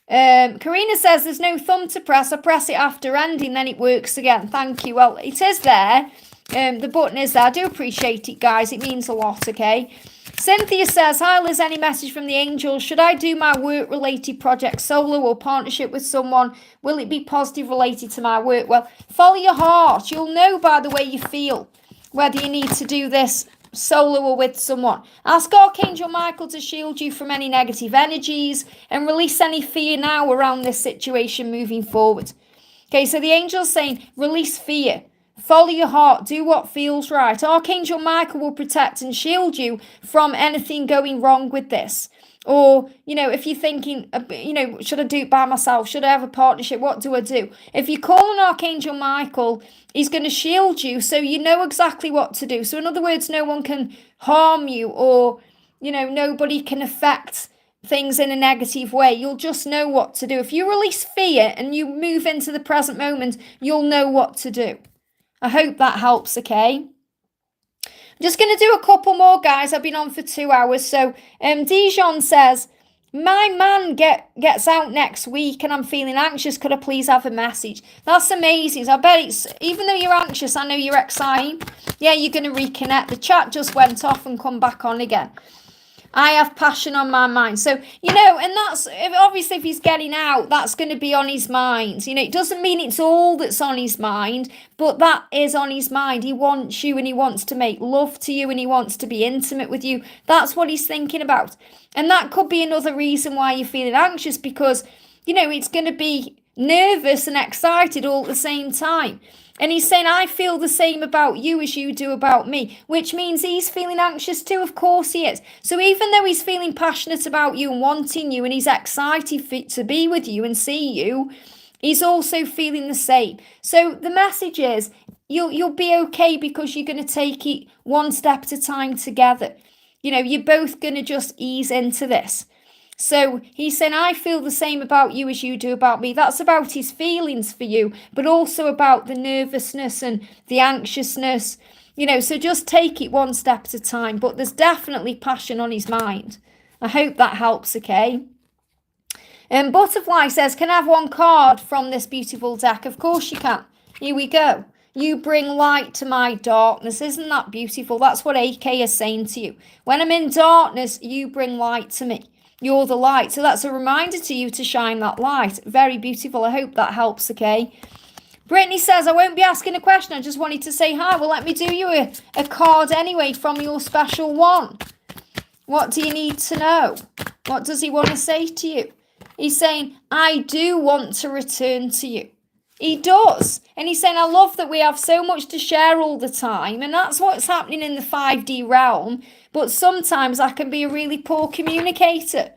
S1: Karina says, there's no thumb to press. I press it after ending, then it works again. Thank you. Well, it is there. The button is there. I do appreciate it, guys. It means a lot, okay? Cynthia says, hi Liz, any message from the angels? Should I do my work-related project solo or partnership with someone? Will it be positive related to my work? Well, follow your heart. You'll know by the way you feel whether you need to do this solo or with someone. Ask Archangel Michael to shield you from any negative energies and release any fear now around this situation moving forward. Okay, so the angel's saying, release fear. Follow your heart. Do what feels right. Archangel Michael will protect and shield you from anything going wrong with this. Or, you know, if you're thinking, you know, should I do it by myself? Should I have a partnership? What do I do? If you call on Archangel Michael, he's going to shield you so you know exactly what to do. So in other words, no one can harm you, or, you know, nobody can affect things in a negative way. You'll just know what to do. If you release fear and you move into the present moment, you'll know what to do. I hope that helps, okay? I'm just going to do a couple more, guys. I've been on for 2 hours. So Dijon says, my man gets out next week and I'm feeling anxious. Could I please have a message? That's amazing. I bet it's, even though you're anxious, I know you're excited. Yeah, you're going to reconnect. The chat just went off and come back on again. I have passion on my mind. So, you know, and that's, obviously if he's getting out, that's going to be on his mind. You know, it doesn't mean it's all that's on his mind, but that is on his mind. He wants you and he wants to make love to you and he wants to be intimate with you. That's what he's thinking about. And that could be another reason why you're feeling anxious, because, you know, it's going to be nervous and excited all at the same time. And he's saying, I feel the same about you as you do about me, which means he's feeling anxious too. Of course he is. So even though he's feeling passionate about you and wanting you, and he's excited to be with you and see you, he's also feeling the same. So the message is, you'll be okay, because you're going to take it one step at a time together. You're both going to just ease into this. So he's saying, I feel the same about you as you do about me. That's about his feelings for you, but also about the nervousness and the anxiousness. So just take it one step at a time. But there's definitely passion on his mind. I hope that helps, okay? And Butterfly says, can I have one card from this beautiful deck? Of course you can. Here we go. You bring light to my darkness. Isn't that beautiful? That's what AK is saying to you. When I'm in darkness, you bring light to me. You're the light. So that's a reminder to you to shine that light. Very beautiful. I hope that helps, okay? Brittany says, I won't be asking a question. I just wanted to say hi. Well, let me do you a card anyway from your special one. What do you need to know? What does he want to say to you? He's saying, I do want to return to you. He does. And he's saying, I love that we have so much to share all the time. And that's what's happening in the 5D realm. But sometimes I can be a really poor communicator.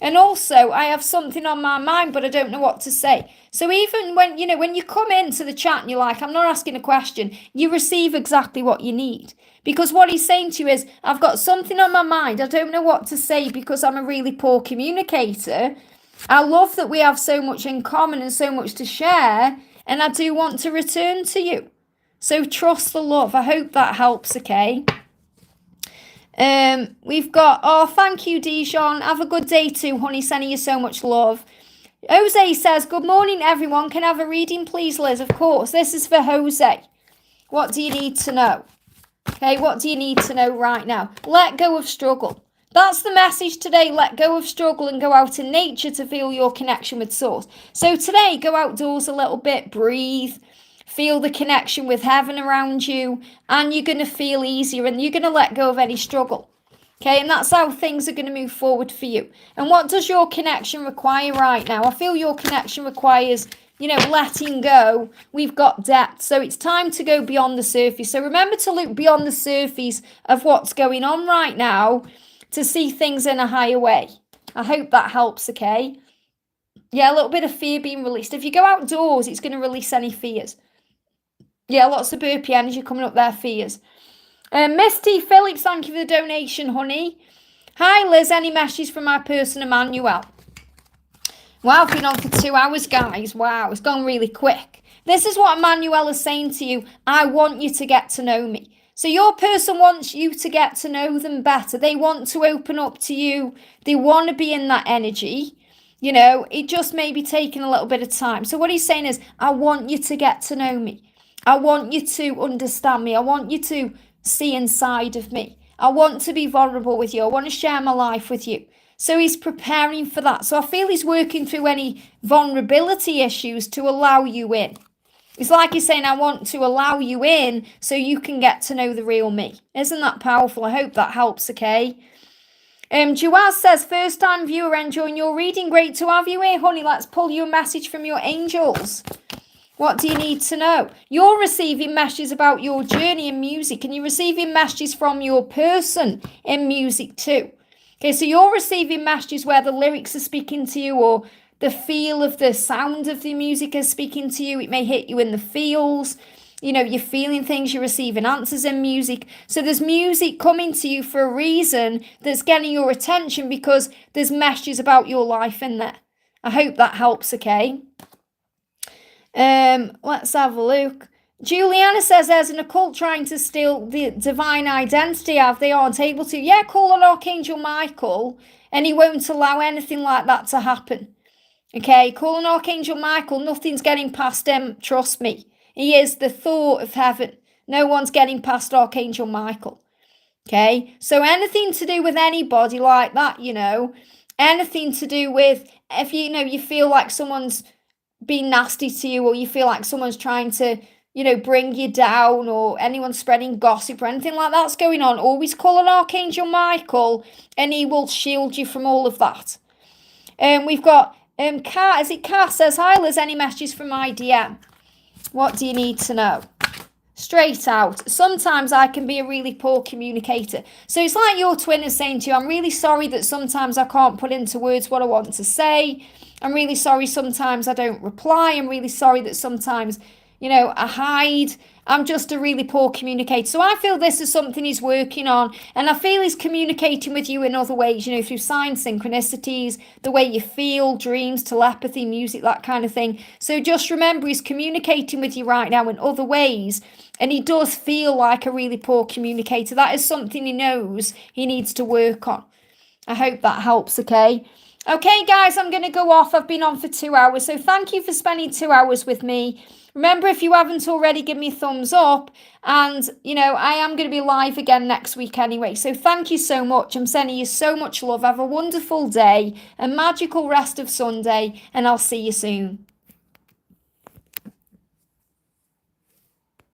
S1: And also, I have something on my mind, but I don't know what to say. So even when you come into the chat and you're like, I'm not asking a question, you receive exactly what you need. Because what he's saying to you is, I've got something on my mind. I don't know what to say because I'm a really poor communicator. I love that we have so much in common and so much to share. And I do want to return to you. So trust the love. I hope that helps, okay? We've got, thank you, Dijon. Have a good day too, honey. Sending you so much love. Jose says, good morning, everyone. Can I have a reading, please, Liz? Of course. This is for Jose. What do you need to know? Okay, what do you need to know right now? Let go of struggle. That's the message today. Let go of struggle and go out in nature to feel your connection with Source. So today, go outdoors a little bit, breathe. Feel the connection with heaven around you, and you're going to feel easier, and you're going to let go of any struggle. Okay, and that's how things are going to move forward for you. And what does your connection require right now? I feel your connection requires, letting go. We've got depth, so it's time to go beyond the surface. So remember to look beyond the surface of what's going on right now to see things in a higher way. I hope that helps, okay? Yeah, a little bit of fear being released. If you go outdoors, it's going to release any fears. Yeah, lots of burpee energy coming up there, fears. Misty Phillips, thank you for the donation, honey. Hi, Liz. Any messages from my person, Emmanuel? Wow, I've been on for 2 hours, guys. Wow, it's gone really quick. This is what Emmanuel is saying to you. I want you to get to know me. So your person wants you to get to know them better. They want to open up to you. They want to be in that energy. It just may be taking a little bit of time. So what he's saying is, I want you to get to know me. I want you to understand me. I want you to see inside of me. I want to be vulnerable with you. I want to share my life with you. So he's preparing for that. So I feel he's working through any vulnerability issues to allow you in. It's like he's saying, I want to allow you in so you can get to know the real me. Isn't that powerful? I hope that helps, okay? Joaz says, first time viewer enjoying your reading. Great to have you here, honey. Let's pull you a message from your angels. What do you need to know? You're receiving messages about your journey in music, and you're receiving messages from your person in music too. Okay, so you're receiving messages where the lyrics are speaking to you, or the feel of the sound of the music is speaking to you. It may hit you in the feels. You're feeling things, you're receiving answers in music. So there's music coming to you for a reason that's getting your attention, because there's messages about your life in there. I hope that helps, okay? Let's have a look. Juliana says there's an occult trying to steal the divine identity if they aren't able to. Yeah, call on Archangel Michael and he won't allow anything like that to happen. Okay, call on Archangel Michael. Nothing's getting past him. Trust me. He is the thought of heaven. No one's getting past Archangel Michael. Okay, so anything to do with anybody like that, anything to do with, if you feel like someone's being nasty to you, or you feel like someone's trying to, bring you down, or anyone spreading gossip or anything like that's going on, always call on Archangel Michael and he will shield you from all of that. We've got Kat says, hi Liz, any messages from my DM? What do you need to know? Straight out. Sometimes I can be a really poor communicator. So it's like your twin is saying to you, I'm really sorry that sometimes I can't put into words what I want to say. I'm really sorry sometimes I don't reply. I'm really sorry that sometimes, I hide. I'm just a really poor communicator. So I feel this is something he's working on. And I feel he's communicating with you in other ways, through signs, synchronicities, the way you feel, dreams, telepathy, music, that kind of thing. So just remember, he's communicating with you right now in other ways. And he does feel like a really poor communicator. That is something he knows he needs to work on. I hope that helps, okay? Okay, guys, I'm going to go off. I've been on for 2 hours. So thank you for spending 2 hours with me. Remember, if you haven't already, give me a thumbs up. And, I am going to be live again next week anyway. So thank you so much. I'm sending you so much love. Have a wonderful day, a magical rest of Sunday, and I'll see you soon.